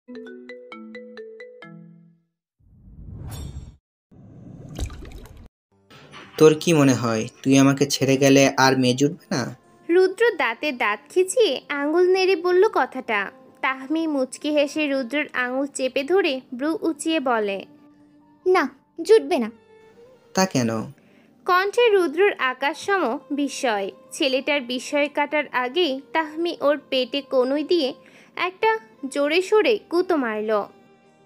তোর কি মনে হয় তুই আমাকে ছেড়ে গেলে আর মেয়ে জুটবে না? রুদ্র দাঁতে দাঁত খিচিয়ে আঙুল নেড়ে বলল কথাটা। তাহমি মুচকি হেসে রুদ্রের আঙুল চেপে ধরে ব্রু উঁচিয়ে বলে, না, জুটবে না। তা কেন? কণ্ঠে রুদ্রর আকাশসম বিস্ময়। ছেলেটার বিস্ময় কাটার আগেই তাহমি ওর পেটে কনুই দিয়ে একটা জোরে সোরে গুঁতো মারল।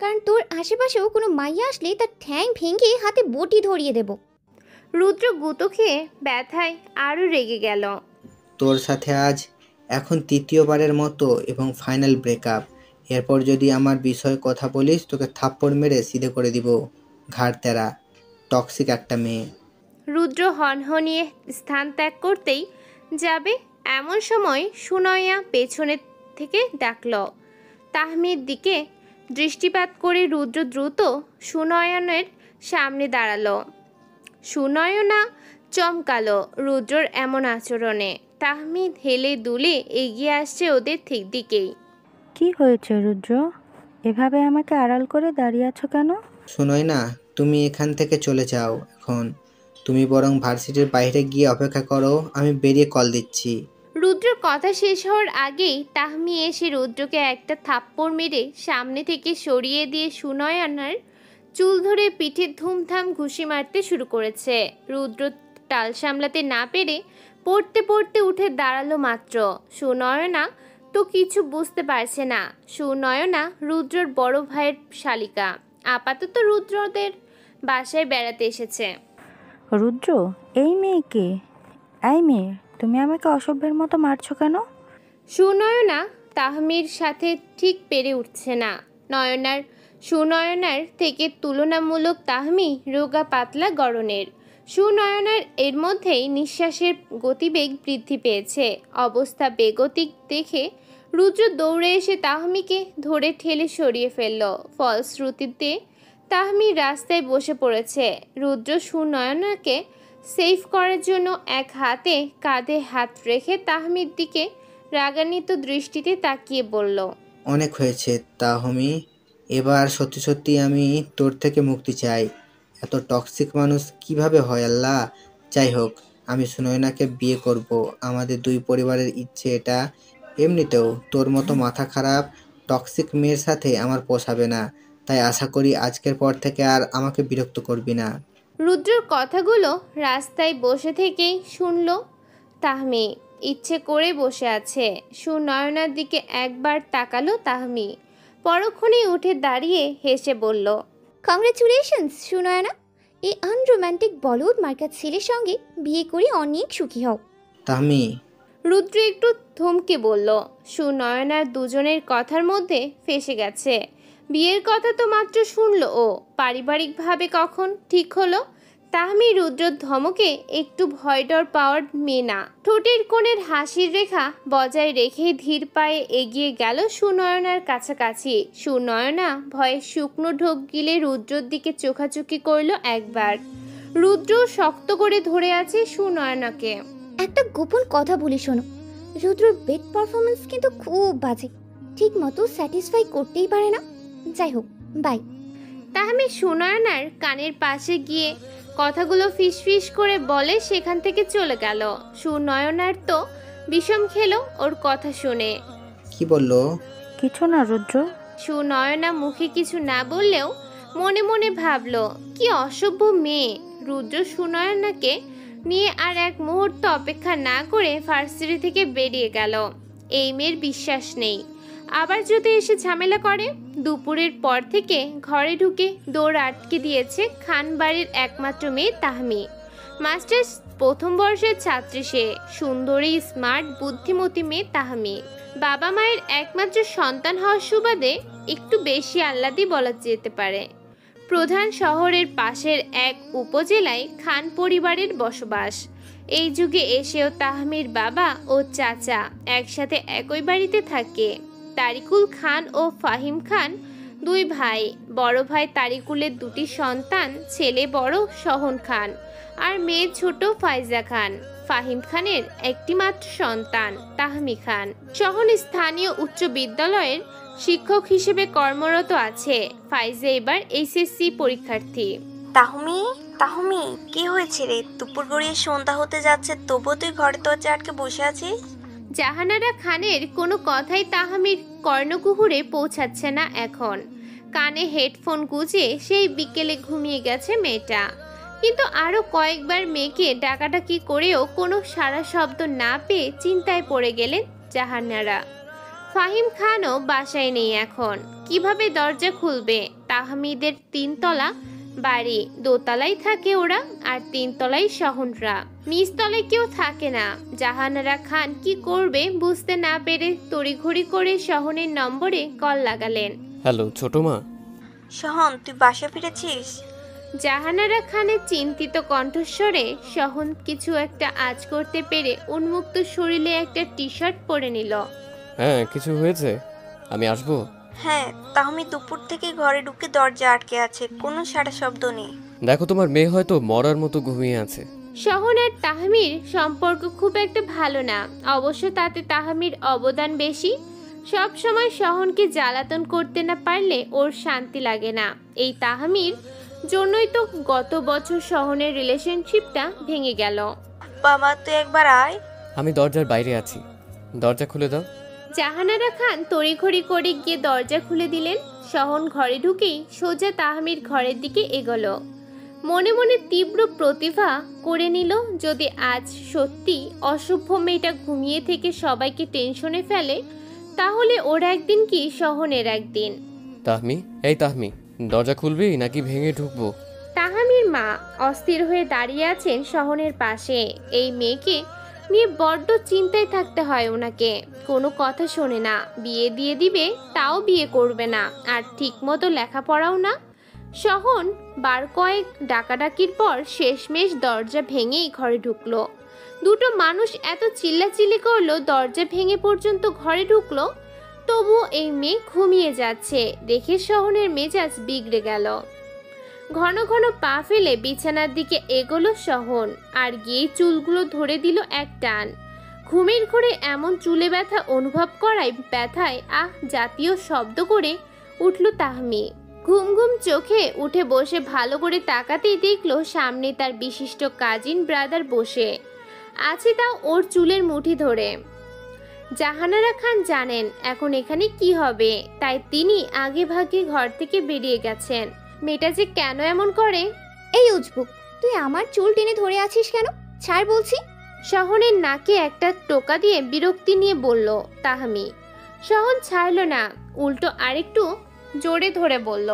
কারণ তোর আশেপাশেও কোনো মাইয়া আসলে তার ঠ্যাং ভেঙে হাতে বটি ধরিয়ে দেব। রুদ্র গুঁতো খেয়ে ব্যথায় আরও রেগে গেল। তোর সাথে আজ এখন তৃতীয়বারের মতো এবং ফাইনাল ব্রেকআপ। এরপর যদি আমার বিষয়ে কথা বলিস তোকে থাপ্পড় মেরে সিধে করে দিব। ঘাড় তেরা টক্সিক একটা মেয়ে। রুদ্র হনহনিয়ে স্থান ত্যাগ করতেই যাবে এমন সময় সুনয়না পেছনে থেকে ডাকল। তাহমির দিকে দৃষ্টিপাত করে রুদ্র দ্রুত সুনয়নের সামনে দাঁড়ালো। সুনয়না চমকালো রুদ্রর এমন আচরণে। তাহমিদ হেলে দুলে এগিয়ে আসছে ওদের ঠিক দিকেই। কি হয়েছে রুদ্র, এভাবে আমাকে আড়াল করে দাঁড়িয়ে আছো কেন? শোনোই না, তুমি এখান থেকে চলে যাও এখন। তুমি বরং ভার্সিটির বাইরে গিয়ে অপেক্ষা করো, আমি বেরিয়ে কল দিচ্ছি। রুদ্রর কথা শেষ হওয়ার আগেই তাহমি এসে রুদ্রকে একটা থাপ্পড় মেরে সামনে থেকে সরিয়ে দিয়ে সুনয়নার চুল ধরে পিঠে ধুমধাম ঘুষি মারতে শুরু করেছে। রুদ্র টাল সামলাতে না পেরে পড়তে পড়তে উঠে দাঁড়ালো মাত্র। সুনয়না তো কিছু বুঝতে পারছে না। সুনয়না রুদ্রর বড় ভাইয়ের শালিকা, আপাতত রুদ্রদের বাসায় বেড়াতে এসেছে। রুদ্র, এই মেয়েকে, এই মেয়ে, তুমি আমাকে অসভ্যের মতো মারছো কেন? সুনয়না তাহমির সাথে ঠিক পেরে উঠছে না। সুনয়নার থেকে তুলনামূলক তাহমি রোগা পাতলা গড়নের। সুনয়নার এর মধ্যেই নিঃশ্বাসের গতিবেগ বৃদ্ধি পেয়েছে। অবস্থা বেগতিক দেখে রুদ্র দৌড়ে এসে তাহমিকে ধরে ঠেলে সরিয়ে ফেলল। ফলশ্রুতিতে তাহমি রাস্তায় বসে পড়েছে। রুদ্র সুনয়নাকে সেভ করার জন্য এক হাতে কাঁধে হাত রেখে তাহমির দিকে রাগান্বিত দৃষ্টিতে তাকিয়ে বলল, অনেক হয়েছে তাহমি, এবার সত্যি সত্যি আমি তোর থেকে মুক্তি চাই। এত টক্সিক মানুষ কিভাবে হয় আল্লাহ। যাই হোক, আমি সুনয়নাকে বিয়ে করব, আমাদের দুই পরিবারের ইচ্ছে এটা। এমনিতেও তোর মতো মাথা খারাপ টক্সিক মেয়ের সাথে আমার পোষাবে না, তাই আশা করি আজকের পর থেকে আর আমাকে বিরক্ত করবি না। রুদ্রর কথাগুলো রাস্তায় বসে থেকেই শুনল তাহমি। ইচ্ছে করে বসে আছে। সুনয়নার দিকে একবার তাকালো তাহমি, পরক্ষণেই উঠে দাঁড়িয়ে হেসে বলল, কংগ্রেচুলেশনস সুনয়না, এই আনরোম্যান্টিক বলদ মার্কা ছেলের সঙ্গে বিয়ে করে অনেক সুখী হও। তাহমি। রুদ্র একটু থমকে বলল। সুনয়নার দুজনের কথার মধ্যে ফেঁসে গেছে। বিয়ের কথা তো মাত্র শুনল ও, পারিবারিকভাবে কখন ঠিক হলো? তাহমি রুদ্রর ধমকে একটু ভয় ডর পাওয়ার মেয়ে না। ঠোঁটের কোণের হাসির রেখা বজায় রেখে ধীর পায়ে এগিয়ে গেল সুনয়নার কাছাকাছি। সুনয়না ভয়ে শুকনো ঢোক গিলে রুদ্রর দিকে চোখাচোখি করল একবার। রুদ্র শক্ত করে ধরে আছে সুনয়নাকে। একটা গোপন কথা বলি শোনো, রুদ্রর বেড পারফরমেন্স কিন্তু খুব বাজে, ঠিক মতো স্যাটিসফাই করতেই পারে না। যাই হোক, বাই। তাহমি সুনয়নার কানের পাশে গিয়ে কথাগুলো ফিসফিস করে বলে সেখান থেকে চলে গেল। সুনয়নার তো বিষম খেলো ওর কথা শুনে। কি বললো? কিছু না রুদ্র। সুনয়না মুখে কিছু না বললেও মনে মনে ভাবলো, কি অসভ্য মেয়ে। রুদ্র সুনয়নাকে নিয়ে আর এক মুহূর্ত অপেক্ষা না করে ভার্সিটি থেকে বেরিয়ে গেল। এই মেয়ের বিশ্বাস নেই, আবার যদি এসে ঝামেলা করে। দুপুরের পর থেকে ঘরে ঢুকে দৌড় আটকে দিয়েছে খান বাড়ির একমাত্র মেয়ে তাহমি। মাস্টার্স প্রথম বর্ষের ছাত্রী সে। সুন্দরী, স্মার্ট, বুদ্ধিমতী মেয়ে তাহমি। বাবা মায়ের একমাত্র সন্তান হওয়ার সুবাদে একটু বেশি আহ্লাদি বলা যেতে পারে। প্রধান শহরের পাশের এক উপজেলায় খান পরিবারের বসবাস। এই যুগে এসেও তাহমির বাবা ও চাচা একসাথে একই বাড়িতে থাকে। তারিকুল খান ও ফাহিম খান দুই ভাই। বড় ভাই তারিকুলের দুটি সন্তান, ছেলে বড় সহন খান আর মেয়ে ছোট ফাইজা খান। ফাহিম খানের একটি মাত্র সন্তান তাহমি খান। সহন স্থানীয় উচ্চ বিদ্যালয়ের শিক্ষক হিসেবে কর্মরত আছে। ফাইজা এবার এইচএসসি পরীক্ষার্থী। তাহমি, তাহমি, কি হয়েছে রে? দুপুর গড়িয়ে সন্ধ্যা হতে যাচ্ছে, তবুও তুই ঘরে দরজা আটকে বসে আছিস? জাহানারা খানের কোনো কথাই তাহমির কর্ণকুহুরে পৌঁছাচ্ছে না এখন। কানে হেডফোন গুঁজে সেই বিকেলে ঘুমিয়ে গেছে মেয়েটা। কিন্তু আরও কয়েকবার মেয়েকে ডাকাডাকি করেও কোনো সাড়া শব্দ না পেয়ে চিন্তায় পড়ে গেলেন জাহানারা। ফাহিম খানও বাসায় নেই এখন। কিভাবে দরজা খুলবে? তাহমিদের 3 তলা বাড়ি, দোতলায় থাকে ওরা, আর 3 তলায় শহনরা, নিচতলায় কেউ থাকে না। জাহানারা খান কি করবে বুঝতে না পেরে তড়িঘড়ি করে শহনের নম্বরে কল লাগালেন। হ্যালো ছোট মা। শহন, তুই বাসা ফিরেছিস? জাহানারা খানের চিন্তিত কণ্ঠস্বরে শহন কিছু একটা আঁচ করতে পেরে উন্মুক্ত শরীরে একটা টি শার্ট পরে নিল। হ্যাঁ, কিছু হয়েছে? আমি আসবো। হ্যাঁ, তাহমি দুপুর থেকে ঘরে ঢুকে দরজা আটকে আছে, কোনো সাড়া শব্দ নেই। দেখো, তোমার মেয়ে হয়তো মরার মতো ঘুমিয়ে আছে। শহন আর তাহমির সম্পর্ক খুব একটা ভালো না, অবশ্য তাতে তাহমির অবদান বেশি। সব সময় শহনকে জ্বালাতন করতে না পারলে ওর শান্তি লাগে না। এই তাহমির জন্যই তো গত বছর শহনের রিলেশনশিপটা ভেঙে গেল। বাবা, তুই একবার আয়। আমি দরজার বাইরে আছি, দরজা খুলে দাও। জাহানারা খান তড়িঘড়ি করে গিয়ে দরজা খুলে দিলেন। শহন ঘরে ঢুকেই সোজা তাহমির ঘরের দিকে এগোলো। মনে মনে তীব্র প্রতিভা করে নিল, যদি আজ সত্যি অসভ্য মেয়েটা ঘুমিয়ে থেকে সবাইকে টেনশনে ফেলে, তাহলে ওর একদিন কি শহনের একদিন। তাহমি, এই তাহমি, দরজা খুলবি নাকি ভেঙে ঢুকবো? তাহমির মা অস্থির হয়ে দাঁড়িয়ে আছেন শহনের পাশে। এই মেয়েকে নিয়ে বড্ড চিন্তায় থাকতে হয় ওনাকে। কোনো কথা শোনে না, বিয়ে দিয়ে দিবে তাও বিয়ে করবে না, আর ঠিক মতো লেখাপড়াও না। শহন বার কয়েক ডাকাডাকির পর শেষমেশ দরজা ভেঙেই ঘরে ঢুকলো। দুটো মানুষ এত চিল্লাচিল্লি করলো, দরজা ভেঙে পর্যন্ত ঘরে ঢুকলো, তবুও এই মেয়ে ঘুমিয়ে যাচ্ছে দেখে শহনের মেজাজ বিগড়ে গেল। ঘন ঘন পা ফেলে বিছানার দিকে এগোলো শহন, আর গিয়ে চুলগুলো ধরে দিল এক টান। ঘুমের ঘোরে এমন চুলে ব্যথা অনুভব করায় ব্যথায় আহ জাতীয় শব্দ করে উঠল তাহমি। ঘুম ঘুম চোখে উঠে বসে ভালো করে তাকাতেই দেখলো সামনে তার বিশিষ্ট কাজিন ব্রাদার বসে আছে, তাও ওর চুলের মুঠি ধরে। জাহানারা খান জানেন এখন এখানে কি হবে, তাই তিনি আগে ভাগে ঘর থেকে বেরিয়ে গেছেন। মেয়েটা যে কেন এমন করে। এই উজবুক, তুই আমার চুল টেনে ধরে আছিস কেন? ছাড় বলছি। শহনের নাকে একটা টোকা দিয়ে বিরক্তি নিয়ে বলল তাহমি। শহন ছাড়ল না, উল্টো আরেকটু জোরে ধরে বলল,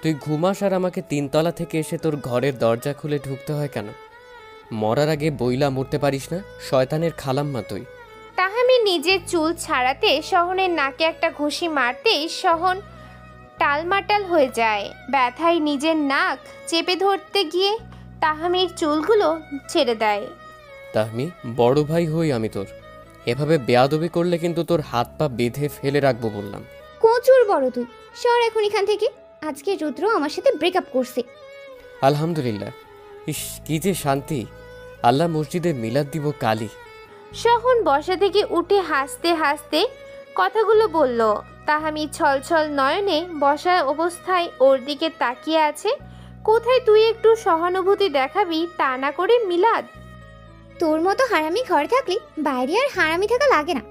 তুই ঘুমাস আর আমাকে 3 তলা থেকে এসে তোর ঘরের দরজা খুলে ঢুকতে হয় কেন? মরার আগে বইলা মরতে পারিস না? শয়তানের খালাম্মা তুই। তাহমি নিজের চুল ছাড়াতে শহনের নাকে একটা ঘুষি মারতেই শহন টালমাটাল হয়ে যায়। ব্যথায় নিজের নাক চেপে ধরতে গিয়ে তাহমির চুলগুলো ছেড়ে দেয়। তাহমি, বড় ভাই হই আমি তোর, এভাবে বেয়াদবি করলে কিন্তু তোর হাত পা বেঁধে ফেলে রাখবো বললাম। প্রচুর বড় তুই, সর এখন এখান থেকে। আজকে রুদ্র আমার সাথে ব্রেকআপ করছে। আলহামদুলিল্লাহ। ইস, কি যে শান্তি। আল্লাহ মসজিদে মিলাদ দিব কালি। শহন বসা থেকে উঠে হাসতে হাসতে কথাগুলো বলল। তাহামি ছলছল নয়নে বসা অবস্থায় ওর দিকে তাকিয়ে আছে। কোথায় তুই একটু সহানুভূতি দেখাবি, তা না করে মিলাদ। তোর মতো হারামি ঘরে থাকলে বাইরে আর হারামি থাকা লাগে না।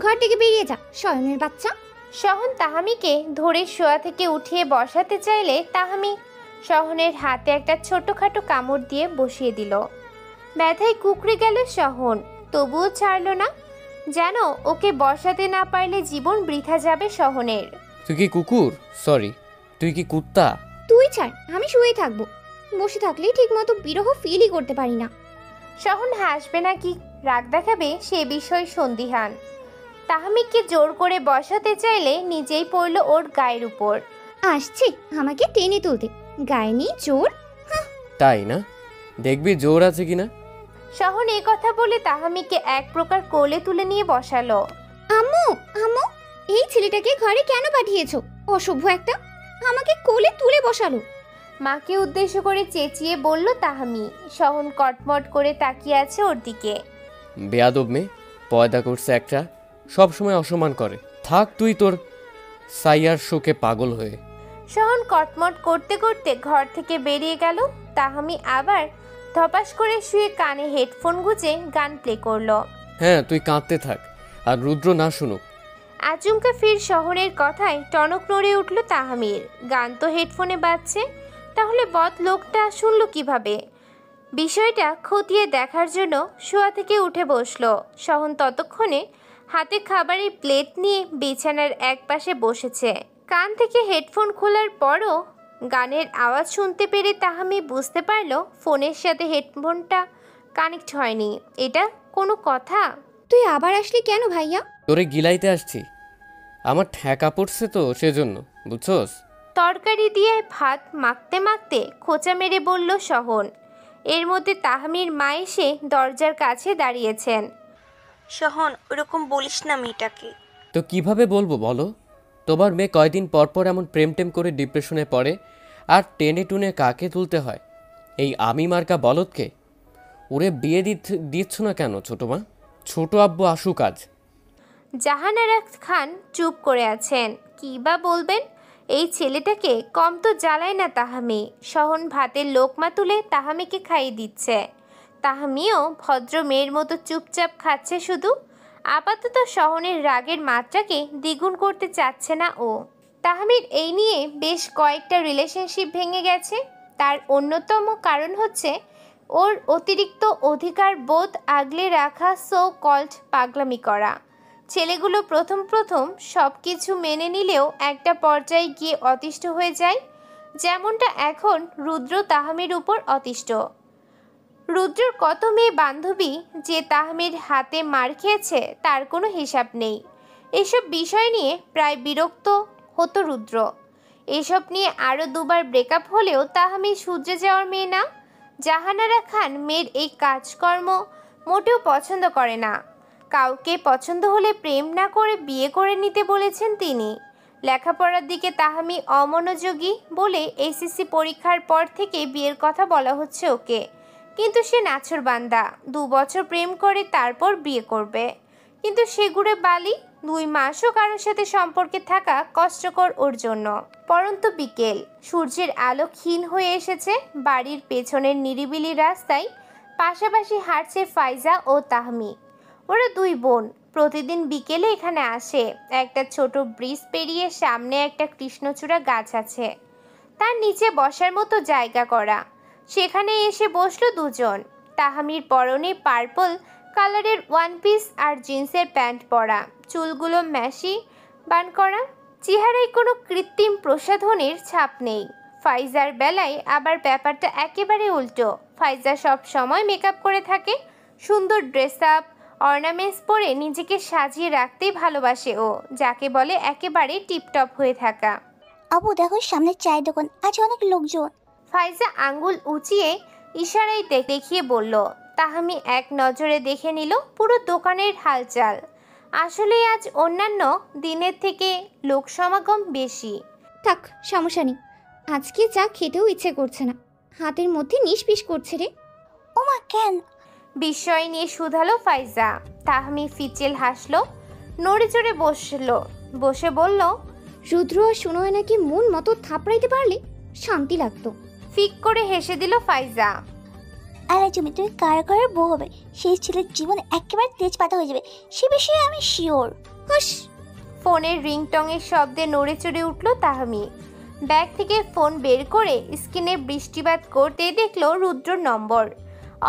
ঘর থেকে বেরিয়ে যা, শয়নের বাচ্চা। শহন তাহামিকে ধরে শোয়া থেকে উঠিয়ে বসাতে চাইলে তাহামি শহনের হাতে একটা ছোটখাটো কামড় দিয়ে বসিয়ে দিল। ব্যথায় কুকড়ে গেল শহন, তবুও ছাড়ল না। যেন ওকে বসাতে না পারলে জীবন বৃথা যাবে শহনের। তুই কি কুকুর? সরি, তুই কি কুত্তা? তুই ছাড়, আমি শুয়ে থাকবো। বসে থাকলেই ঠিক মতো বিরহ ফিলই করতে পারি না। শহন হাসবে নাকি রাগ দেখাবে সে বিষয় সন্দিহান। তাহমিকে জোর করে বসাতে চাইলে নিজেই পড়ল ওর গায়ের উপর। আসছে আমাকে টেনে তুলতে, গায়ে নেই জোর। তাই না? দেখবি জোর আছে কিনা। শহন এই কথা বলে তাহামিকে এক প্রকার কোলে তুলে নিয়ে বসালো। আম্মু, আম্মু, এই ছেলেটাকে ঘরে কেন পাঠিয়েছো? অসভ্য একটা, আমাকে কোলে তুলে বসালো। মাকে উদ্দেশ্য করে চেঁচিয়ে বলল তাহামি। শহন কটমট করে তাকিয়ে আছে ওর দিকে। বেয়াদব মেয়ে, পয়দা করছে একটা, সব সময় অসম্মান করে। থাক তুই তোর। সাইয়ার শোকে পাগল হয়ে। শহন কটমট করতে করতে ঘর থেকে বেরিয়ে গেল। তাহমি আবার ধপাস করে শুয়ে কানে হেডফোন গুঁজে গান প্লে করলো। হ্যাঁ, তুই কাঁদতে থাক আর রুদ্র না শুনুক। আচমকা ফির শহরের কথায় টনক নড়ে উঠল তাহমির। গান তো হেডফোনে বাজছে, তাহলে বদ লোকটা শুনল কিভাবে? বিষয়টা খতিয়ে দেখার জন্য শোয়া থেকে উঠে বসলো। শহন ততক্ষণে হাতে খাবারের প্লেট নিয়ে বিছানার একপাশে বসেছে। কান থেকে হেডফোন খোলার পরও গানের আওয়াজ শুনতে পেরে তাহমি বুঝতে পারল ফোনের সাথে হেডফোনটা কানেক্ট হয়নি। এটা কোনো কথা? তুই আবার আসলি কেন ভাইয়া? তোরে গিলাইতে আসছি, আমার ঠেকা পড়ছে তো সেজন্য, বুঝছস? তরকারি দিয়ে ভাত মাখতে মাখতে খোঁচা মেরে বলল শহন। এর মধ্যে তাহমির মা এসে দরজার কাছে দাঁড়িয়েছেন। শহন, ওরকম বলিস না মেয়েটাকে। তো কিভাবে বলবো বলো? তোমার মেয়ে কয়দিন পর পর এমন প্রেম টেম করে ডিপ্রেশনে পড়ে, আর টেনে টুনে কাকে তুলতে হয়? এই আমি মার্কা বলদকে। ওরে বিয়ে দিচ্ছ না কেন ছোট মা? ছোট আব্বু আসুক আজ। জাহানারা খান চুপ করে আছেন। কী বা বলবেন? এই ছেলেটাকে কম তো জ্বালায় না তাহামি। শহন ভাতের লোকমা তুলে তাহামিকে খাইয়ে দিচ্ছে। তাহামিও ভদ্র মেয়ের মতো চুপচাপ খাচ্ছে শুধু। আপাতত শহনের রাগের মাত্রাকে দ্বিগুণ করতে চাচ্ছে না ও। তাহমির এই নিয়ে বেশ কয়েকটা রিলেশনশিপ ভেঙে গেছে। তার অন্যতম কারণ হচ্ছে ওর অতিরিক্ত অধিকার বোধ আগলে রাখা সো কল্ড পাগলামি করা। ছেলেগুলো প্রথম প্রথম সব কিছু মেনে নিলেও একটা পর্যায়ে গিয়ে অতিষ্ঠ হয়ে যায়, যেমনটা এখন রুদ্র তাহমির উপর অতিষ্ঠ। রুদ্রর কত মেয়ে বান্ধবী যে তাহমির হাতে মার খেয়েছে তার কোনো হিসাব নেই। এসব বিষয় নিয়ে প্রায় বিরক্ত হতো রুদ্র। এসব নিয়ে আরও দুবার ব্রেকআপ হলেও তাহমি শুধরে যাওয়ার মেয়ে না। জাহানারা খান মেয়ের এই কাজকর্ম মোটেও পছন্দ করে না। কাউকে পছন্দ হলে প্রেম না করে বিয়ে করে নিতে বলেছেন তিনি। লেখাপড়ার দিকে তাহমি অমনোযোগী বলে এসএসসি পরীক্ষার পর থেকে বিয়ের কথা বলা হচ্ছে ওকে, কিন্তু সে নাছোড়বান্দা। 2 বছর প্রেম করে তারপর বিয়ে করবে, কিন্তু সেগুড়ে বালি। 2 মাসও কারোর সাথে সম্পর্কে থাকা কষ্টকর ওর জন্য। পরন্ত বিকেল, সূর্যের আলো ক্ষীণ হয়ে এসেছে। বাড়ির পেছনের নিরিবিলি রাস্তায় পাশাপাশি হাঁটছে ফাইজা ও তাহমি। ওরা 2 বোন প্রতিদিন বিকেলে এখানে আসে। একটা ছোট ব্রিজ পেরিয়ে সামনে একটা কৃষ্ণচূড়া গাছ আছে, তার নিচে বসার মতো জায়গা করা। সেখানে এসে বসলো দুজন। তাহমির পরনে পার্পল কালারের ওয়ান পিস আর জিন্সের প্যান্ট পরা, চুলগুলো ম্যাশি বান করা, চেহারায় কোনো কৃত্রিম প্রসাধনের ছাপ নেই। ফাইজার বেলায় আবার ব্যাপারটা একেবারে উল্টো। ফাইজা সব সময় মেকআপ করে থাকে, সুন্দর ড্রেস আপ অর্নামেন্টস পরে নিজেকে সাজিয়ে রাখতেই ভালোবাসে ও, যাকে বলে একেবারে টিপটপ হয়ে থাকা। আপু দেখো, সামনে চায়ের দোকান, আজ অনেক লোকজন। ফাইজা আঙ্গুল উঁচিয়ে ইশারায় দেখিয়ে বলল। তাহমি এক নজরে দেখে নিল পুরো দোকানের হালচাল। আসলে আজ অন্যান্য দিনের থেকে লোক সমাগম বেশি। থাক, সমস্যা নেই। আজকে যা খেতেও ইচ্ছে করছে না, হাতের মধ্যে নিষ্পিস করছে রে। ওমা কেন? বিস্ময় নিয়ে শুধালো ফাইজা। তাহমি ফিচেল হাসলো, নড়ে চড়ে বসে বলল, রুদ্র আর সুনয় নাকি মন মতো থাপড়াইতে পারলে শান্তি লাগতো। ফিক করে হেসে দিল ফাইজা। আরে তুমি কার ঘরে বউ হবে, সেই ছেলের জীবন একেবারে তেজপাতা হয়ে যাবে, সে বিষয়ে আমি শিওর। হুস। ফোনের রিংটংয়ের শব্দে নড়ে চড়ে উঠল তাহমি। ব্যাগ থেকে ফোন বের করে স্ক্রিনে বৃষ্টিপাত করতে দেখলো রুদ্রর নম্বর।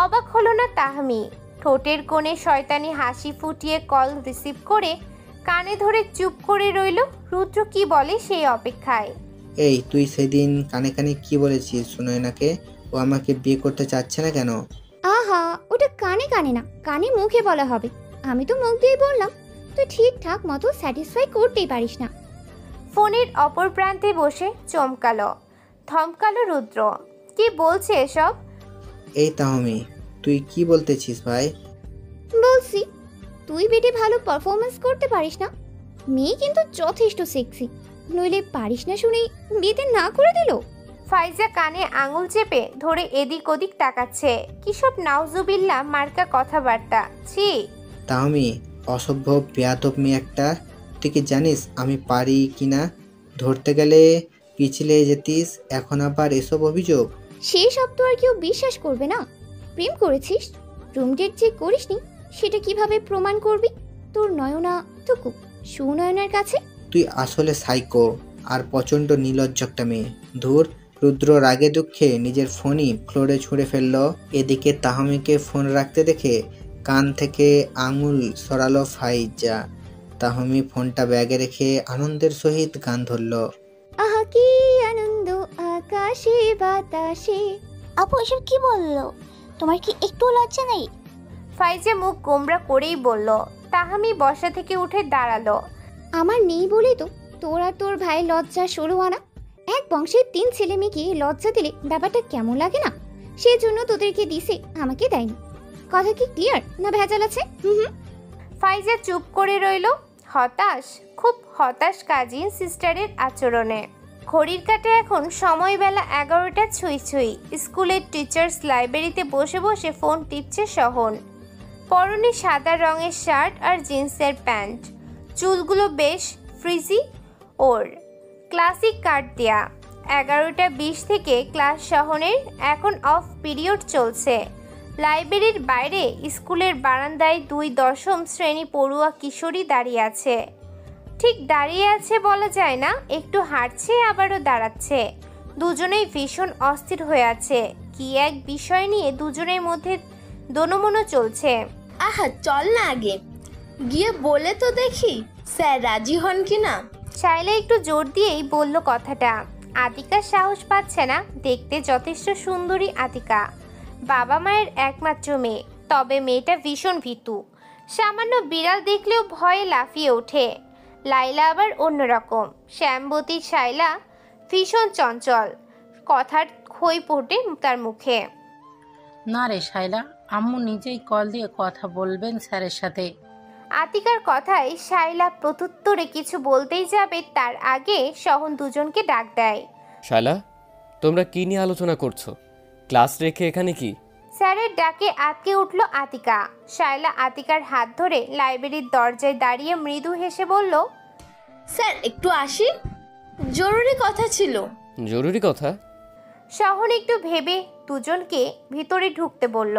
অবাক হলো না তাহমি। ঠোঁটের কোণে শয়তানি হাসি ফুটিয়ে কল রিসিভ করে কানে ধরে চুপ করে রইল। রুদ্র কি বলে সেই অপেক্ষায়। এই তুই সেদিন কানে কানে কি বলেছিস সুনয়নাকে? ও আমাকে বিয়ে করতে চাচ্ছে না কেন? আহা, ওটা কানে কানে না, কানে মুখে বলা হবে। আমি তো মুখ দিয়ে বললাম, তুই ঠিকঠাক মতো স্যাটিসফাই করতেই পারিস না। ফোনের অপর প্রান্তে বসে থমকালো রুদ্র। কি বলছে এসব? এই তাহমি, তুই কি বলতেছিস ভাই? বলছি, তুই বেটে ভালো পারফরমেন্স করতে পারিস না। মেয়ে কিন্তু যথেষ্ট সেক্সি, নইলে পারিস না শুনেই বিয়েতে না করে দিল। ফাইজা কানে আঙুল চেপে ধরে এদিক ওদিক তাকাচ্ছে। কি সব নাউজুবিল্লাহ মার্কা কথাবার্তা। ছি। তাহমি, অসভ্য বেয়াদব মেয়ে একটা। তুই কি জানিস আমি পারি কিনা? ধরতে গেলে পিছলে যেতিস, এখন আবার এসব অভিযোগ? সেই সব তো আর কেউ বিশ্বাস করবে না। প্রেম করেছিস, রুম ডেট যে করিসনি সেটা কিভাবে প্রমাণ করবি তোর নয়না টুকু সুনয়নার কাছে? তুই আসলে সাইকো আর প্রচণ্ড নির্লজ্জ একটা মেয়ে। ধুর। রুদ্র রাগে দুঃখে নিজের ফোনই ফ্লোরে ছুঁড়ে ফেললো। এদিকে তাহমিকে ফোন রাখতে দেখে কান থেকে আঙুল সরালো ফাইজা। তাহমি ফোনটা ব্যাগে রেখে আনন্দের সহিত গান ধরল। আহা কি আনন্দ আকাশে বাতাসে। আপু এসব কি বললো? তোমার কি একটু লজ্জা নেই? ফাইজা মুখ গোমরা করেই বলল। তাহমি বসা থেকে উঠে দাঁড়ালো। আমার নেই বলেই তো তোর আর তোর ভাই লজ্জা 16 আনা। এক বংশের 3 ছেলে মেয়েকে লজ্জা দিলে ব্যাপারটা কেমন লাগে না? সেই জন্য তোদেরকে দিছে, আমাকে দেয়নি। কথা কি ক্লিয়ার না ভেজাল আছে? ফাইজা চুপ করে রইল, হতাশ, খুব হতাশ কাজিন সিস্টারের আচরণে। ঘড়ির কাঁটা এখন সময় বেলা 11টা ছুঁই ছুঁই। স্কুলের টিচার্স লাইব্রেরিতে বসে বসে ফোন টিপছে সহন। পরনে সাদা রঙের শার্ট আর জিন্সের প্যান্ট, চুলগুলো বেশ ফ্রিজি ওর, ক্লাসিক কাট দেয়া। 11টা 20 থেকে ক্লাস সহনের এখন অফ পিরিয়ড চলছে। লাইব্রেরির বাইরে স্কুলের বারান্দায় 2 দশম শ্রেণী পড়ুয়া কিশোরী দাঁড়িয়ে আছে। ঠিক দাঁড়িয়ে আছে বলা যায় না, একটু হাঁটছে আবারও দাঁড়াচ্ছে। দুজনেই ভীষণ অস্থির হয়ে আছে। কি এক বিষয় নিয়ে দুজনের মধ্যে দোনোমনো চলছে। আহা চল না আগে গিয়ে বলে তো দেখি স্যার রাজি হন কিনা। শাইলা একটু জোর দিয়েই বলল কথাটা। আতিকার সাহস পাচ্ছে না। দেখতে যথেষ্ট সুন্দরী আতিকা, বাবা মায়ের একমাত্র মেয়ে, তবে মেয়েটা ভীষণ ভীতু। সামান্য বিড়াল দেখলেও ভয়ে লাফিয়ে ওঠে। লাইলা আবার অন্যরকম। শ্যামবতী শাইলা ভীষণ চঞ্চল, কথার খই পড়ে তার মুখে। না রে শাইলা, আম্মু নিজেই কল দিয়ে কথা বলবেন স্যারের সাথে। আতিকার কথায় শাইলা প্রত্যুত্তরে কিছু বলতেই যাবে তার আগে সহন দুজনকে ডাক দেয়। শালা, তোমরা কি নিয়ে আলোচনা করছো? ক্লাস রেখে এখানে কি? স্যারের ডাকে আটকে উঠল আতিকা। শাইলা আতিকার হাত ধরে লাইব্রেরির দরজায় দাঁড়িয়ে মৃদু হেসে বলল, স্যার একটু আসি, জরুরি কথা ছিল। জরুরি কথা? সহন একটু ভেবে দুজনকে ভিতরে ঢুকতে বলল।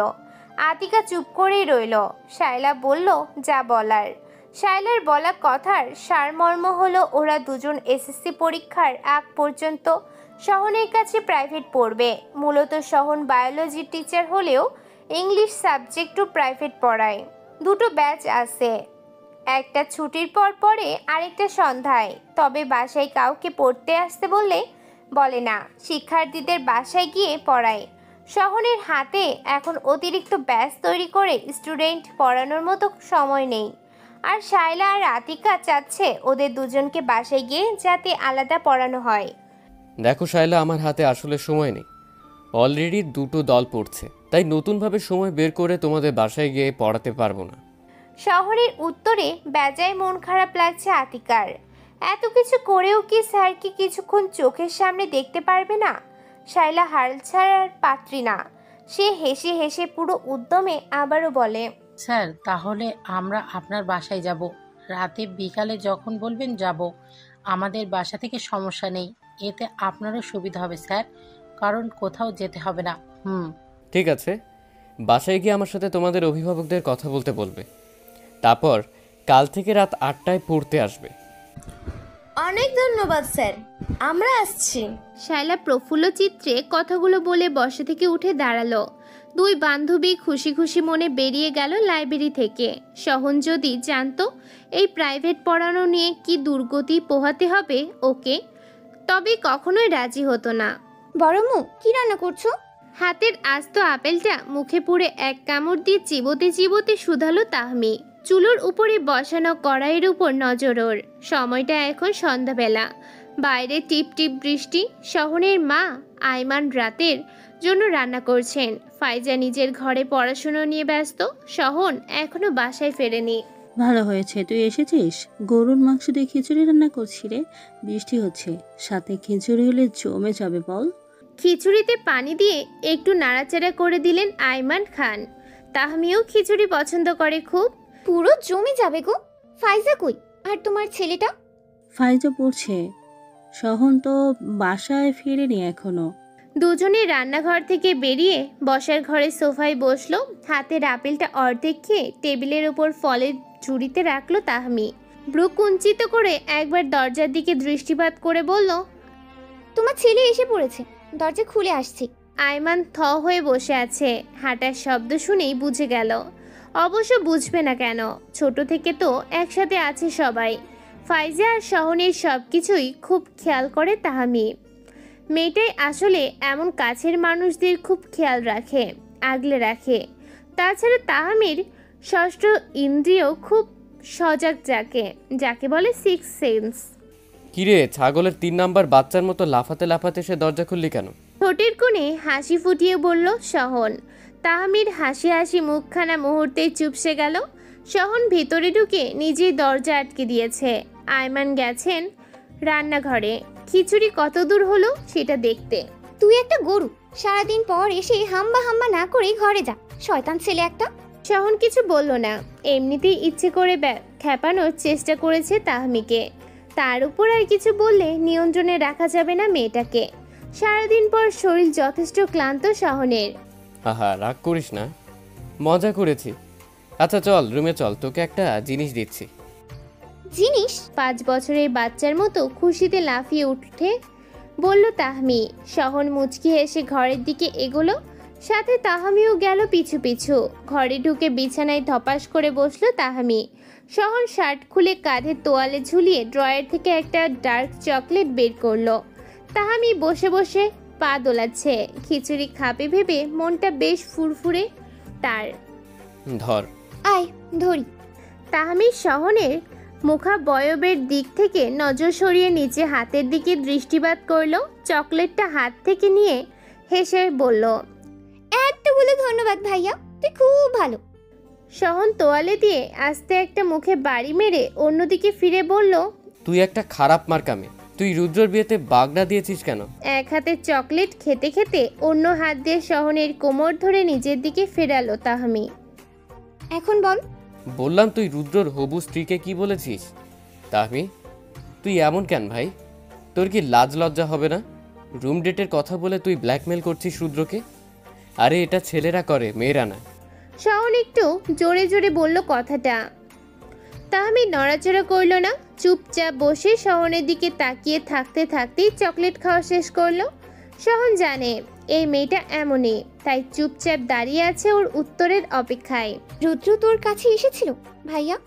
আতিকা চুপ করেই রইল। শাইলা বলল যা বলার। শাইলার বলা কথার সারমর্ম হলো ওরা দুজন এসএসসি পরীক্ষার আগ পর্যন্ত সহনের কাছে প্রাইভেট পড়বে। মূলত সহন বায়োলজির টিচার হলেও ইংলিশ সাবজেক্টও প্রাইভেট পড়ায়। 2টো ব্যাচ আছে, একটা ছুটির পর পড়ে, আরেকটা সন্ধ্যায়। তবে বাসায় কাউকে পড়তে আসতে বললে বলে না, শিক্ষার্থীদের বাসায় গিয়ে পড়ায়। সহনের হাতে এখন অতিরিক্ত ব্যাচ তৈরি করে স্টুডেন্ট পড়ানোর মতো সময় নেই। আর শাইলা আর আতিকা চাচ্ছে ওদের দুজনকে বাসায় গিয়ে যাতে আলাদা পড়ানো হয়। দেখো শাইলা, আমার হাতে আসলে সময় নেই। অলরেডি 2টো দল পড়ছে, তাই নতুনভাবে সময় বের করে তোমাদের বাসায় গিয়ে পড়াতে পারবো না। শহরের উত্তরে বেজায় মন খারাপ লাগছে আতিকার। এত কিছু করেও কি স্যারকে কিছুক্ষণ চোখের সামনে দেখতে পারবে না? শাইলা হাল ছাড়ার পাত্রী না। সে হেসে হেসে পুরো উদ্যমে আবারও বলে, স্যার তাহলে আমরা আপনার বাসায় যাব। রাতে বিকালে যখন বলবেন যাব। আমাদের বাসা থেকে সমস্যা নেই, এতে আপনারও সুবিধা হবে স্যার, কারণ কোথাও যেতে হবে না। ঠিক আছে, বাসায় গিয়ে আমার সাথে তোমাদের অভিভাবকদের কথা বলতে বলবে। তারপর কাল থেকে রাত 8টায় পড়তে আসবে। অনেক ধন্যবাদ স্যার, আমরা আসছি। শাইলা প্রফুল্ল চিত্রে কথাগুলো বলে বসা থেকে উঠে দাঁড়ালো। 2 বান্ধবী খুশি খুশি মনে বেরিয়ে গেল লাইব্রেরি থেকে। সহন যদি জানতো এই প্রাইভেট পড়ানো নিয়ে কি দুর্গতি পোহাতে হবে ওকে, তবে কখনোই রাজি হতো না। বড়মু কি রান্না করছো? হাতের আস্ত আপেলটা মুখে পুরে এক কামড় দিয়ে চিবোতে চিবোতে শুধালো তাহমি। চুলোর উপরে বসানো কড়াইয়ের উপর নজর ওর। সময়টা এখন সন্ধ্যাবেলা। বাইরে টিপ টিপ বৃষ্টি। সহনের মা আইমান রাতের জন্য রান্না করছেন। ফাইজা নিজের ঘরে পড়াশুনো নিয়ে ব্যস্ত। সহন এখনো বাসায় ফেরেনি। ভালো হয়েছে তুই এসেছিস। গরুর মাংস দিয়ে খিচুড়ি রান্না করছি রে। বৃষ্টি হচ্ছে, সাথে খিচুড়ি হলে জমে যাবে বল। খিচুড়িতে পানি দিয়ে একটু নাড়াচাড়া করে দিলেন আইমান খান। তাহমিও খিচুড়ি পছন্দ করে খুব। পুরো জমে যাবে গো। ফাইজা কই? আর তোমার ছেলেটা? ফাইজা পড়ছে। সহন তো বাসায় ফিরেনি এখনো। দুজনে রান্নাঘর থেকে বেরিয়ে বসার ঘরে সোফায় বসলো। হাতের আপেলটা অর্ধেক খেয়ে টেবিলের ওপর ফলের ঝুড়িতে রাখলো তাহমি। ব্রু কুঞ্চিত করে একবার দরজার দিকে দৃষ্টিপাত করে বলল, তোমার ছেলে এসে পড়েছে, দরজা খুলে আসছি। আয়মান থ হয়ে বসে আছে। হাঁটার শব্দ শুনেই বুঝে গেল। অবশ্য বুঝবে না কেন, ছোট থেকে তো একসাথে আছে সবাই। ফাইজা আর সহনের সব কিছুই খুব খেয়াল করে তাহমি। মেয়েটাই আসলে এমন কাছের মানুষদের খুব খেয়াল রাখে, আগলে রাখে। তাছাড়া তাহমির ষষ্ঠ ইন্দ্রিয় খুব সজাগ, যাকে বলে সিক্স সেন্স। কিরে, ছাগলের 3 নাম্বার বাচ্চার মতো লাফাতে লাফাতে সে দরজা খুললি কেন? ঠোঁটের কোণে হাসি ফুটিয়ে বলল সহন। তাহমির হাসি হাসি মুখখানা মুহূর্তেই চুপসে গেল। সহন ভেতরে ঢুকে নিজেই দরজা আটকে দিয়েছে। আয়মান গেছেন রান্নাঘরে। খিচুড়ি কত দূর হলো সেটা দেখতে। তুই একটা গরু, সারাদিন পর এসে হাম্বা হাম্বা না করে ঘরে যা, শয়তান ছেলে একটা। সহন কিছু বলল না, এমনিতেই ইচ্ছে করে খেপানোর চেষ্টা করেছে তাহমিকে। তার উপর আর কিছু বললে নিয়ন্ত্রণে রাখা যাবে না মেয়েটাকে। সারাদিন পর শরীর যথেষ্ট ক্লান্ত সহনের। আহা, রাগ করিস না, মজা করেছি। আচ্ছা চল রুমে চল, তোকে একটা জিনিস দিচ্ছি। জিনিস? 5 বছরের বাচ্চার মতো খুশিতে লাফিয়ে উঠে বলল তাহমি। সহন মুচকি হেসে ঘরের দিকে এগোলো, সাথে তাহমিও গেল পিছু পিছু। ঘরে ঢুকে বিছানায় ধপাস করে বসলো তাহমি। সহন শার্ট খুলে কাঁধে তোয়ালে ঝুলিয়ে ড্রয়ার থেকে একটা ডার্ক চকলেট বের করলো। তাহমি বসে বসে পা দোলাচ্ছে। খিচুড়ি খাবে ভেবে মনটা বেশ ফুরফুরে তার। ধর। আয় ধরি। তাহমি সহনের মুখাবয়বের দিক থেকে নজর সরিয়ে নিচে হাতের দিকে দৃষ্টিপাত করলো। চকলেটটা হাত থেকে নিয়ে হেসে বলল, এতগুলো ধন্যবাদ ভাইয়া, তুই খুব ভালো। সহন তোয়ালে দিয়ে আস্তে একটা মুখে বাড়ি মেরে অন্যদিকে ফিরে বলল, তুই একটা খারাপ মার্কামে। তুই রুদ্রর বিয়েতে বাগড়া দিয়েছিস কেন? এক হাতে চকলেট খেতে খেতে অন্য হাত দিয়ে সহনের কোমর ধরে নিজের দিকে ফেরালো তাহমি। এখন বল। বললাম তুই রুদ্রর হবু স্ত্রীকে কি বলেছিস? তাহমি, তুই এমন কেন ভাই? তোর কি লাজ লজ্জা হবে না? রুম ডেটের কথা বলে তুই ব্ল্যাকমেল করছিস রুদ্রকে? আরে এটা ছেলেরা করে, মেয়েরা না। সহন একটু জোরে জোরে বলল কথাটা। তাহমি নড়াচড়া করল না, চুপচাপ বসে সহনের দিকে তাকিয়ে থাকতে থাকতেই চকলেট খাওয়া শেষ করলো। সহন জানে এই মেয়েটা এমনই, তাই চুপচাপ দাঁড়িয়ে আছে ওর উত্তরের অপেক্ষায়। রুদ্র তোর কাছে এসেছিল ভাইয়া?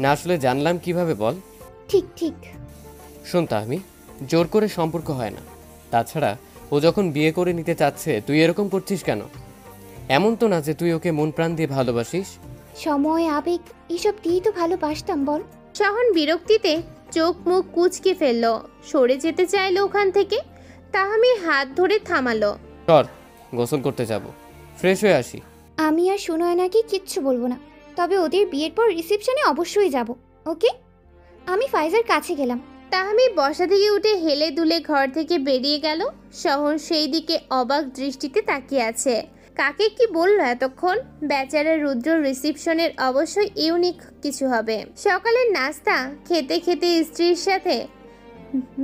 না, আসলে জানলাম কিভাবে বল? ঠিক ঠিক। শোন তাহমি, জোর করে সম্পর্ক হয় না। তাছাড়া ও যখন বিয়ে করে নিতে চাচ্ছে তুই এরকম করছিস কেন? এমন তো না যে তুই ওকে মন প্রাণ দিয়ে ভালোবাসিস। সময় আবেগ এসব দিয়েই তো ভালোবাসতাম বল। সহন বিরক্তিতে চোখ মুখ কুঁচকে ফেললো, সরে যেতে চাইলো ওখান থেকে। তাহমি হাত ধরে থামালো। চল গোসল করতে যাব, ফ্রেশ হয়ে আসি। আমি আর সুনয়নাকে কিচ্ছু বলবো না, তবে ওদের বিয়ের পর রিসেপশনে অবশ্যই যাব, ওকে? আমি ফাইজার কাছে গেলাম। তাহমি বসা থেকে উঠে হেলে দুলে ঘর থেকে বেরিয়ে গেল। সহন সেই দিকে অবাক দৃষ্টিতে তাকিয়ে আছে। কাকে কি বললো এতক্ষণ? বেচারা রুদ্র রিসেপশনের অবশ্যই ইউনিক কিছু হবে। সকালের নাস্তা খেতে খেতে স্ত্রীর সাথে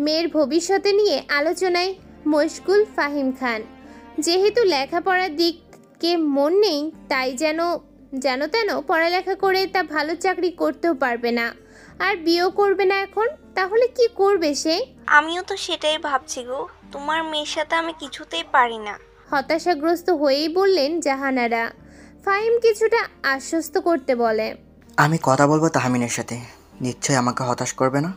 মেয়ের ভবিষ্যতে নিয়ে আলোচনায় মশগুল ফাহিম খান। যেহেতু লেখাপড়ার দিকে মন নেই, তাই যেন তেন পড়ালেখা করে তা ভালো চাকরি করতেও পারবে না, আর বিয়েও করবে না এখন। তাহলে কি করবে সে? আমিও তো সেটাই ভাবছি গো, তোমার মেয়ের সাথে আমি কিছুতেই পারি না। হতাশাগ্রস্ত হয়েই বললেন জাহানারা। ফাহিম কিছুটা আশ্বস্ত করতে বলে, আমি কথা বলবো তাহমিনের সাথে, নিশ্চয়ই আমাকে হতাশ করবে না।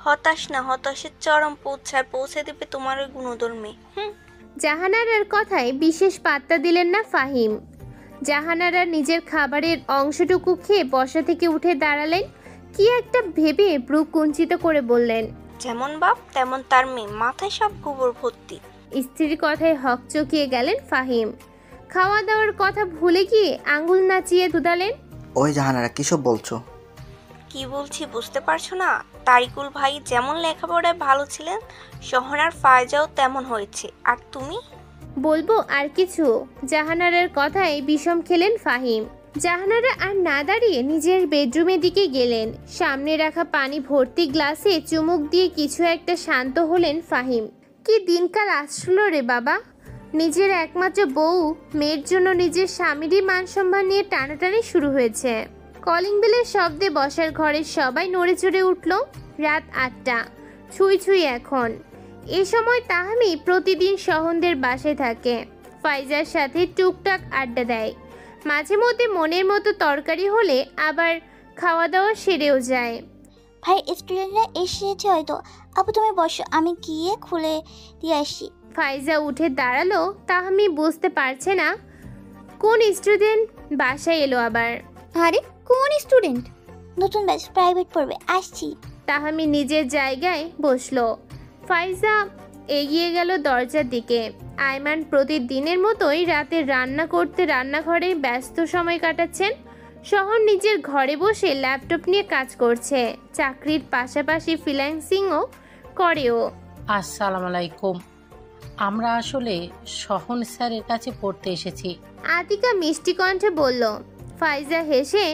হতাশ না, হতাশের চরম পৌঁছে দেবে তোমার ওই গুণধর মেয়ে। জাহানারার কথায় বিশেষ পাত্তা দিলেন না ফাহিম। জাহানারা নিজের খাবারের অংশটুকু খেয়ে বসা থেকে উঠে দাঁড়ালেন। কি একটা ভেবে ব্রু কুঞ্চিত করে বললেন, যেমন বাপ তেমন তার মেয়ে, মাথায় সব গোবর ভর্তি। স্ত্রীর কথায় হক চকিয়ে গেলেন ফাহিম। খাওয়া দাওয়ার কথা ভুলে গিয়ে আঙ্গুল নাচিয়ে দুদালেন, ওই জাহানারা কিসব বলছো? কি বলছি বুঝতে পারছো না? তারিকুল ভাই যেমন লেখাপড়ায় ভালো ছিলেন, সহনার ফায়জাও তেমন হয়েছে, আর তুমি? বলবো আর কিছু? জাহানারার কথায় বিষম খেলেন ফাহিম। জাহানারা আর না দাঁড়িয়ে নিজের বেডরুমের দিকে গেলেন। সামনে রাখা পানি ভর্তি গ্লাসে চুমুক দিয়ে কিছু একটা শান্ত হলেন ফাহিম। কি দিনকাল আসলো রে বাবা, নিজের একমাত্র বউ মেয়ের জন্য নিজের স্বামীরই মান সম্মান নিয়ে টানাটানি শুরু হয়েছে। কলিং বেলের শব্দে বসার ঘরের সবাই নড়ে চড়ে উঠল। রাত 8টা ছুঁই ছুঁই এখন। এ সময় তাহমি প্রতিদিন সহনদের বাসায় থাকে, ফাইজার সাথে টুকটাক আড্ডা দেয়। মাঝে মধ্যে মনের মতো তরকারি হলে আবার খাওয়া দাওয়া সেরেও যায়। ভাই স্টুডেন্টরা এসেছে হয়তো, আপু তুমি বসো, আমি গিয়ে খুলে দিয়ে আসি। ফাইজা উঠে দাঁড়ালো। তাহমি বুঝতে পারছে না কোন স্টুডেন্ট বাসায় এলো আবার। আরে কোন স্টুডেন্ট? নতুন ব্যাচ প্রাইভেট পড়বে, আসছি। তাহমি নিজের জায়গায় বসলো। ফাইজা এগিয়ে গেল দরজার দিকে। আয়মান প্রতিদিনের মতোই রাতে রান্না করতে রান্নাঘরে ব্যস্ত সময় কাটাচ্ছেন। শহর নিজের ঘরে বসে ল্যাপটপ নিয়ে কাজ করছে, চাকরির পাশাপাশি ফ্রিল্যান্সিংও করেও। আসসালামু আলাইকুম। আমরা আসলে সহন স্যারের কাছে পড়তে এসেছি। আতিকা মিষ্টি কণ্ঠে বলল। ফাইজা হেসে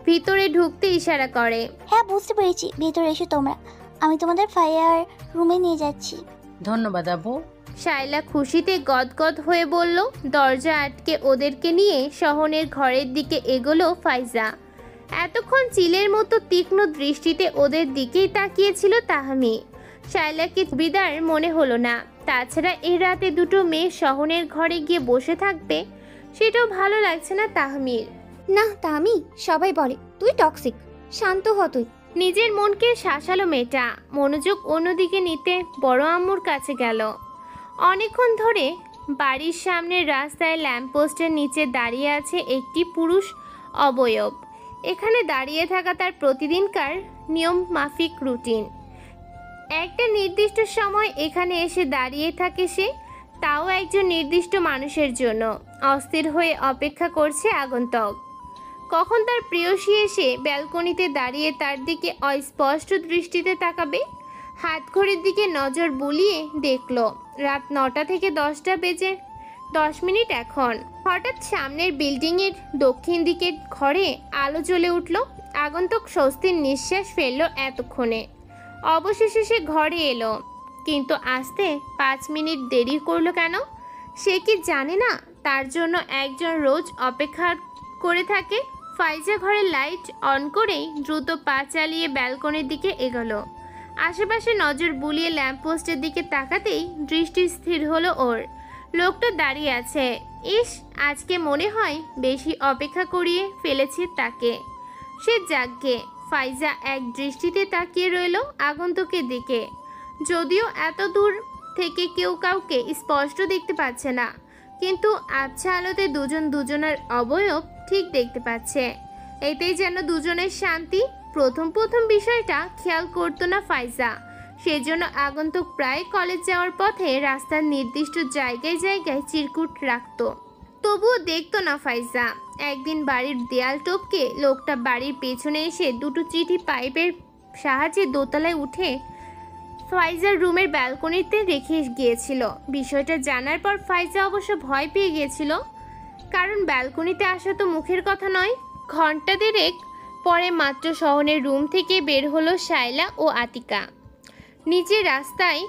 ভিতরে ঢুকতে ইশারা করে। হ্যাঁ বুঝতে পেরেছি, ভেতরে এসো তোমরা, আমি তোমাদের ফায়ার রুমে নিয়ে যাচ্ছি। ধন্যবাদ আপু। শায়লা খুশিতে গদগদ হয়ে বলল। দরজা আটকে ওদেরকে নিয়ে শহনের ঘরের দিকে এগোলো ফাইজা। এতক্ষণ চিলের মতো তীক্ষ্ণ দৃষ্টিতে ওদের দিকেই তাকিয়েছিল তাহমি। শায়লাকে বিদার মনে হলো না। তাছাড়া এই রাতে দুটো মেয়ে শহনের ঘরে গিয়ে বসে থাকবে, সেটাও ভালো লাগছে না তাহমির। না তাহমি, সবাই বলে তুই টক্সিক, শান্ত হ তুই। নিজের মনকে শাসালো মেয়েটা। মনোযোগ অন্যদিকে নিতে বড় আম্মুর কাছে গেল। অনেকক্ষণ ধরে বাড়ির সামনের রাস্তায় ল্যাম্পপোস্টের নিচে দাঁড়িয়ে আছে একটি পুরুষ অবয়ব। এখানে দাঁড়িয়ে থাকা তার প্রতিদিনকার নিয়ম মাফিক রুটিন। একটা নির্দিষ্ট সময় এখানে এসে দাঁড়িয়ে থাকে সে, তাও একজন নির্দিষ্ট মানুষের জন্য। অস্থির হয়ে অপেক্ষা করছে আগন্তুক। কখন তার প্রেয়সী এসে ব্যালকনিতে দাঁড়িয়ে তার দিকে অস্পষ্ট দৃষ্টিতে তাকাবে। হাত ঘড়ির দিকে নজর বুলিয়ে দেখল রাত 9টা থেকে 10টা বেজে 10 মিনিট এখন। হঠাৎ সামনের বিল্ডিংয়ের দক্ষিণ দিকের ঘরে আলো জ্বলে উঠল। আগন্তুক স্বস্তির নিঃশ্বাস ফেলল। এতক্ষণে অবশেষে সে ঘরে এলো, কিন্তু আসতে 5 মিনিট দেরি করলো কেন? সে কি জানে না তার জন্য একজন রোজ অপেক্ষা করে থাকে? ফাইজা ঘরের লাইট অন করেই দ্রুত পা চালিয়ে ব্যালকনির দিকে এগোলো। আশেপাশে নজর বুলিয়ে ল্যাম্পপোস্টের দিকে তাকাতেই দৃষ্টি স্থির হলো ওর। লোকটা দাঁড়িয়ে আছে। ইস, আজকে মনে হয় বেশি অপেক্ষা করিয়ে ফেলেছে তাকে। সে জাগে। ফাইজা এক দৃষ্টিতে তাকিয়ে রইল আগন্তুকের দিকে। যদিও এত দূর থেকে কেউ কাউকে স্পষ্ট দেখতে পাচ্ছে না, কিন্তু আবছা আলোতে দুজন দুজনের অবয়ব ঠিক দেখতে পাচ্ছে। এতেই যেন দুজনের শান্তি। প্রথম বিষয়টা খেয়াল করতো না ফাইজা, সেজন্য আগন্তুক প্রায় কলেজ যাওয়ার পথে রাস্তার নির্দিষ্ট জায়গায় জায়গায় চিরকুট রাখত, তবুও দেখতো না ফাইজা। একদিন বাড়ির দেয়াল টপকে লোকটা বাড়ির পেছনে এসে দুটো চিঠি পাইপের সাহায্যে দোতলায় উঠে ফাইজার রুমের ব্যালকনিতে রেখে গিয়েছিল। বিষয়টা জানার পর ফাইজা অবশ্য ভয় পেয়ে গিয়েছিল, কারণ ব্যালকনিতে আসা তো মুখের কথা নয়। ঘন্টা দেড়েক পরে মাত্র শহরের রুম থেকে বের হলো শায়লা ও আতিকা। নিচে রাস্তায়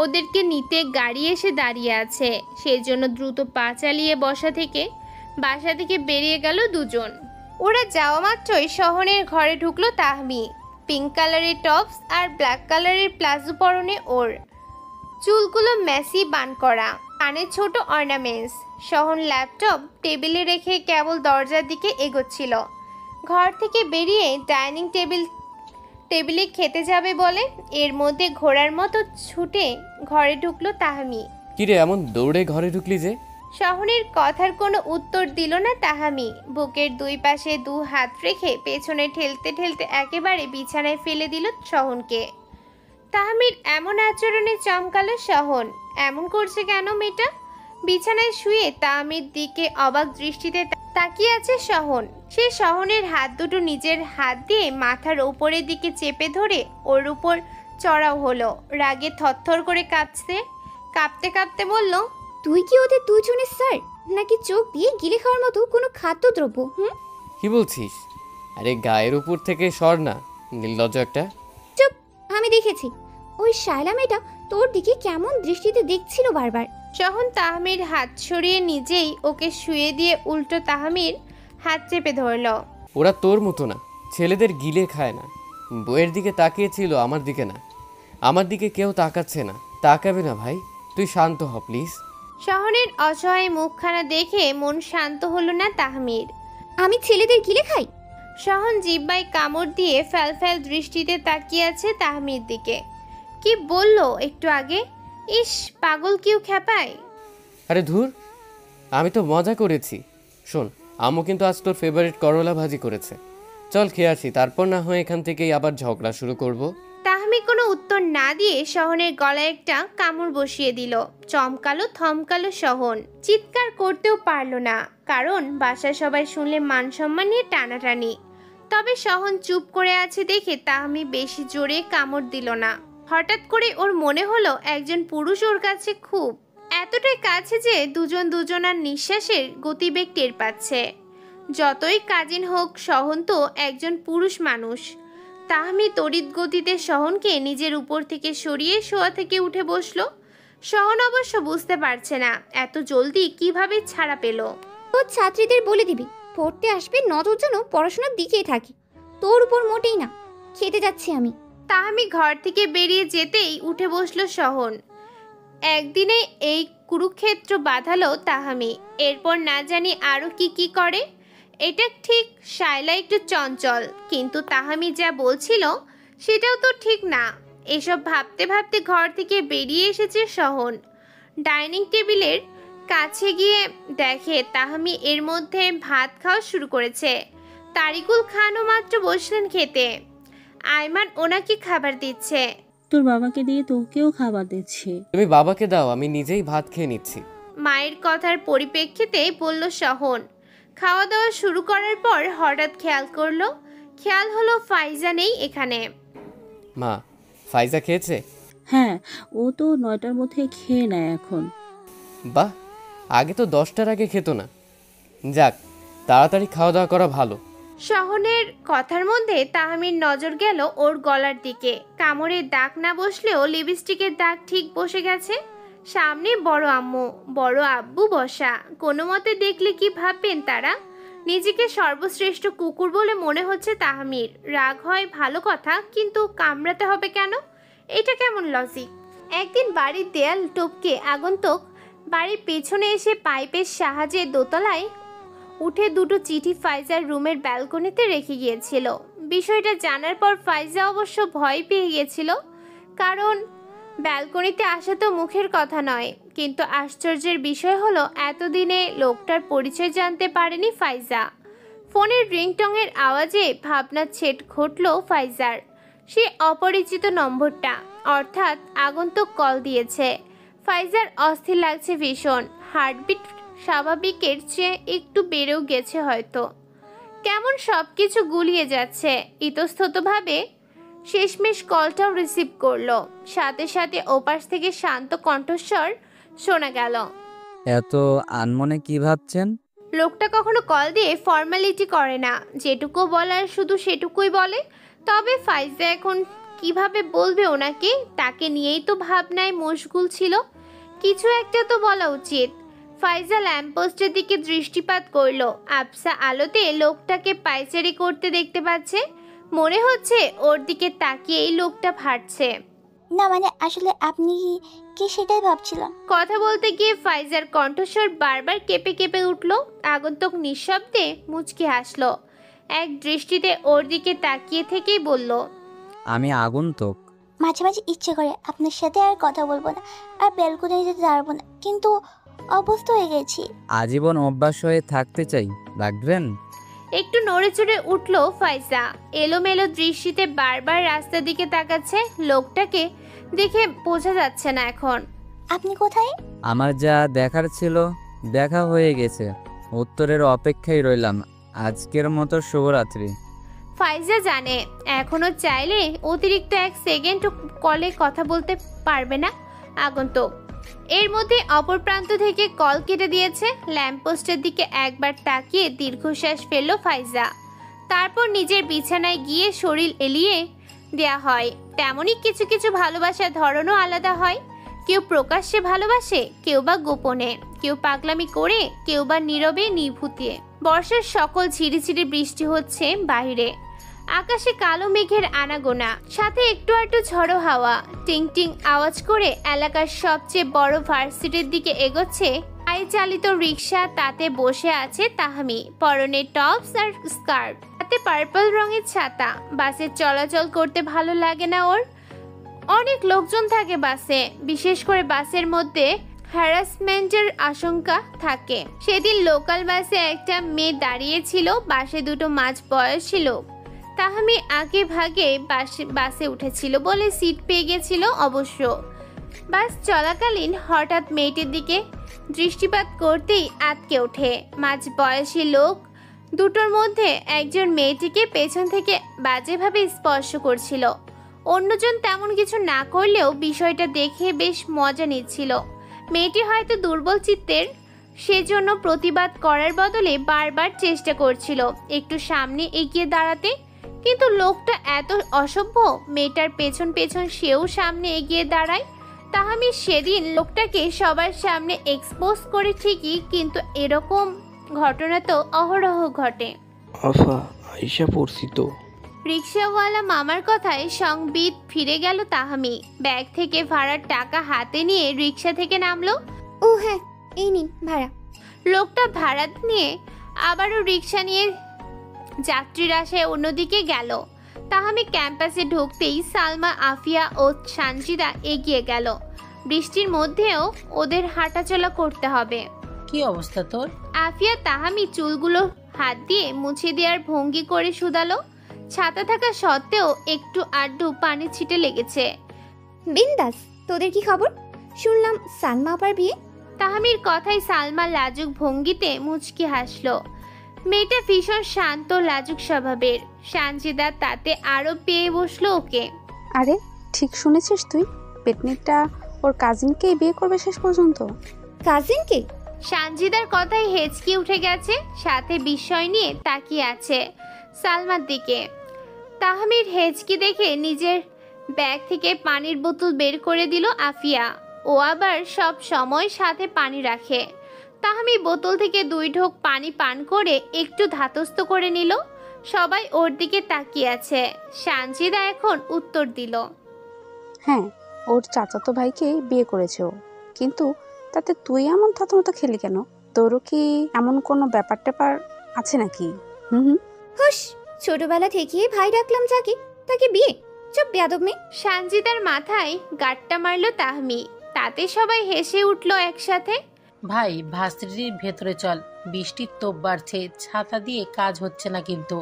ওদেরকে নিতে গাড়ি এসে দাঁড়িয়ে আছে, সেই জন্য দ্রুত পা চালিয়ে বাসা থেকে বেরিয়ে গেল দুজন। ওরা যাওয়া মাত্রই শহরের ঘরে ঢুকলো তাহমি। পিঙ্ক কালারের টপস আর ব্ল্যাক কালারের প্লাজো পরনে ওর, চুলগুলো মেসি বান করা, কানে ছোট অর্নামেন্টস। শহন ল্যাপটপ টেবিলে রেখে কেবল দরজার দিকে এগোচ্ছিল। ঘর থেকে বেরিয়ে ডাইনিং টেবিলে খেতে যাবে বলে এর মধ্যে ঘোড়ার মতো ছুটে ঘরে ঢুকলো তাহমি। কিরে এমন দৌড়ে ঘরে ঢুকলি যে? শহনের কথার কোনো উত্তর দিল না তাহামি। বুকের দুই পাশে 2 হাত রেখে পেছনে ঠেলতে ঠেলতে একেবারে বিছানায় ফেলে দিল শহনকে। তাহামির এমন আচরণে চমকালো শহন। এমন করছে কেন মেয়েটা? বিছানায় শুয়ে তাহামির দিকে অবাক দৃষ্টিতে তাকিয়ে আছে শহন। সে শহনের হাত দুটো নিজের হাত দিয়ে মাথার উপরের দিকে চেপে ধরে ওর উপর চড়াও হলো। রাগে থরথর করে কাঁপতে কাঁপতে বলল, তুই কি ওদের দুজনের স্যার? নাকি চোখ দিয়ে গিলে খাওয়ার মতো কোনো খাদ্যদ্রব্য? কি বলছিস? আরে গায়ের উপর থেকে সর না, নির্লজ্জ একটা। চুপ, আমি দেখেছি ওই শায়লা মেয়েটা তোর দিকে কেমন দৃষ্টিতে দেখছিল বারবার। সহন তাহমির হাত সরিয়ে নিজেই ওকে শুয়ে দিয়ে উল্টো তাহমির হাত চেপে ধরল। ওরা তোর মতো না, ছেলেদের গিলে খায় না। বইয়ের দিকে তাকিয়েছিল, আমার দিকে না। আমার দিকে কেউ তাকাচ্ছে না, তাকাবে না ভাই। তুই শান্ত হ প্লিজ। সহনের অসহায় মুখখানা দেখে মন শান্ত হলো না তাহমির। আমি ছেলেদের গিলে খাই? সহন জিব্বায় কামড় দিয়ে ফ্যালফ্যাল দৃষ্টিতে তাকিয়ে আছে তাহমির দিকে। কি বললো একটু আগে? ইস, পাগল কেউ খেপায়। আরে ধুর, আমি তো মজা করেছি। শোন, আম্মু কিন্তু আজ তোর ফেভারিট করলা ভাজি করেছে। চল খেয়ে আসি, তারপর না হয় এখান থেকেই আবার ঝগড়া শুরু করব। তাহমি কোনো উত্তর না দিয়ে সহনের গলায় একটা কামড় বসিয়ে দিল। চমকালো থমকালো সহন, চিৎকার করতেও পারলো না, কারণ বাসার সবাই শুনলে মান সম্মান নিয়ে টানাটানি। তবে সহন চুপ করে আছে দেখে তাহমি বেশি জোরে কামড় দিল না। হঠাৎ করে ওর মনে হলো একজন পুরুষ ওর কাছে খুব এতটাই কাছে যে দুজন দুজনার নিঃশ্বাসের গতিবেগ টের পাচ্ছে। যতই কাজিন হোক, সহন তো একজন পুরুষ মানুষ। তাহমি তড়িৎ গতিতে সহনকে নিজের উপর থেকে সরিয়ে শোয়া থেকে উঠে বসলো। সহন অবশ্য বুঝতে পারছে না এত জলদি কিভাবে ছাড়া পেল। তোর ছাত্রীদের বলে দিবি পড়তে আসবে, নজর যেন পড়াশোনার দিকেই থাকে, তোর উপর মোটেই না। খেতে যাচ্ছি আমি। তাহমি ঘর থেকে বেরিয়ে যেতেই উঠে বসলো সহন। একদিনে এই কুরুক্ষেত্র বাঁধালো তাহমি, এরপর না জানি আরো কি কি করে। এটা ঠিক, শায়লা একটু চঞ্চল, কিন্তু তাহমি যা বলছিল সেটাও তো ঠিক না। এসব ভাবতে ভাবতে ঘর থেকে বেরিয়ে এসেছে সহন। ডাইনিং টেবিলের কাছে গিয়ে দেখে তাহমি এর মধ্যে ভাত খাওয়া শুরু করেছে। তারিকুল খানও মাত্র বসলেন খেতে। আয়মান ওনাকে খাবার দিচ্ছে। তোর বাবাকে দিয়ে তোকেও খাবার দিচ্ছি। তুমি বাবাকে দাও, আমি নিজেই ভাত খেয়ে নিচ্ছি। মায়ের কথার পরিপ্রেক্ষিতে বলল সহন। খাওয়া দাওয়া শুরু করার পর হঠাৎ খেয়াল হলো ফাইজা নেই এখানে। মা, ফাইজা খেয়েছে? হ্যাঁ, ও তো 9টার মধ্যে খেয়ে নেয় এখন। বাহ, আগে তো 10টার আগে খেত না। যাক, তাড়াতাড়ি খাওয়া দাওয়া করা ভালো। সহনের কথার মধ্যে তাহমির নজর গেল ওর গলার দিকে। কামড়ের দাগ না বসলেও লিপস্টিকের দাগ ঠিক বসে গেছে। সামনে বড় আম্মু বড় আব্বু বসা, কোনো মতে দেখলে কি ভাববেন তারা? নিজেকে সর্বশ্রেষ্ঠ কুকুর বলে মনে হচ্ছে তাহমির। রাগ হয় ভালো কথা, কিন্তু কামড়াতে হবে কেন? এটা কেমন লজিক? একদিন বাড়ির দেয়াল টপকে আগন্তুক বাড়ির পেছনে এসে পাইপের সাহায্যে দোতলায় উঠে দুটো চিঠি ফাইজার রুমের ব্যালকনিতে রেখে গিয়েছিল। বিষয়টা জানার পর ফাইজা অবশ্য ভয় পেয়ে গিয়েছিল, কারণ ব্যালকনিতে আসা তো মুখের কথা নয়। কিন্তু আশ্চর্যের বিষয় হলো এতদিনে লোকটার পরিচয় জানতে পারেনি ফাইজা। ফোনের রিংটংয়ের আওয়াজে ভাবনার ছেদ ঘটল ফাইজার। সে অপরিচিত নম্বরটা, অর্থাৎ আগন্তুক কল দিয়েছে। ফাইজার অস্থির লাগছে ভীষণ। হার্টবিট স্বাভাবিকের চেয়ে একটু বেড়েও গেছে হয়তো। কেমন সব কিছু গুলিয়ে যাচ্ছে। ইতস্ততভাবে শেষমেশ কলটাও রিসিভ করলো। সাথে সাথে ওপাশ থেকে শান্ত কণ্ঠস্বর শোনা গেল। এত আনমনে কি ভাবছেন? লোকটা কখনো কল দিয়ে ফর্মালিটি করে না, যেটুকু বলার শুধু সেটুকুই বলে। তবে ফাইজা এখন কিভাবে বলবে ওনাকে? তাকে নিয়েই তো ভাবনায় মশগুল ছিল। কিছু একটা তো বলা উচিত। ফাইজা ল্যাম্পপোস্টের দিকে দৃষ্টিপাত করলো। আবসা আলোতে লোকটাকে পায়চারি করতে দেখতে পাচ্ছে। মনে হচ্ছে ওর দিকে তাকিয়েই লোকটা ভাটছে। না মানে আসলে আপনি কি সেটাই ভাবছিলাম। কথা বলতে গিয়ে ফাইজার কণ্ঠস্বর বারবার কেঁপে কেঁপে উঠল। আগন্তুক নিঃশব্দে মুচকি হাসলো। এক দৃষ্টিতে ওর দিকে তাকিয়ে থেকেই বলল, আমি আগন্তুক। মাঝে মাঝে ইচ্ছে করে আপনার সাথে আর কথা বলবো না, আর ব্যালকনি যেতে পারবো না, কিন্তু অভ্যস্ত হয়ে গেছি। আজীবন অভ্যাস হয়ে থাকতে চাই, রাখবেন? একটু নড়ে চড়ে উঠল ফাইজা। এলোমেলো দৃষ্টিতে বারবার রাস্তার দিকে তাকাচ্ছে। লোকটাকে দেখে বোঝা যাচ্ছে না এখন। আপনি কোথায়? আমার যা দেখার ছিল দেখা হয়ে গেছে, উত্তরের অপেক্ষায় রইলাম। আজকের মতো শুভরাত্রি। ফাইজা জানে এখনো চাইলে অতিরিক্ত 1 সেকেন্ড কলে কথা বলতে পারবে না আগন্তুক। এর মধ্যে অপর প্রান্ত থেকে কল কেটে দিয়েছে। ল্যাম্পপোস্টের দিকে একবার তাকিয়ে দীর্ঘশ্বাস ফেলল ফাইজা। তারপর নিজের বিছানায় গিয়ে শরীর এলিয়ে দেয়া হয়। তেমনই কিছু কিছু ভালোবাসার ধরনও আলাদা হয়। কেউ প্রকাশ্যে ভালোবাসে, কেউ বা গোপনে, কেউ পাগলামি করে, কেউ বা নীরবে নিভৃতে। বর্ষার সকল ঝিরিঝিরি বৃষ্টি হচ্ছে বাইরে। আকাশে কালো মেঘের আনাগোনা, সাথে একটু একটু ঝড়ো হাওয়া। টিং টিং আওয়াজ করে এলাকার সবচেয়ে বড় ভার্সিটির দিকে এগোচ্ছে আই চালিত রিক্সা। তাতে বসে আছে তাহমি, পরনে টপস আর স্কার্ট, হাতে পার্পল রঙের ছাতা। বাসে চলাচল করতে ভালো লাগে না ওর। অনেক লোকজন থাকে বাসে, বিশেষ করে বাসের মধ্যে হ্যারাসমেন্টের আশঙ্কা থাকে। সেদিন লোকাল বাসে একটা মেয়ে দাঁড়িয়েছিল, বাসে দুটো মাঝ বয়সী লোক। তাহমি আগে ভাগে বাসে উঠেছিল বলে সিট পেয়ে গেছিল অবশ্য। বাস চলাকালীন হঠাৎ মেয়েটির দিকে দৃষ্টিপাত করতেই আটকে ওঠে। মাঝ বয়সী লোক দুটোর মধ্যে একজন মেয়েটিকে পেছন থেকে বাজেভাবে স্পর্শ করছিল। অন্যজন তেমন কিছু না করলেও বিষয়টা দেখে বেশ মজা নিচ্ছিল। মেয়েটি হয়তো দুর্বল চিত্তের, সেজন্য প্রতিবাদ করার বদলে বারবার চেষ্টা করছিল একটু সামনে এগিয়ে দাঁড়াতে। কিন্তু লোকটা এত অসভ্য, মেয়েটার পেছন পেছন সেও সামনে এগিয়ে দাঁড়ায়। তাহমি সেদিন লোকটাকে সবার সামনে এক্সপোজ করে ঠিকই, কিন্তু এরকম ঘটনা তো অহরহ ঘটে। আফা, আইসা পড়ছি তো। রিক্সাওয়ালা মামার কথায় সংবিত ফিরে গেল তাহমি। ব্যাগ থেকে ভাড়ার টাকা হাতে নিয়ে রিক্সা থেকে নামলো। ও হ্যাঁ, এই নিন ভাড়া। লোকটা ভাড়া নিয়ে আবারও রিক্সা নিয়ে যাত্রীর আশায় অন্যদিকে গেল। তাহমি ক্যাম্পাসে ঢুকতেই সালমা, আফিয়া ও সানজিদা এগিয়ে গেল। বৃষ্টির মধ্যেও ওদের হাঁটাচলা করতে হবে। কি অবস্থা তোর? আফিয়া তাহামি চুলগুলো হাত দিয়ে মুছে দেওয়ার ভঙ্গি করে শুধালো। ছাতা থাকা সত্ত্বেও একটু আড্ডু পানি ছিটে লেগেছে। বিন্দাস, তোদের কি খবর? শুনলাম সালমা আপার বিয়ে। তাহামির কথায় সালমা লাজুক ভঙ্গিতে মুচকি হাসলো। মেয়েটা ভীষণ শান্ত লাজুক স্বভাবের। সানজিদা তাতে আরো পেয়ে বসলো ওকে। আরে ঠিক শুনেছিস তুই, পেটনিকটা ওর কাজিনকেই বিয়ে করবে শেষ পর্যন্ত। কাজিনকে? সানজিদার কথায় হেঁচকি উঠে গেছে, সাথে বিস্ময় নিয়ে তাকিয়ে আছে সালমার দিকে। তাহমির হেঁচকি দেখে নিজের ব্যাগ থেকে পানির বোতল বের করে দিল আফিয়া। ও আবার সব সময় সাথে পানি রাখে। তাহমি বোতল থেকে 2 ঢোক পানি পান করে একটু ধাতস্থ করে নিল। সবাই ওর দিকে তাকিয়ে আছে। সানজিদা এখন উত্তর দিল, হ্যাঁ, ওর চাচাতো ভাইকে বিয়ে করেছে ও। কিন্তু তাতে তুই এমন থতমত খেলি কেন? তোরও কি এমন কোনো ব্যাপার ট্যাপার আছে নাকি? হুম। হুশ, ছোটবেলা থেকে ভাই ডাকলাম যাকে, তাকে বিয়ে? চুপ বেয়াদব মেয়ে। সানজিদার মাথায় গাঁটটা মারল তাহমি। তাতে সবাই হেসে উঠল একসাথে। ভাই, ভার্সিটির ভেতরে চল, বৃষ্টির তোপ বাড়ছে, ছাতা দিয়ে কাজ হচ্ছে না কিন্তু।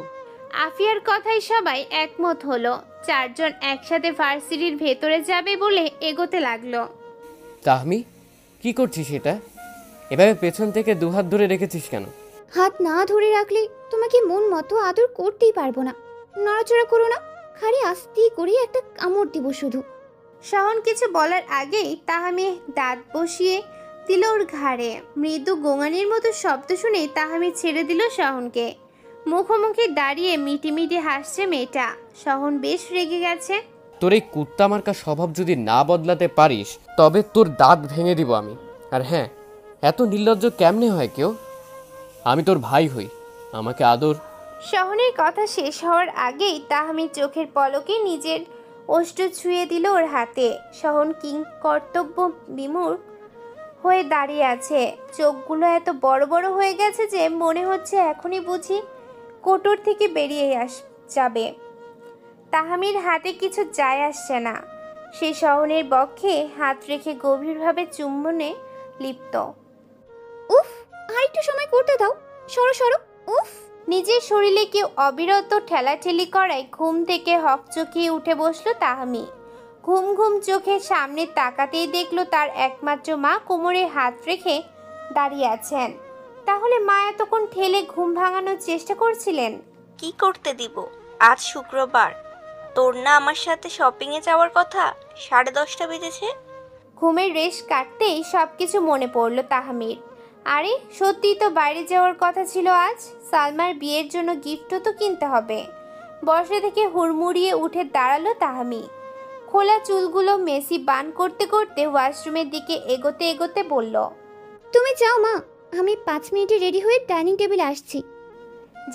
আফিয়ার কথায় সবাই একমত হলো। 4 জন একসাথে ভার্সিটির ভেতরে যাবে বলে এগোতে লাগলো। তাহমি, কি করছিস এটা? এভাবে পেছন থেকে 2 হাত ধরে রেখেছিস কেন? হাত না ধরে রাখলে তোমাকে মন মতো আদর করতেই পারবো না। নড়াচড়া করো না, খালি আস্তে করে একটা কামড় দিব শুধু। শাওন কিছু বলার আগেই তাহমি দাঁত বসিয়ে দিল ওর ঘাড়ে। মৃদু গোঙানির মতো শব্দ শুনে তাহমি ছেড়ে দিল শাওনকে। মুখোমুখি দাঁড়িয়ে মিটিমিটি হাসছে মেয়েটা। শাওন বেশ রেগে গেছে। তোর এই কুত্তা মার্কা স্বভাব যদি না বদলাতে পারিস তবে তোর দাঁত ভেঙে দিব আমি। আর হ্যাঁ, এত নির্লজ্জ কেমনে হয় কেউ? আমি তোর ভাই হই, আমাকে আদর। শাওনের কথা শেষ হওয়ার আগেই তাহমি চোখের পলকে নিজের ওষ্ঠ ছুঁয়ে দিল ওর হাতে। শাওন কিং কর্তব্য বিমূঢ় হয়ে দাঁড়িয়ে আছে। চোখগুলো এত বড় বড় হয়ে গেছে যে মনে হচ্ছে এখনই বুঝি কোটর থেকে বেরিয়ে যাবে। তাহমির হাতে কিছু যায় আসছে না। সে শাওনের বক্ষে হাত রেখে গভীরভাবে চুম্বনে লিপ্ত। উফ, আর একটু সময় করতে দাও, সরো সরো। উফ। নিজের শরীরে কেউ অবিরত ঠেলাঠেলি করায় ঘুম থেকে হকচকিয়ে উঠে বসলো তাহমি। ঘুম ঘুম চোখে সামনে তাকাতেই দেখলো তার একমাত্র মা কোমরে হাত রেখে দাঁড়িয়ে আছেন। তাহলে মা এতক্ষণ ঠেলে ঘুম ভাঙানোর চেষ্টা করছিলেন? কি করতে দিব? আজ শুক্রবার, তোর না আমার সাথে শপিংয়ে যাওয়ার কথা? 10:30 বেজেছে। ঘুমের রেশ কাটতেই সব কিছু মনে পড়ল তাহমির। আরে সত্যিই তো বাইরে যাওয়ার কথা ছিল আজ। সালমার বিয়ের জন্য গিফটও তো কিনতে হবে। বসা থেকে হুড়মুড়িয়ে উঠে দাঁড়ালো তাহমি। খোলা চুলগুলো মেসি বান করতে করতে ওয়াশরুমের দিকে এগোতে এগোতে বলল, তুমি যাও মা, আমি 5 মিনিটে রেডি হয়ে ডাইনিং টেবিলে আসছি।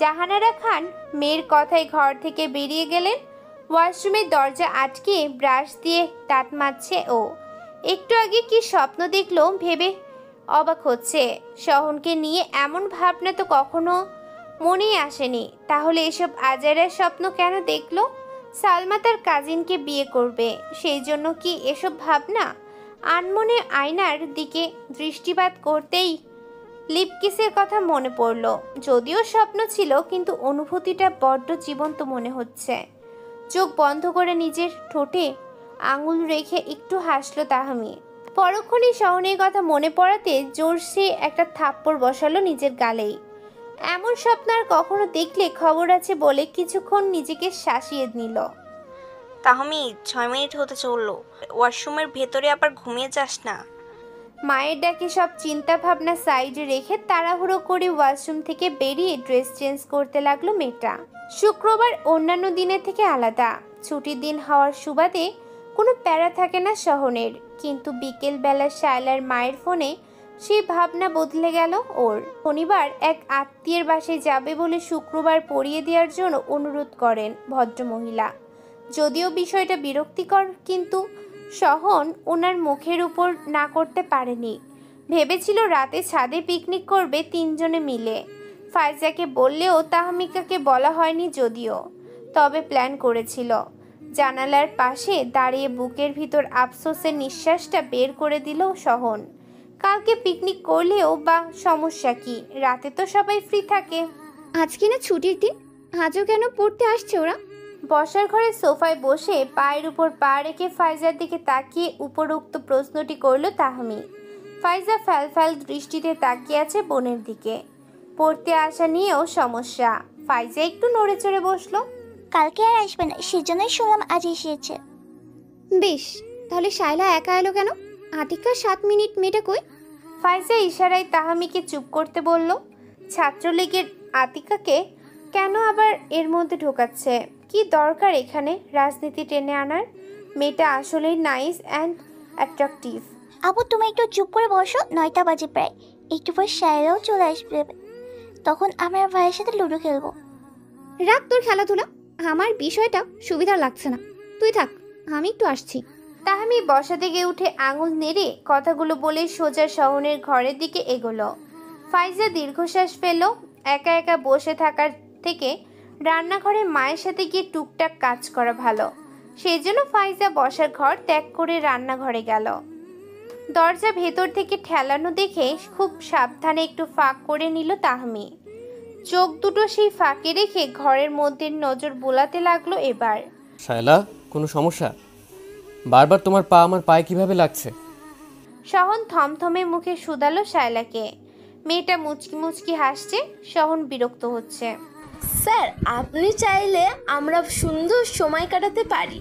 জাহানারা খান মেয়ের কথায় ঘর থেকে বেরিয়ে গেলেন। ওয়াশরুমের দরজা আটকে ব্রাশ দিয়ে দাঁত মাজছে ও। একটু আগে কি স্বপ্ন দেখলো ভেবে অবাক হচ্ছে। শহনকে নিয়ে এমন ভাবনা তো কখনো মনেই আসেনি। তাহলে এসব আজাইরা স্বপ্ন কেন দেখলো? সালমা তার কাজিনকে বিয়ে করবে, সেই জন্য কি এসব ভাবনা? আনমনে আয়নার দিকে দৃষ্টিপাত করতেই লিপকিসের কথা মনে পড়ল। যদিও স্বপ্ন ছিল, কিন্তু অনুভূতিটা বড্ড জীবন্ত মনে হচ্ছে। চোখ বন্ধ করে নিজের ঠোঁটে আঙুল রেখে একটু হাসলো তাহমি। পরক্ষণেই শহনের কথা মনে পড়াতে জোরসে একটা থাপ্পড় বসালো নিজের গালেই। এমন স্বপ্ন আর কখনো দেখলে খবর আছে বলে কিছুক্ষণ নিজেকে শাসিয়ে নিল। তাহমি 6 মিনিট হতে চললো, ওয়াশরুমের ভেতরে আবার ঘুমিয়ে যাস না। মায়ের ডাকে সব চিন্তা ভাবনা সাইডে রেখে তাড়াহুড়ো করে ওয়াশরুম থেকে বেরিয়ে ড্রেস চেঞ্জ করতে লাগলো মেয়েটা। শুক্রবার অন্যান্য দিনের থেকে আলাদা। ছুটির দিন হওয়ার সুবাদে কোনো প্যারা থাকে না শহনের। কিন্তু বিকেলবেলা শায়লার মায়ের ফোনে সেই ভাবনা বদলে গেল ওর। শনিবার এক আত্মীয়ের বাসায় যাবে বলে শুক্রবার পরিয়ে দেওয়ার জন্য অনুরোধ করেন ভদ্রমহিলা। যদিও বিষয়টা বিরক্তিকর, কিন্তু শহন ওনার মুখের উপর না করতে পারেনি। ভেবেছিল রাতে ছাদে পিকনিক করবে 3 জনে মিলে। ফাইজাকে বললেও তাহমিকাকে বলা হয়নি যদিও, তবে প্ল্যান করেছিল। জানালার পাশে দাঁড়িয়ে বুকের ভিতর আফসোসের নিঃশ্বাসটা বের করে দিল শহন। কালকে পিকনিক করলেও বা সমস্যা কি, রাতে তো সবাই ফ্রি থাকে। আজকে না ছুটির দিন, আজও কেন পড়তে আসছে ওরা? বসার ঘরে সোফায় বসে পায়ের উপর পা রেখে ফাইজার দিকে তাকিয়ে উপরোক্ত প্রশ্নটি করল তাহমি। ফাইজা ফ্যালফ্যাল দৃষ্টিতে তাকিয়ে আছে বোনের দিকে। পড়তে আসা নিয়েও সমস্যা। ফাইজা একটু নড়ে চড়ে বসলো। কালকে আর আসবে না, সেজন্যই শুনলাম আজ এসেছে। বেশ, তাহলে শায়লা একা এলো কেন? আতিকার 7 মিনিট মেয়েটা কই? ফাইজা ইশারায় তাহমিকে চুপ করতে বলল। ছাত্রলীগের আতিকাকে কেন আবার এর মধ্যে ঢোকাচ্ছে? কি দরকার এখানে রাজনীতি টেনে আনার? মেয়েটা আসলেই নাইস অ্যান্ড অ্যাট্রাকটিভ। আপু তুমি একটু চুপ করে বসো, 9টা বাজে প্রায়। একটু পর শায়লাও চলে আসবে, তখন আমরা ভাইয়ের সাথে লুডো খেলবো। রাখ তোর খেলাধুলা, আমার বিষয়টা সুবিধা লাগছে না। তুই থাক, আমি একটু আসছি। তাহমি বসা থেকে উঠে আঙুল নেড়ে কথাগুলো বলে সোজা শহনের ঘরের দিকে এগোলো। ফাইজা দীর্ঘশ্বাস ফেলল। একা একা বসে থাকার থেকে রান্নাঘরে মায়ের সাথে গিয়ে টুকটাক কাজ করা ভালো। সেই জন্য ফাইজা বসার ঘর ত্যাগ করে রান্নাঘরে গেল। দরজা ভেতর থেকে ঠেলানো দেখে খুব সাবধানে একটু ফাঁক করে নিল তাহমি। চোখ দুটো সেই ফাঁকে রেখে ঘরের মধ্যে নজর বোলাতে লাগলো এবার। শায়লা, কোনো সমস্যা? বারবার তোমার পা আমার পায়ে কিভাবে লাগছে? শহন থমথমে মুখে শুধালো শায়লাকে। মেয়েটা মুচকি মুচকি হাসছে। শহন বিরক্ত হচ্ছে। স্যার, আপনি চাইলে আমরা সুন্দর সময় কাটাতে পারি।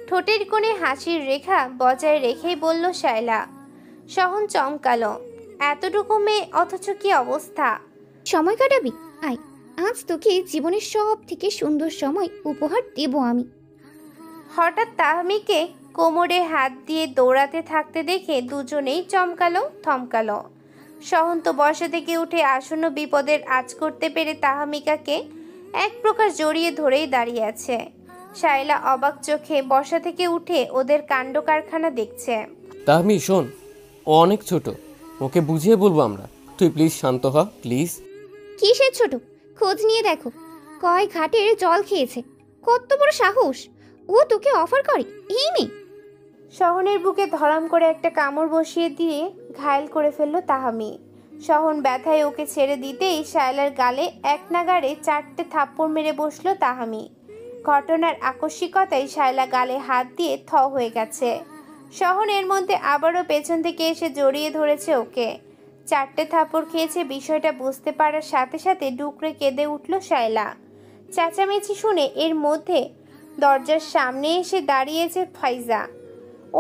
ঠোঁটের কোণে হাসির রেখা বজায় রেখেই বলল শায়লা। শহন চমকালো। এতটুকু মেয়ে, অথচ কি অবস্থা! সময় কাটাবি? আয়, আজ তোকে জীবনের সব থেকে সুন্দর সময় উপহার দেব আমি। হঠাৎ তাহমিকে কোমরে হাত দিয়ে দৌড়াতে থাকতে দেখে দুজনেই চমকালো, থমকালো। শহন তো বসা থেকে উঠে আসন্ন বিপদের আঁচ করতে পেরে তাহমিকাকে এক প্রকার জড়িয়ে ধরেই দাঁড়িয়ে আছে। শায়লা অবাক চোখে বসা থেকে উঠে ওদের কাণ্ড কারখানা দেখছে। তাহমি শোন, ও অনেক ছোট, ওকে বুঝিয়ে বলবো আমরা। তুই প্লিজ শান্ত হ, প্লিজ। কিসের ছোট? খোঁজ নিয়ে দেখো, কয় ঘাটের জল খেয়েছে। কত বড় সাহস! ও তোকে অফার করে এই মেয়ে। শহনের বুকে ধরাম করে একটা কামড় বসিয়ে দিয়ে ঘায়েল করে ফেললো তাহমি। শহন ব্যথায় ওকে ছেড়ে দিতেই শায়লার গালে এক নাগাড়ে 4টে থাপ্পড় মেরে বসলো তাহমি। ঘটনার আকস্মিকতায় শায়লা গালে হাত দিয়ে থ হয়ে গেছে। শহন এর মধ্যে আবারও পেছন থেকে এসে জড়িয়ে ধরেছে ওকে। 4টে থাপ্পড় খেয়েছে বিষয়টা বুঝতে পারার সাথে সাথে ডুকরে কেঁদে উঠল শায়লা। চেঁচামেচি শুনে এর মধ্যে দরজার সামনে এসে দাঁড়িয়েছে ফাইজা।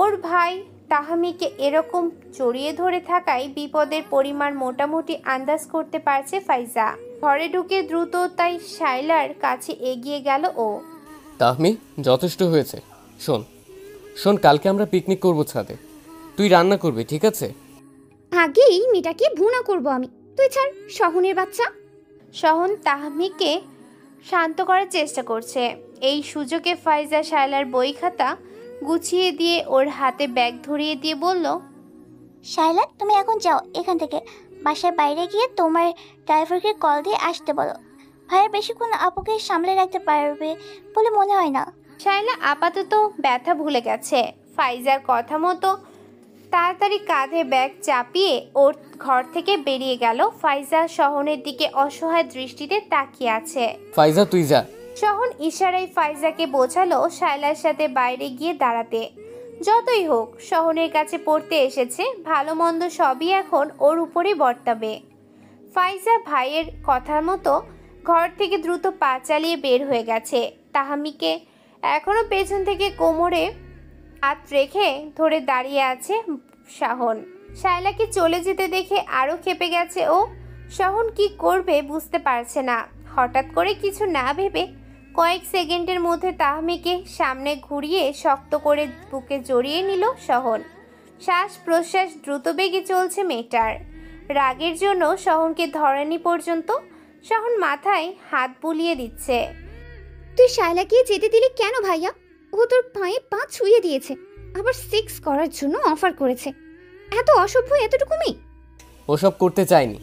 ওর ভাই তাহমিকে এরকম জড়িয়ে ধরে থাকায় বিপদের পরিমাণ মোটামুটি আন্দাজ করতে পারছে ফাইজা। ঘরে ঢুকে দ্রুত তাই শাইলার কাছে এগিয়ে গেল ও। তাহমি, যথেষ্ট হয়েছে। শোন শোন, কালকে আমরা পিকনিক করব ছাদে। তুই রান্না করবি, ঠিক আছে? আগেই মেয়েটাকে ভুনা করব আমি। তুই ছাড়, শহনের বাচ্চা। শহন তাহমিকে শান্ত করার চেষ্টা করছে। এই সুযোগে ফাইজা শায়লার বই খাতা গুছিয়ে দিয়ে ওর হাতে ব্যাগ ধরিয়ে দিয়ে বলল, শায়লা, তুমি এখন যাও এখান থেকে। বাসার বাইরে গিয়ে তোমার ড্রাইভারকে কল দিয়ে আসতে বলো। ভাইয়ের বেশিক্ষণ আপুকে সামলে রাখতে পারবে বলে মনে হয় না। শায়লা আপাতত ব্যথা ভুলে গেছে। ফাইজার কথা মতো তাড়াতাড়ি কাঁধে ব্যাগ চাপিয়ে ওর ঘর থেকে বেরিয়ে গেল। ফাইজা শহনের দিকে অসহায় দৃষ্টিতে তাকিয়ে আছে। ফাইজা, তুই যা। শহন ইশারায় ফাইজাকে বোঝালো শায়লার সাথে বাইরে গিয়ে দাঁড়াতে। যতই হোক শহনের কাছে পড়তে এসেছে, ভালো মন্দ সবই এখন ওর উপরে বর্তাবে। ফাইজা ভাইয়ের কথা মতো ঘর থেকে দ্রুত পা চালিয়ে বের হয়ে গেছে। তাহমিকে এখনো পেছন থেকে কোমরে হাত রেখে ধরে দাঁড়িয়ে আছে শাহন। শায়লাকে চলে যেতে দেখে আরও ক্ষেপে গেছে ও। শহন কি করবে বুঝতে পারছে না। হঠাৎ করে কিছু না ভেবে কয়েক সেকেন্ডের মধ্যে তাহমিকে সামনে ঘুরিয়ে শক্ত করে বুকে জড়িয়ে নিল শহন। শ্বাস প্রশ্বাস দ্রুত বেগে চলছে মেয়েটার। রাগের জন্য শহনকে ধরেনি পর্যন্ত। শহন মাথায় হাত বুলিয়ে দিচ্ছে। তুই শায়লাকে যেতে দিলি কেন ভাইয়া? ও তোর পায়ে পা ছুঁয়ে দিয়েছে, আবার সেক্স করার জন্য অফার করেছে। এত অসভ্য এতটুকু মেয়ে। ওসব করতে চাইনি,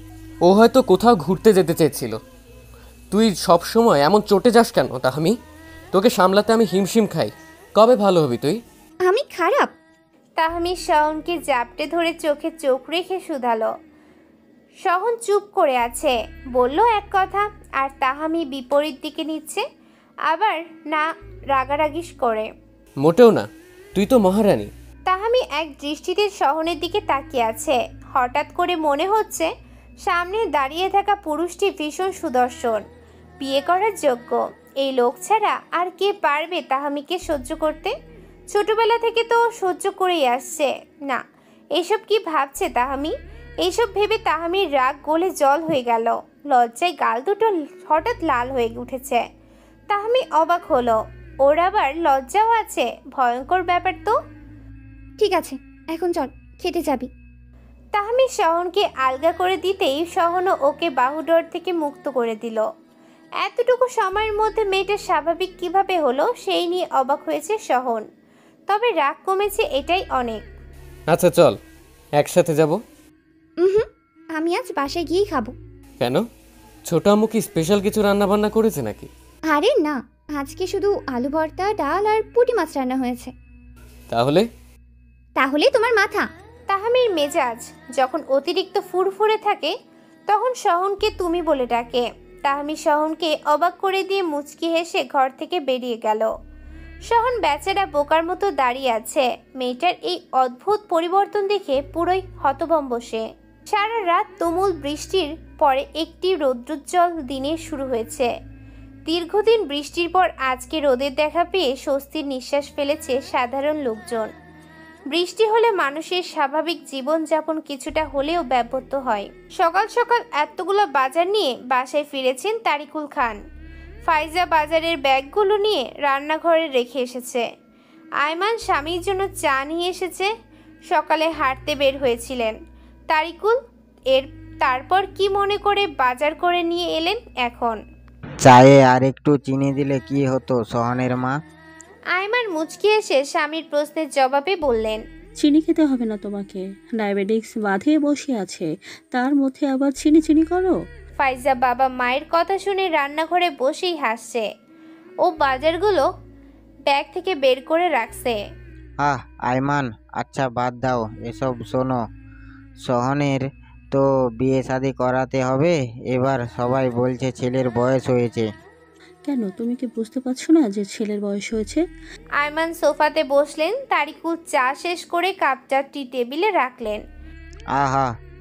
ও হয়তো কোথাও ঘুরতে যেতে চেয়েছিল। তুই সব সময় এমন চটে যাস কেন তাহমি? তোকে সামলাতে আমি হিমশিম খাই। কবে ভালো হবি তুই? আমি খারাপ? তাহমি শহনকে জাপটে ধরে চোখে চোখ রেখে শুধালো। শহন চুপ করে আছে, বলল এক কথা আর তাহমি বিপরীত দিকে নিচ্ছে, আবার না রাগারাগিস করে। মোটেও না, তুই তো মহারানী। তাহমি এক দৃষ্টিতে শহনের দিকে তাকিয়ে আছে। হঠাৎ করে মনে হচ্ছে সামনে দাঁড়িয়ে থাকা পুরুষটি ভীষণ সুদর্শন, বিয়ে করার যোগ্য। এই লোক ছাড়া আর কে পারবে তাহমিকে সহ্য করতে? ছোটবেলা থেকে তো সহ্য করেই আসছে। না, এসব কি ভাবছে তাহমি? এইসব ভেবে তাহমির রাগ গলে জল হয়ে গেল। লজ্জায় গাল দুটো হঠাৎ লাল হয়ে উঠেছে। তাহমি অবাক হলো, ওর আবার লজ্জাও আছে। ভয়ঙ্কর ব্যাপার তো। ঠিক আছে, এখন চল, খেতে যাবি। তাহমি শহনকে আলগা করে দিতেই শহনও ওকে বাহুডোর থেকে মুক্ত করে দিল। এতটুকু সময়ের মধ্যে মেয়েটা স্বাভাবিক কিভাবে হলো সেই নিয়ে অবাক হয়েছে শহন। তবে রাগ কমেছে, এটাই অনেক। আচ্ছা চল, একসাথে যাব। আমি আজ বাসায় গিয়েই খাবো। কেন? ছোট আম্মু কি স্পেশাল কিছু রান্না বান্না করেছে নাকি? আরে না, আজকে শুধু আলু ভর্তা, ডাল আর পুঁটি মাছ রান্না হয়েছে। তাহলে তোমার মাথা। তাহমির মেজাজ যখন অতিরিক্ত ফুরফুরে থাকে তখন শহনকে তুমি বলে ডাকে। তাহমি শহনকে অবাক করে দিয়ে মুচকি হেসে ঘর থেকে বেরিয়ে গেল। শহন বেচারা বোকার মতো দাঁড়িয়ে আছে। মেয়েটার এই অদ্ভুত পরিবর্তন দেখে পুরোই হতভম্ব সে। সারা রাত তুমুল বৃষ্টির পরে একটি রৌদ্রোজ্জ্বল দিনে শুরু হয়েছে। দীর্ঘদিন বৃষ্টির পর আজকে রোদের দেখা পেয়ে স্বস্তির নিঃশ্বাস ফেলেছে সাধারণ লোকজন। বৃষ্টি হলে মানুষের স্বাভাবিক জীবনযাপন কিছুটা হলেও ব্যাহত হয়। সকাল সকাল এতগুলো বাজার নিয়ে বাসায় ফিরেছেন তারিকুল খান। ফাইজা বাজারের ব্যাগগুলো নিয়ে রান্নাঘরে রেখে এসেছে। আয়মান স্বামীর জন্য চা নিয়ে এসেছে। সকালে হাঁটতে বের হয়েছিলেন তারিকুল। তারপর কি মনে করে বাজার করে নিয়ে এলেন এখন? চায়ে আর একটু চিনি দিলে কি হতো সোহানের মা? আয়মান মুচকি এসে স্বামীর প্রশ্নের জবাবে বললেন, চিনি খেতে হবে না তোমাকে, ডায়াবেটিক্স বাঁধে বসে আছে, তার মধ্যে আবার চিনি চিনি করো। ফাইজা বাবা মায়ের কথা শুনে রান্নাঘরে বসেই হাসছে। ও বাজারগুলো ব্যাগ থেকে বের করে রাখছে। আয়মান, আচ্ছা বাদ দাও এসব। শোনো, সোহনের তো বিয়ে শাদি করাতে হবে এবার। সবাই বলছে ছেলের বয়স হয়েছে। কেন, তুমি কি বুঝতে পারছো না যে ছেলের বয়স হয়েছে? আয়মান সোফাতে বসলেন। তারিকুল চা শেষ করে কাপটা টি টেবিলে রাখলেন।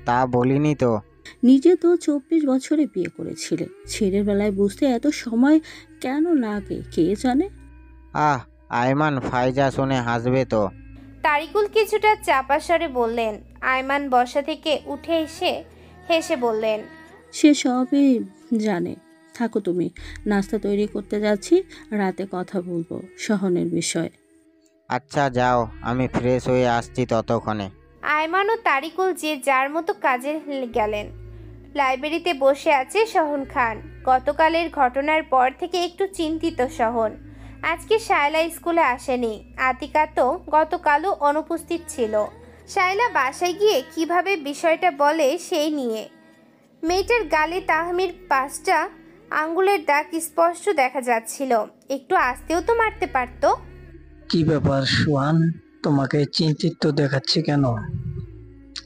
তা বলিনি তো। নিজে তো 24 বছরে বিয়ে করেছিলে, ছেলের বেলায় বুঝতে এত সময় কেন লাগে কে জানে। আয়মান, ফাইজা শুনে হাসবে তো। তারিকুল কিছুটা চাপা স্বরে বললেন। আয়মান বসা থেকে উঠে এসে হেসে বললেন, সে সবই জানে, থাকো তুমি। নাস্তা তৈরি করতে যাচ্ছি, রাতে কথা বলবো সহনের বিষয়। আচ্ছা যাও, আমি ফ্রেশ হয়ে আসছি ততক্ষণে। আয়মান ও তারিকুল যে যার মতো কাজে গেলেন। লাইব্রেরিতে বসে আছে সহন খান। গতকালের ঘটনার পর থেকে একটু চিন্তিত সহন। আজকে শায়লা স্কুলে আসেনি। আতিকা তো গতকালও অনুপস্থিত ছিল। শায়লা বাসায় গিয়ে কিভাবে বিষয়টা বলে সেই নিয়ে। মেয়েটার গালে তাহমির 5টা আঙ্গুলের দাগ স্পষ্ট দেখা যাচ্ছিল। একটু আসতেও তো মারতে পারতো। কি ব্যাপার সোহান, তোমাকে চিন্তিত দেখাচ্ছে কেন?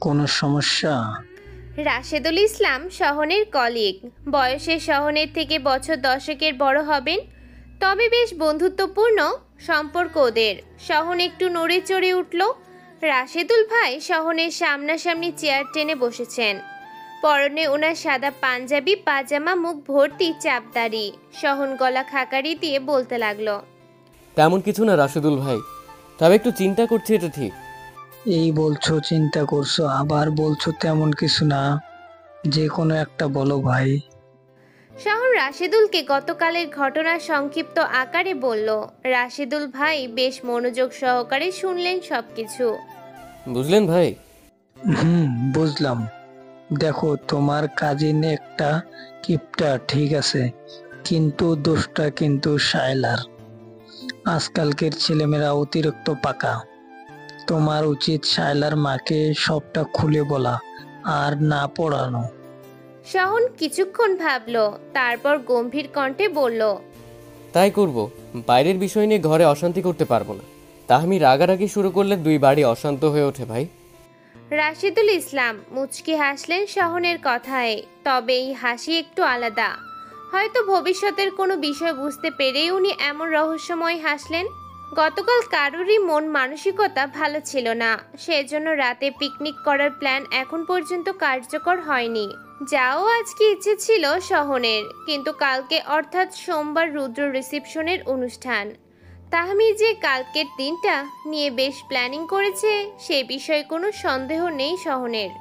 কোনো সমস্যা? রাশেদুল ইসলাম সহনের কলিগ। বয়সে সহনের থেকে বছর 10-এর বড় হবেন, তবে বেশ বন্ধুত্বপূর্ণ সম্পর্ক ওদের। সহন একটু নড়ে চড়ে উঠল। রাশেদুল ভাই সহনের সামনাসামনি চেয়ার টেনে বসেছেন। পরনে ওনার সাদা পাঞ্জাবি পাজামা, মুখ ভর্তি চাপদাড়ি। সহন গলা খাকারি দিয়ে বলতে লাগলো, তেমন কিছু না রাশেদুল ভাই, তবে একটু চিন্তা করছি, এটা ঠিক। এই বলছো চিন্তা করছো, আবার বলছো তেমন কিছু না, যে কোনো একটা বলো ভাই। সহন রাশেদুলকে গতকালের ঘটনার সংক্ষিপ্ত আকারে বলল। রাশেদুল ভাই বেশ মনোযোগ সহকারে শুনলেন সবকিছু। বুঝলেন ভাই? বুঝলাম। দেখো, তোমার কাজিন একটা কিপটা, ঠিক আছে, কিন্তু দোষটা কিন্তু শায়লার। আজকালকের ছেলেমেয়েরা অতিরিক্ত পাকা। তোমার উচিত শায়লার মাকে সবটা খুলে বলা আর না পড়ানো। সহন কিছুক্ষণ ভাবলো, তারপর গম্ভীর কণ্ঠে বলল, তাই করব। বাইরের বিষয় নিয়ে ঘরে অশান্তি করতে পারবো না। তাহমি রাগারাগি শুরু করলে দুই বাড়ি অশান্ত হয়ে ওঠে ভাই। রাশেদুল ইসলাম মুচকি হাসলেন সহনের কথায়, তবে এই হাসি একটু আলাদা। হয়তো ভবিষ্যতের কোনো বিষয় বুঝতে পেরেই উনি এমন রহস্যময় হাসলেন। গতকাল কারোরই মন মানসিকতা ভালো ছিল না, সেজন্য রাতে পিকনিক করার প্ল্যান এখন পর্যন্ত কার্যকর হয়নি। যাও আজকে ইচ্ছে ছিল সহনের, কিন্তু কালকে অর্থাৎ সোমবার রুদ্র রিসেপশনের অনুষ্ঠান। তাহমি যে কালকের দিনটা নিয়ে বেশ প্ল্যানিং করেছে সে বিষয়ে কোনো সন্দেহ নেই সহনের।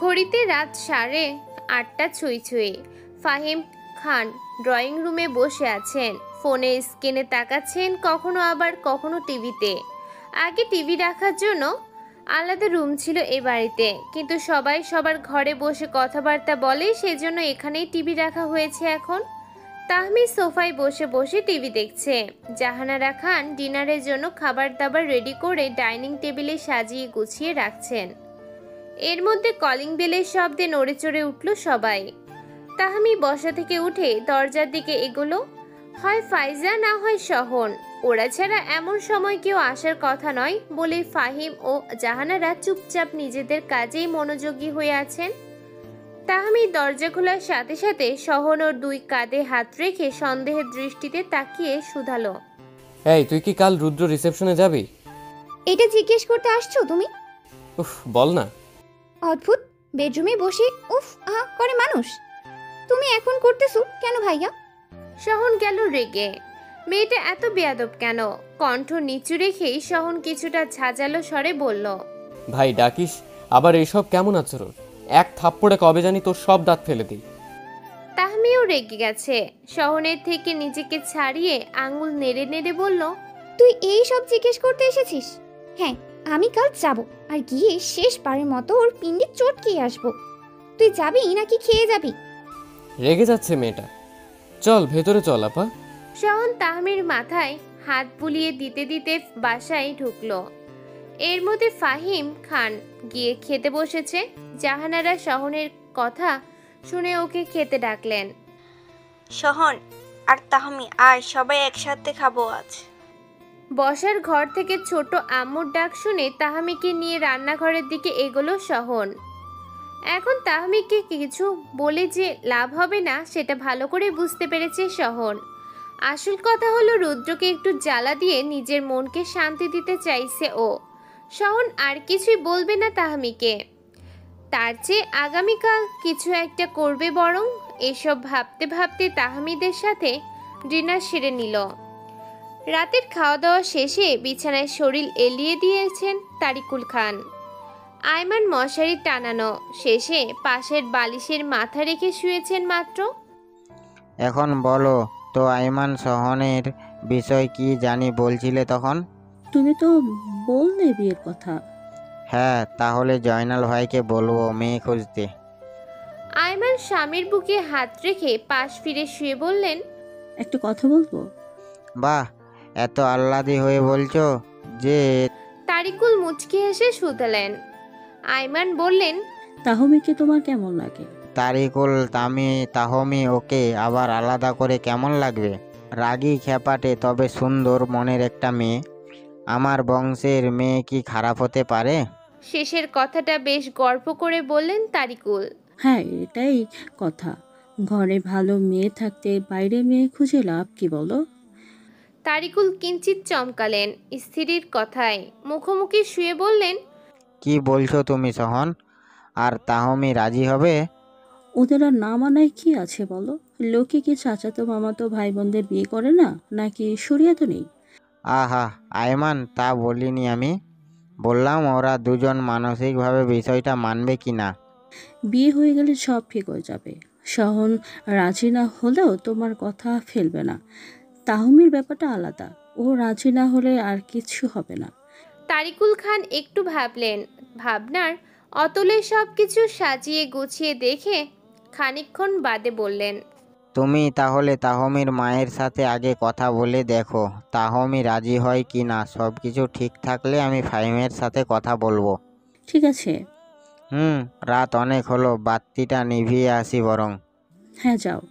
ঘড়িতে রাত 8:30 ছুঁই ছুঁই। ফাহিম খান ড্রয়িং রুমে বসে আছেন, ফোনে স্ক্রিনে তাকাচ্ছেন, কখনো আবার কখনো টিভিতে। আগে টিভি রাখার জন্য আলাদা রুম ছিল এ বাড়িতে, কিন্তু সবাই সবার ঘরে বসে কথাবার্তা বলে, সেজন্য এখানেই টিভি রাখা হয়েছে এখন। তাহমি সোফায় বসে বসে টিভি দেখছে। জাহানারা খান ডিনারের জন্য খাবার দাবার রেডি করে ডাইনিং টেবিলে সাজিয়ে গুছিয়ে রাখছেন। এর মধ্যে কলিং বেলের শব্দে নড়ে চড়ে উঠল সবাই। তাহমি বসা থেকে উঠে দরজার দিকে এগোলো। হয় ফাইজা না হয় সহন, ওরা ছাড়া এমন সময় কেউ আসার কথা নয় বলে ফাহিম ও জাহানারা চুপচাপ নিজেদের কাজেই মনোযোগী হয়ে আছেন। তাহমি দরজা খোলার সাথে সাথে সহন ওর দুই কাঁধে হাত রেখে সন্দেহের দৃষ্টিতে তাকিয়ে শুধালো, এই তুই কি কাল রুদ্র রিসেপশনে যাবি? এটা জিজ্ঞেস করতে আসছো তুমি? উফ, বল না। অদ্ভুত, বেডরুমে বসে উফ আহা করে মানুষ। তুমি এখন করতেছো কেন ভাইয়া? সহন গেল রেগে। মেয়েটা এত বেয়াদব কেন? কণ্ঠ নিচু রেখেই সহন কিছুটা ঝাঁঝালো স্বরে বলল, ভাই ডাকিস আবার এসব কেমন আচরণ? এক থাপ্পড়ে কবে জানি তোর সব দাঁত ফেলে দিই। তাহমিও রেগে গেছে। সহনের থেকে নিজেকে ছাড়িয়ে আঙুল নেড়ে নেড়ে বলল, তুই এই সব জিজ্ঞেস করতে এসেছিস? হ্যাঁ, আমি কাল যাব, আর গিয়ে শেষবারের মতো ওর পিন্ডি চটকিয়ে আসবো। তুই যাবি নাকি খেয়ে যাবি? রেগে যাচ্ছে মেয়েটা, চল ভেতরে চল আপা। সহন তাহমির মাথায় হাত বুলিয়ে দিতে দিতে বাসায় ঢুকলো। এর মধ্যে ফাহিম খান গিয়ে খেতে বসেছে। জাহানারা সহনের কথা শুনে ওকে খেতে ডাকলেন। সহন আর তাহমি আয়, সবাই একসাথে খাবো আজ। বসার ঘর থেকে ছোট আম্মুর ডাক শুনে তাহমিকে নিয়ে রান্নাঘরের দিকে এগোলো সহন। এখন তাহমিকে কিছু বলে যে লাভ হবে না সেটা ভালো করে বুঝতে পেরেছে সহন। আসল কথা হলো রুদ্রকে একটু জ্বালা দিয়ে নিজের মনকে শান্তি দিতে চাইছে ও। সহন আর কিছুই বলবে না তাহমিকে, তার চেয়ে আগামীকাল কিছু একটা করবে বরং। এসব ভাবতে ভাবতে তাহমিদের সাথে ডিনার সেরে নিল। রাতের খাওয়া দাওয়া শেষে বিছানায় শরীর এলিয়ে দিয়েছেন তারিকুল খান। আয়মান মশারি টানানো শেষে পাশের বালিশের মাথা রেখে শুয়েছেন মাত্র। এখন বলো তো আইমান, সহনের বিষয় কি জানি বলছিলে তখন? তুমি তো বললে বিয়ের কথা। হ্যাঁ, তাহলে জয়নাল ভাইকে বলবো মেয়ে খুঁজতে। আয়মান স্বামীর বুকে হাত রেখে পাশ ফিরে শুয়ে বললেন, একটা কথা বলবো? বাহ, এত আহ্লাদি হয়ে বলছো যে। তারিকুল মুচকি হেসে শুধালেন। আয়মান বললেন, তাহমিকে তোমার কেমন লাগে? তারিকুল তাহমি ওকে আবার আলাদা করে কেমন লাগবে? রাগী খ্যাপাটে তবে সুন্দর মনের একটা মেয়ে। আমার বংশের মেয়ে কি খারাপ হতে পারে? শেষের কথাটা বেশ গর্ব করে বললেন তারিকুল। হ্যাঁ, এটাই কথা। ঘরে ভালো মেয়ে থাকতে বাইরে মেয়ে খুঁজে লাভ কি বলো? তারিকুল কিঞ্চিত চমকালেন স্ত্রীর কথায়, মুখোমুখি শুয়ে বললেন, কি বলছো তুমি সহন? আর তাহমি রাজি হবে? ওদের আর না মানায় কি আছে বলো? লোকে কি চাচাতো মামাতো ভাই বোনদের বিয়ে করে না, নাকি শরিয়াত নেই? আহা আয়মান, তা বলিনি আমি। বললাম ওরা দুজন মানসিকভাবে বিষয়টা মানবে কি না। বিয়ে হয়ে গেলে সব ঠিক হয়ে যাবে। সহন রাজি না হলেও তোমার কথা ফেলবে না। তাহমির ব্যাপারটা আলাদা, ও রাজি না হলে আর কিছু হবে না। তারিকুল খান একটু ভাবলেন। ভাবনার অতলে সব কিছু সাজিয়ে গুছিয়ে দেখে খানিকক্ষণ বাদে বললেন, তুমি তাহলে তাহমির মায়ের সাথে আগে কথা বলে দেখো তাহমি রাজি হয় কি না। সব কিছু ঠিক থাকলে আমি ফাহিমের সাথে কথা বলবো। ঠিক আছে। রাত অনেক হলো, বাতিটা নিভিয়ে আসি বরং। হ্যাঁ, যাও।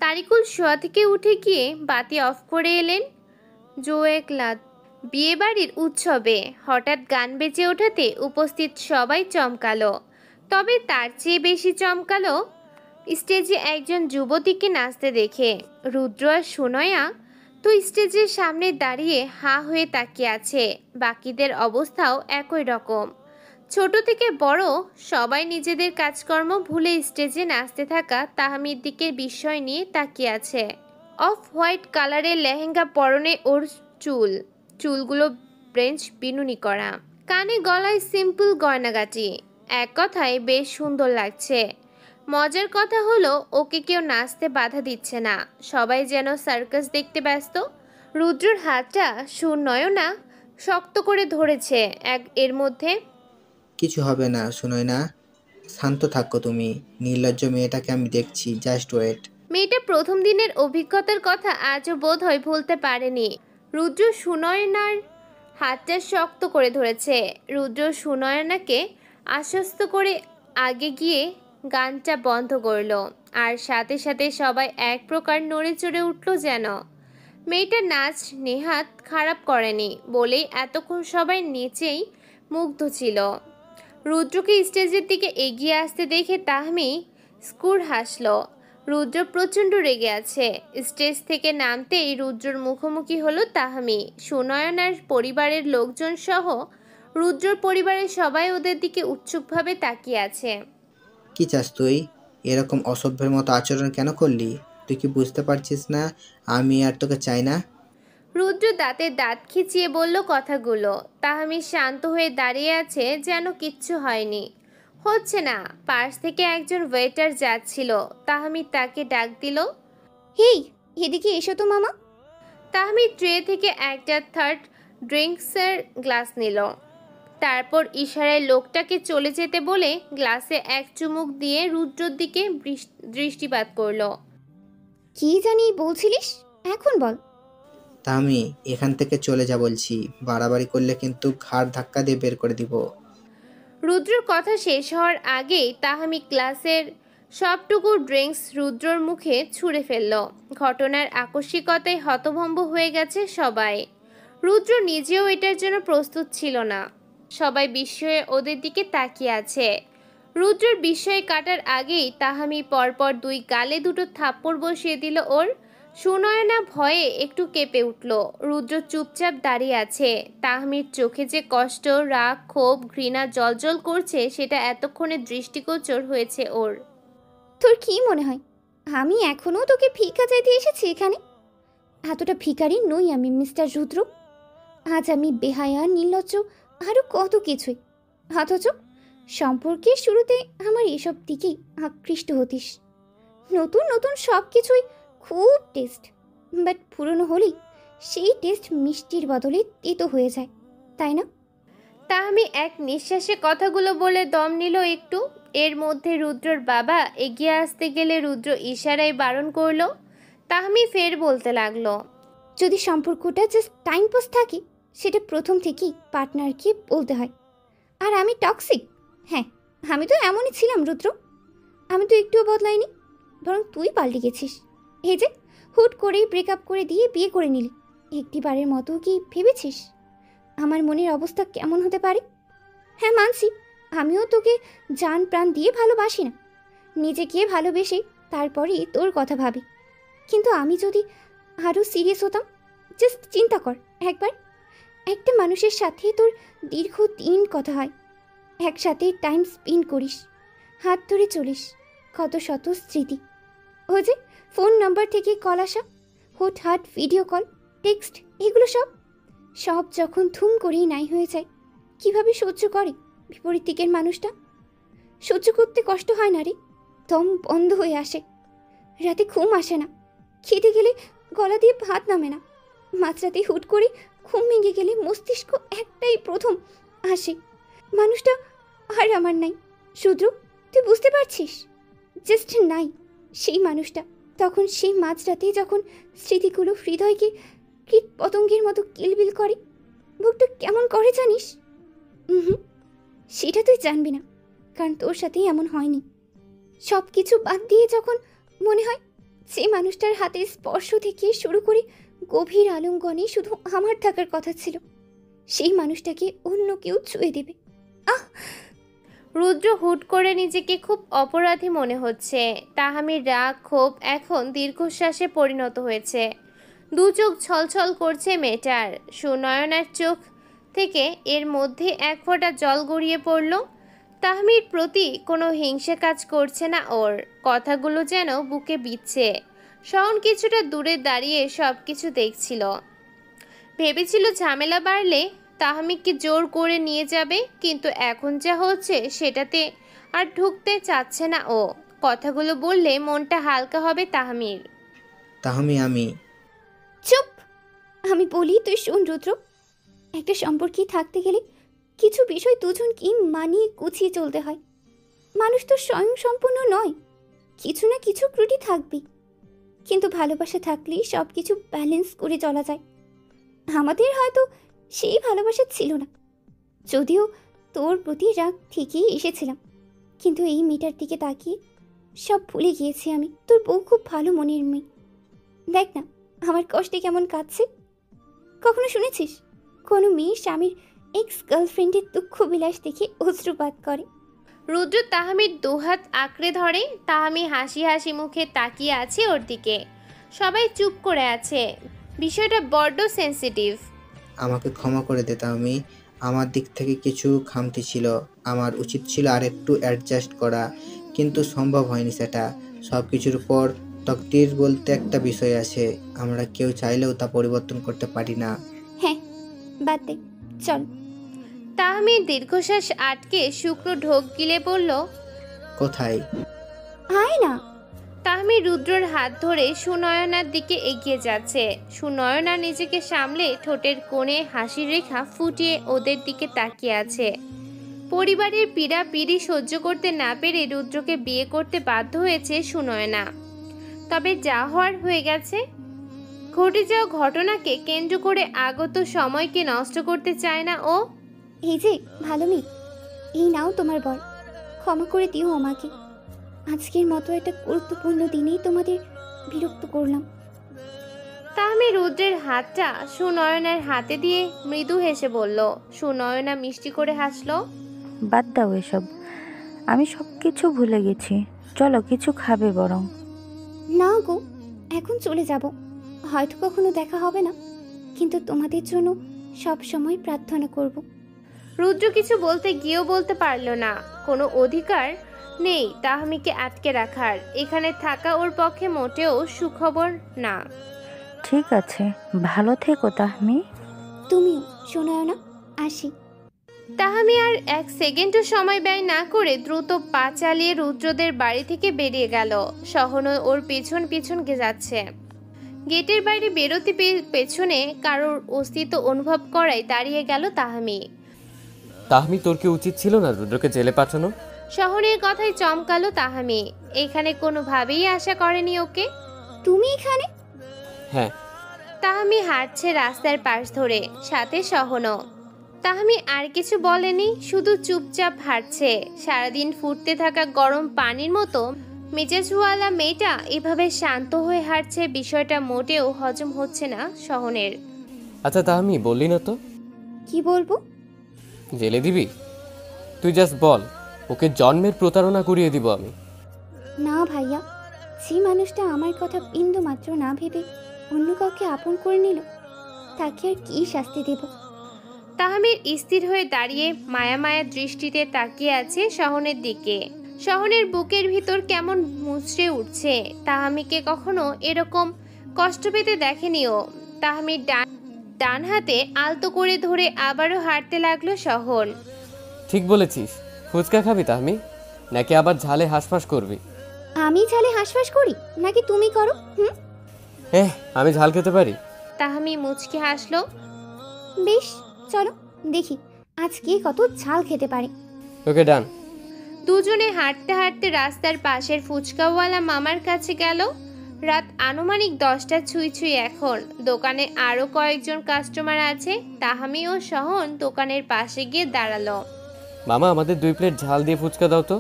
তারিকুল শোয়া থেকে উঠে গিয়ে বাতি অফ করে এলেন। জোয়েকলাত বিয়েবাড়ির উৎসবে হঠাৎ গান বেজে ওঠাতে উপস্থিত সবাই চমকালো। তবে তার চেয়ে বেশি চমকালো স্টেজে একজন যুবতীকে নাচতে দেখে। রুদ্র আর সুনয়া তো স্টেজের সামনে দাঁড়িয়ে হাঁ হয়ে তাকিয়ে আছে। বাকিদের অবস্থাও একই রকম। ছোট থেকে বড় সবাই নিজেদের কাজকর্ম ভুলে স্টেজে নাচতে থাকা তাহমির দিকে বিস্ময় নিয়ে তাকিয়ে আছে। অফ হোয়াইট কালারের লেহেঙ্গা পরনে ওর চুলগুলো ব্রেঞ্চ বিনুনি করা, কানে গলায় সিম্পল গয়নাগাটি। এক কথায় বেশ সুন্দর লাগছে। মজার কথা হলো ওকে কেউ নাচতে বাধা দিচ্ছে না, সবাই যেন সার্কাস দেখতে ব্যস্ত। রুদ্রর হাতটা সুনয়না শক্ত করে ধরেছে এর মধ্যে। কিছু হবে না সুনয়না, শান্ত থাকো তুমি। নির্লজ্জ মেয়েটাকে আমি দেখছি, জাস্ট ওয়েট। মেয়েটা প্রথম দিনের অভিজ্ঞতার কথা আজও বোধ হয় ভুলতে পারেনি। রুদ্র সুনয়নার হাতটা শক্ত করে ধরেছে। রুদ্র সুনয়নাকে আশ্বস্ত করে আগে গিয়ে গানটা বন্ধ করলো। আর সাথে সাথে সবাই এক প্রকার নড়ে চড়ে উঠল যেন। মেয়েটা নাচ নেহাত খারাপ করেনি বলেই এতক্ষণ সবাই নিচেই মুগ্ধ ছিল। রুদ্রকে স্টেজের দিকে এগিয়ে আসতে দেখে তাহমি স্কুর হাসল। রুদ্র প্রচণ্ড রেগে আছে। স্টেজ থেকে নামতেই রুদ্রর মুখোমুখি হলো তাহমি। সুনয়নার পরিবারের লোকজন সহ রুদ্রর পরিবারের সবাই ওদের দিকে উৎসুকভাবে তাকিয়ে আছে। কি চাস তুই? এরকম অসভ্যের মতো আচরণ কেন করলি? তুই কি বুঝতে পারছিস না আমি আর তোকে চাই না? রুদ্র দাঁতে দাঁত খিচিয়ে বলল কথাগুলো। তাহমি শান্ত হয়ে দাঁড়িয়ে আছে যেন কিচ্ছু হয়নি। হচ্ছে না। পাশ থেকে একজন ওয়েটার যাচ্ছিল। তাহমি তাকে ডাক দিল, হেই এদিকে এসো তো মামা। তাহমি ট্রে থেকে একটা থার্ড ড্রিঙ্কসের গ্লাস নিল। তারপর ইশারায় লোকটাকে চলে যেতে বলে গ্লাসে এক চুমুক দিয়ে রুদ্রর দিকে দৃষ্টিপাত করলো। কি জানি বলছিলিস, এখন বল। আমি এখান থেকে চলে যা বলছি। বাড়াবাড়ি করলে কিন্তু ঘাড় ধাক্কা দিয়ে বের করে দিব। রুদ্রর কথা শেষ হওয়ার আগেই তাহমি গ্লাসের সবটুকু ড্রিঙ্কস রুদ্রর মুখে ছুঁড়ে ফেলল। ঘটনার আকস্মিকতায় হতভম্ব হয়ে গেছে সবাই। রুদ্র নিজেও এটার জন্য প্রস্তুত ছিল না। সবাই বিস্ময়ে ওদের দিকে তাকিয়ে আছে। রুদ্রর বিস্ময়ে কাটার আগেই তাহমি পরপর দুই গালে দুটো থাপ্পড় বসিয়ে দিল ওর। সুনয়না ভয়ে একটু কেঁপে উঠল। রুদ্র চুপচাপ দাঁড়িয়ে আছে। তাহমির চোখে যে কষ্ট, রাগ, ক্ষোভ, ঘৃণা জ্বলজ্বল করছে সেটা এতক্ষণে দৃষ্টিগোচর হয়েছে ওর। তোর কি মনে হয় আমি এখনো তোকে ভিক্ষা চাইতে এসেছি এখানে? এতটা ভিখারি নই আমি মিস্টার রুদ্র। আজ আমি বেহায়া, নির্লজ্জ, আরও কত কিছুই। অথচ সম্পর্কের শুরুতে আমার এসব দিকেই আকৃষ্ট হতিস। নতুন নতুন সব কিছুই খুব টেস্ট, বাট পুরনো হলেই সেই টেস্ট মিষ্টির বদলে তেতো হয়ে যায়, তাই না? তাহমি এক নিঃশ্বাসে কথাগুলো বলে দম নিল একটু। এর মধ্যে রুদ্রর বাবা এগিয়ে আসতে গেলে রুদ্র ইশারায় বারণ করলো। তাহমি ফের বলতে লাগলো, যদি সম্পর্কটা জাস্ট টাইম পাস থাকে সেটা প্রথম থেকেই পার্টনারকে বলতে হয়। আর আমি টক্সিক? হ্যাঁ, আমি তো এমনই ছিলাম রুদ্র। আমি তো একটুও বদলাইনি, বরং তুই পাল্টে গেছিস। এই যে হুট করেই ব্রেকআপ করে দিয়ে বিয়ে করে নিলি, একটিবারের মতো কি ভেবেছিস আমার মনের অবস্থা কেমন হতে পারে? হ্যাঁ মানছি, আমিও তোকে জান প্রাণ দিয়ে ভালোবাসি না, নিজেকে ভালোবেসে তারপরেই তোর কথা ভাবি। কিন্তু আমি যদি আরও সিরিয়াস হতাম, জাস্ট চিন্তা কর একবার, একটা মানুষের সাথে তোর দীর্ঘদিন কথা হয়, একসাথে টাইম স্পেন্ড করিস, হাত ধরে চলিস, কত শত স্মৃতি। ও যে ফোন নাম্বার থেকে কল আসা, হুটহাট ভিডিও কল, টেক্সট, এগুলো সব যখন থুম করেই নাই হয়ে যায়, কিভাবে সহ্য করে বিপরীত দিকের মানুষটা? সহ্য করতে কষ্ট হয় না রে, দম বন্ধ হয়ে আসে, রাতে ঘুম আসে না, খেতে গেলে গলা দিয়ে ভাত নামে না, মাঝরাতে হুট করে ঘুম ভেঙে গেলে মস্তিষ্ক একটাই প্রথম আসে, মানুষটা আর আমার নাই। শুধু তুই বুঝতে পারছিস? জাস্ট নাই সেই মানুষটা। তখন সেই মাঝরাতে যখন স্মৃতিগুলো হৃদয়কে কীট পতঙ্গের মতো কিলবিল করে, বুকটা কেমন করে জানিস? সেটা তুই জানবি না, কারণ তোর সাথেই এমন হয়নি। সব কিছু বাদ দিয়ে যখন মনে হয় যে মানুষটার হাতের স্পর্শ থেকে শুরু করে গভীর আলিঙ্গনে শুধু আমার থাকার কথা ছিল, সেই মানুষটাকে অন্য কেউ ছুঁয়ে দেবে। রুদ্র হুট করে নিজেকে খুব অপরাধী মনে হচ্ছে। তাহমির রাগ ক্ষোভ এখন দীর্ঘশ্বাসে পরিণত হয়েছে। দু চোখ ছলছল করছে মেয়েটার। সুনয়নার চোখ থেকে এর মধ্যে এক ফোঁটা জল গড়িয়ে পড়ল। তাহমির প্রতি কোনো হিংসে কাজ করছে না ওর, কথাগুলো যেন বুকে বিচ্ছে। শাওন কিছুটা দূরে দাঁড়িয়ে সব কিছু দেখছিল। ভেবেছিল ঝামেলা বাড়লে তাহমিকে জোর করে নিয়ে যাবে, কিন্তু এখন যা হচ্ছে সেটাতে আর ঢুকতে চাচ্ছে না ও। কথাগুলো বললে মনটা হালকা হবে তাহমির। তাহমি আমি চুপ! আমি বলি তুই শোন রুদ্র, একটা সম্পর্কে থাকতে গেলে কিছু বিষয় দুজনকে মানিয়ে গুছিয়ে চলতে হয়। মানুষ তো স্বয়ং সম্পূর্ণ নয়, কিছু না কিছু ত্রুটি থাকবেই, কিন্তু ভালোবাসা থাকলেই সব কিছু ব্যালেন্স করে চলা যায়। আমাদের হয়তো সেই ভালোবাসা ছিল না, যদিও তোর প্রতি রাগ ঠিকই এসেছিলাম, কিন্তু এই মেয়েটার দিকে তাকিয়ে সব ভুলে গিয়েছি আমি। তোর বউ খুব ভালো মনের মেয়ে। দেখ না আমার কষ্টে কেমন কাঁদছে। কখনো শুনেছিস কোনো মেয়ে স্বামীর এক্স গার্লফ্রেন্ডের দুঃখ বিলাস দেখে অশ্রুপাত করে? রুদ্র তাহমির দুহাত আঁকড়ে ধরে। তাহমি হাসি হাসি মুখে তাকিয়ে আছে ওর দিকে। সবাই চুপ করে আছে, বিষয়টা বড্ড সেন্সিটিভ। আমাকে ক্ষমা করে দে তাহমি, আমার দিক থেকে কিছু খামতি ছিল, আমার উচিত ছিল আরেকটু অ্যাডজাস্ট করা, কিন্তু সম্ভব হয়নি সেটা। সব কিছুর পর তকদির বলতে একটা বিষয় আছে, আমরা কেউ চাইলেও তা পরিবর্তন করতে পারি না। হ্যাঁ বাদ দে, চল। তাহমির দীর্ঘশ্বাস আটকে শুকনো ঢোক গিলে বলল, কোথায়? আয় না। তাহমি রুদ্রর হাত ধরে সুনয়নার দিকে এগিয়ে যাচ্ছে। সুনয়না নিজেকে সামলে ঠোঁটের কোণে হাসির রেখা ফুটিয়ে ওদের দিকে তাকিয়ে আছে। পরিবারের পীড়াপিড়ি সহ্য করতে না পেরে রুদ্রকে বিয়ে করতে বাধ্য হয়েছে সুনয়না। তবে যা হওয়ার হয়ে গেছে। ঘটে যাওয়া ঘটনাকে কেন্দ্র করে আগত সময়কে নষ্ট করতে চায় না ও। এই যে ভালো মেয়ে, এই নাও তোমার বর, ক্ষমা করে দিও আমাকে। আজকের মতো একটা গুরুত্বপূর্ণ দিনেই তোমাদের বিরক্ত করলাম। তাহমি রুদ্রের হাতটা সুনয়নার হাতে দিয়ে মৃদু হেসে বলল। সুনয়না মিষ্টি করে হাসলো। বাদ দাও এসব, আমি সব কিছু ভুলে গেছি, চলো কিছু খাবে বরং। না গো, এখন চলে যাব, হয়তো কখনো দেখা হবে না, কিন্তু তোমাদের জন্য সব সময় প্রার্থনা করব। রুদ্র কিছু বলতে গিয়েও বলতে পারল না। কোনো অধিকার নেই তাহমিকে আটকে রাখার। এখানে থাকা ওর পক্ষে মোটেও সুখবর না। ঠিক আছে, ভালো থেকো তাহমি। তুমিও শোনায় না, আসি। তাহামি আর এক সেকেন্ডও সময় ব্যয় না করে দ্রুত পা চালিয়ে রুদ্রদের বাড়ি থেকে বেরিয়ে গেল। সহনও ওর পিছন পিছন যাচ্ছে। গেটের বাইরে বেরোতে পেছনে কারোর অস্তিত্ব অনুভব করায় দাঁড়িয়ে গেল তাহামি। তাহমি, তোর কি উচিত ছিল না রুদ্রকে জেলে পাঠানো? শহরের কথায় চমকালো তাহামি। এখানে কোনোভাবেই আশা করেনি ওকে। তুমি এখানে? হ্যাঁ। তাহামি হাঁটছে রাস্তার পাশ ধরে, সাথে সহনও। তাহামি আর কিছু বলেনি, শুধু চুপচাপ হাঁটছে। সারাদিন ফুটতে থাকা গরম পানির মতো মেজাজওয়ালা মেয়েটা এভাবে শান্ত হয়ে হাঁটছে, বিষয়টা মোটেও হজম হচ্ছে না সহনের। আচ্ছা তাহমি, বললি না তো? কি বলবো? জেলে দিবি? তুই জাস্ট বল, ওকে জন্মের প্রতারণা করিয়ে দিব আমি। না ভাইয়া, যে মানুষটা আমার কথা বিন্দু মাত্র না ভেবে অন্য কাউকে আপন করে নিল, তাকে আর কি শাস্তি দেব? তাহামির স্থির হয়ে দাঁড়িয়ে মায়া মায়া দৃষ্টিতে তাকিয়ে আছে সহনের দিকে। সহনের বুকের ভিতর কেমন মুচড়ে উঠছে। তাহামিকে কখনো এরকম কষ্ট পেতে দেখেনিও। তাহামির ডান হাতে আলতো করে ধরে আবারও হাঁটতে লাগলো সহন। ঠিক বলেছিস। ফুচকা খাবি তাহমি, নাকি আবার ঝালে হাঁসফাঁস করবি? আমি ঝালে হাঁসফাঁস করি নাকি তুমি করো? আমি ঝাল খেতে পারি। তাহামি মুচকি হাসলো। বেশ, চলো দেখি আজকে কত ঝাল খেতে পারে। ওকে, ডান। দুজনে হাঁটতে হাঁটতে রাস্তার পাশের ফুচকাওয়ালা মামার কাছে গেল। রাত আনুমানিক 10টা ছুঁই ছুঁই এখন। দোকানে আরো কয়েকজন কাস্টমার আছে। তাহামি ও সহন দোকানের পাশে গিয়ে দাঁড়ালো। মামা, আমাদের 2 প্লেট ঝাল দিয়ে ফুচকা দাও তো।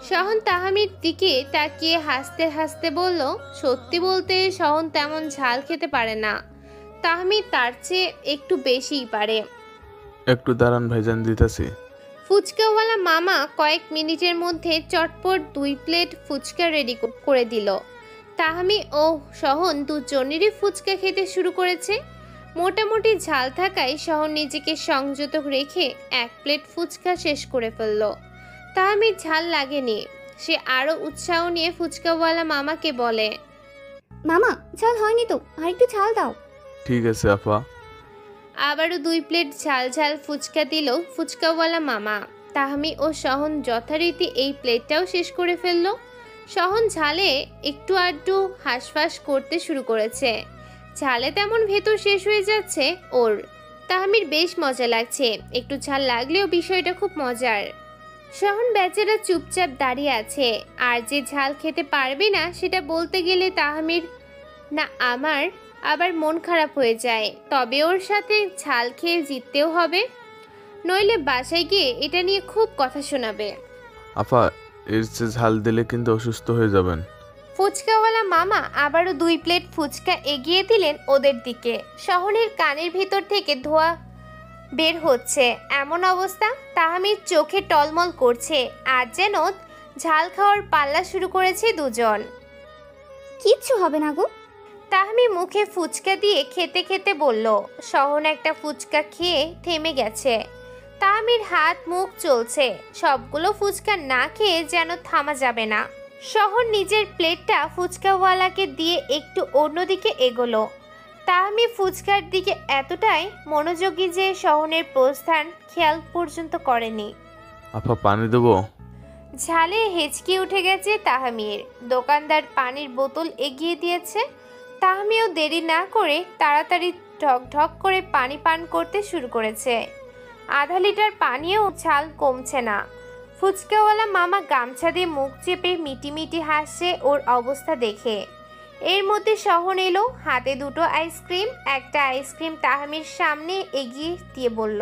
সহন তাহামির দিকে তাকিয়ে হাসতে হাসতে বলল, সত্যি বলতে সহন তেমন ঝাল খেতে পারে না। তাহামি তার চেয়ে একটু বেশিই পারে। একটু দাঁড়ান ভাইজান, দিতেছি। ফুচকাওয়ালা মামা কয়েক মিনিটের মধ্যে চটপট 2 প্লেট ফুচকা রেডি করে দিল। তাহামি ও সহন দুজনেরই ফুচকা খেতে শুরু করেছে। মোটামুটি ঝাল থাকায় সহন নিজেকে সংযত রেখে 1 প্লেট ফুচকা শেষ করে ফেলল। তাহামির ঝাল লাগেনি। সে আরো উৎসাহ নিয়ে ফুচকাওয়ালা মামাকে বলে, মামা ঝাল হয়নি তো, আর একটু ঝাল দাও। ঠিক আছে আপা। আবারও 2 প্লেট ঝাল ঝাল ফুচকা দিল ফুচকাওয়ালা মামা। তাহামি ও সহন যথারীতি এই প্লেটটাও শেষ করে ফেলল। সহন ঝালে একটু আধটু হাঁসফাঁস করতে শুরু করেছে। ঝালে তেমন ভেতর শেষ হয়ে যাচ্ছে ওর। তাহামির বেশ মজা লাগছে। একটু ঝাল লাগলেও বিষয়টা খুব মজার। সহন বেচারা চুপচাপ দাঁড়িয়ে আছে। আর যে ঝাল খেতে পারবে না সেটা বলতে গেলে তাহামির না আমার আবার মন খারাপ হয়ে যায়। তবে ওর সাথে ঝাল খেয়ে জিততেও হবে, নইলে বাসায় গিয়ে এটা নিয়ে খুব কথা শোনাবে। আপা, এর চেয়ে ঝাল দিলে কিন্তু অসুস্থ হয়ে যাবেন। ফুচকাওয়ালা মামা আবারও 2 প্লেট ফুচকা এগিয়ে দিলেন ওদের দিকে। সহনের কানের ভিতর থেকে ধোঁয়া বের হচ্ছে। এমন অবস্থা, তাহামির চোখে টলমল করছে। আজ যেন ঝাল খাওয়ার পাল্লা শুরু করেছে দুজন। কিচ্ছু হবে না গো। তাহামি মুখে ফুচকা দিয়ে খেতে খেতে বলল। সহন একটা ফুচকা খেয়ে থেমে গেছে। তাহামির হাত মুখ চলছে। সবগুলো ফুচকা না খেয়ে যেন থামা যাবে না। সহন নিজের প্লেটটা ফুচকাওয়ালাকে দিয়ে একটু অন্যদিকে এগোলো। তাহামি ফুচকার দিকে এতটাই মনোযোগী যে সহনের প্রস্থান খেয়াল পর্যন্ত করেনি। আপা, পানি দেবো? ঝালে হেঁচকি উঠে গেছে তাহামির। দোকানদার পানির বোতল এগিয়ে দিয়েছে। তাহামিও দেরি না করে তাড়াতাড়ি ঢক ঢক করে পানি পান করতে শুরু করেছে। আধা লিটার পানিও ঝাল কমছে না। ফুচকাওয়ালা মামা গামছা দিয়ে মুখ চেপে মিটিমিটি হাসছে ওর অবস্থা দেখে। এর মধ্যে সহন এলো, হাতে 2টো আইসক্রিম। একটা আইসক্রিম তাহামির সামনে এগিয়ে দিয়ে বলল,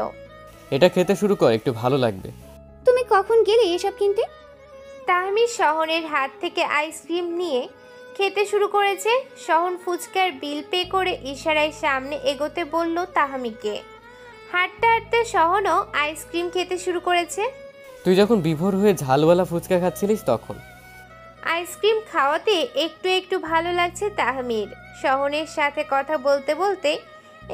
এটা খেতে শুরু কর, একটু ভালো লাগবে। তুমি কখন গেলে এসব কিনতে? তাহামির সহনের হাত থেকে আইসক্রিম নিয়ে খেতে শুরু করেছে। সহন ফুচকার বিল পে করে ইশারায় সামনে এগোতে বলল তাহামিকে। হাঁটতে হাঁটতে সহনও আইসক্রিম খেতে শুরু করেছে। তুই যখন বিভোর হয়ে ঝালওয়ালা ফুচকা খাচ্ছিলিস তখন। আইসক্রিম খাওয়াতে একটু একটু ভালো লাগছে তাহমির। সহনের সাথে কথা বলতে বলতে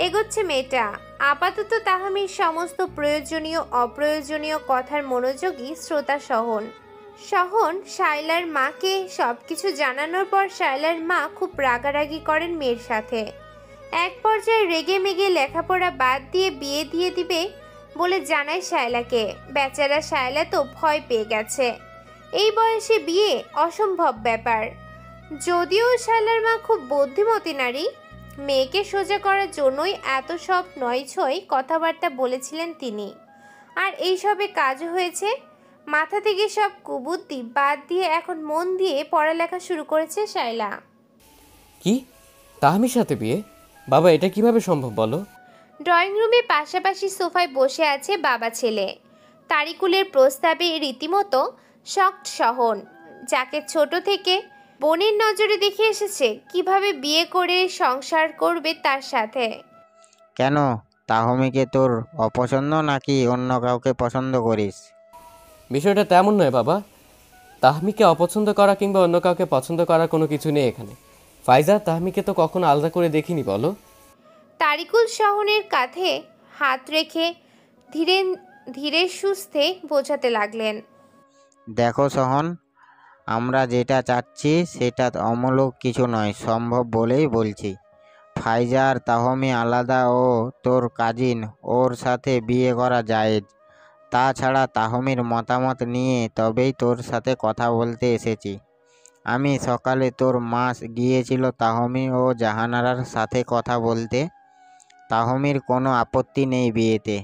এগোচ্ছে মেয়েটা। আপাতত তাহমির সমস্ত প্রয়োজনীয় অপ্রয়োজনীয় কথার মনোযোগী শ্রোতা সহন। সহন শায়লার মাকে সবকিছু জানানোর পর শায়লার মা খুব রাগারাগি করেন মেয়ের সাথে। এক পর্যায়ে রেগে মেগে লেখাপড়া বাদ দিয়ে বিয়ে দিয়ে দিবে বলে জানায় শায়লাকে। বেচারা শায়লা তো ভয় পেয়ে গেছে। এই বয়সে বিয়ে অসম্ভব ব্যাপার। যদিও শায়লার মা খুব বুদ্ধিমতী নারী, মেয়েকে সোজা করার জন্যই এত সব নয়ছয় কথাবার্তা বলেছিলেন তিনি। আর এইসবে কাজও হয়েছে। মাথা থেকে সব কুবুদ্ধি বাদ দিয়ে এখন মন দিয়ে পড়ালেখা শুরু করেছে শায়লা। কি তাহমির সাথে বিয়ে? বাবা এটা কিভাবে সম্ভব বলো? ড্রয়িং রুমে পাশাপাশি সোফায় বসে আছে বাবা ছেলে। তারিকুলের প্রস্তাবে রীতিমতো শকড সহন, যাকে ছোট থেকে বোনের নজরে দেখে এসেছে কিভাবে বিয়ে করে সংসার করবে তার সাথে। কেন, তাহমিকে তোর অপছন্দ নাকি অন্য কাউকে পছন্দ করিস? বিষয়টা তেমন নয় বাবা। তাহমিকে অপছন্দ করা কিংবা অন্য কাউকে পছন্দ করার কোনো কিছু নেই এখানে। ফাইজা, তাহমিকে তো কখনো আলাদা করে দেখিনি বলো। তারিকুল সহনের কাঁধে হাত রেখে ধীরে ধীরে সুস্থে বোঝাতে লাগলেন। দেখো সহন, আমরা যেটা চাচ্ছি সেটা অমূলক কিছু নয়, সম্ভব বলেই বলছি। ফাইজা আর তাহমি আলাদা ও তোর কাজিন, ওর সাথে বিয়ে করা জায়েজ। তাছাড়া তাহমির মতামত নিয়ে তবেই তোর সাথে কথা বলতে এসেছি আমি। সকালে তোর মা গিয়েছিল তাহমি ও জাহানারার সাথে কথা বলতে। তাহমির কোনো আপত্তি নেই বিয়েতে।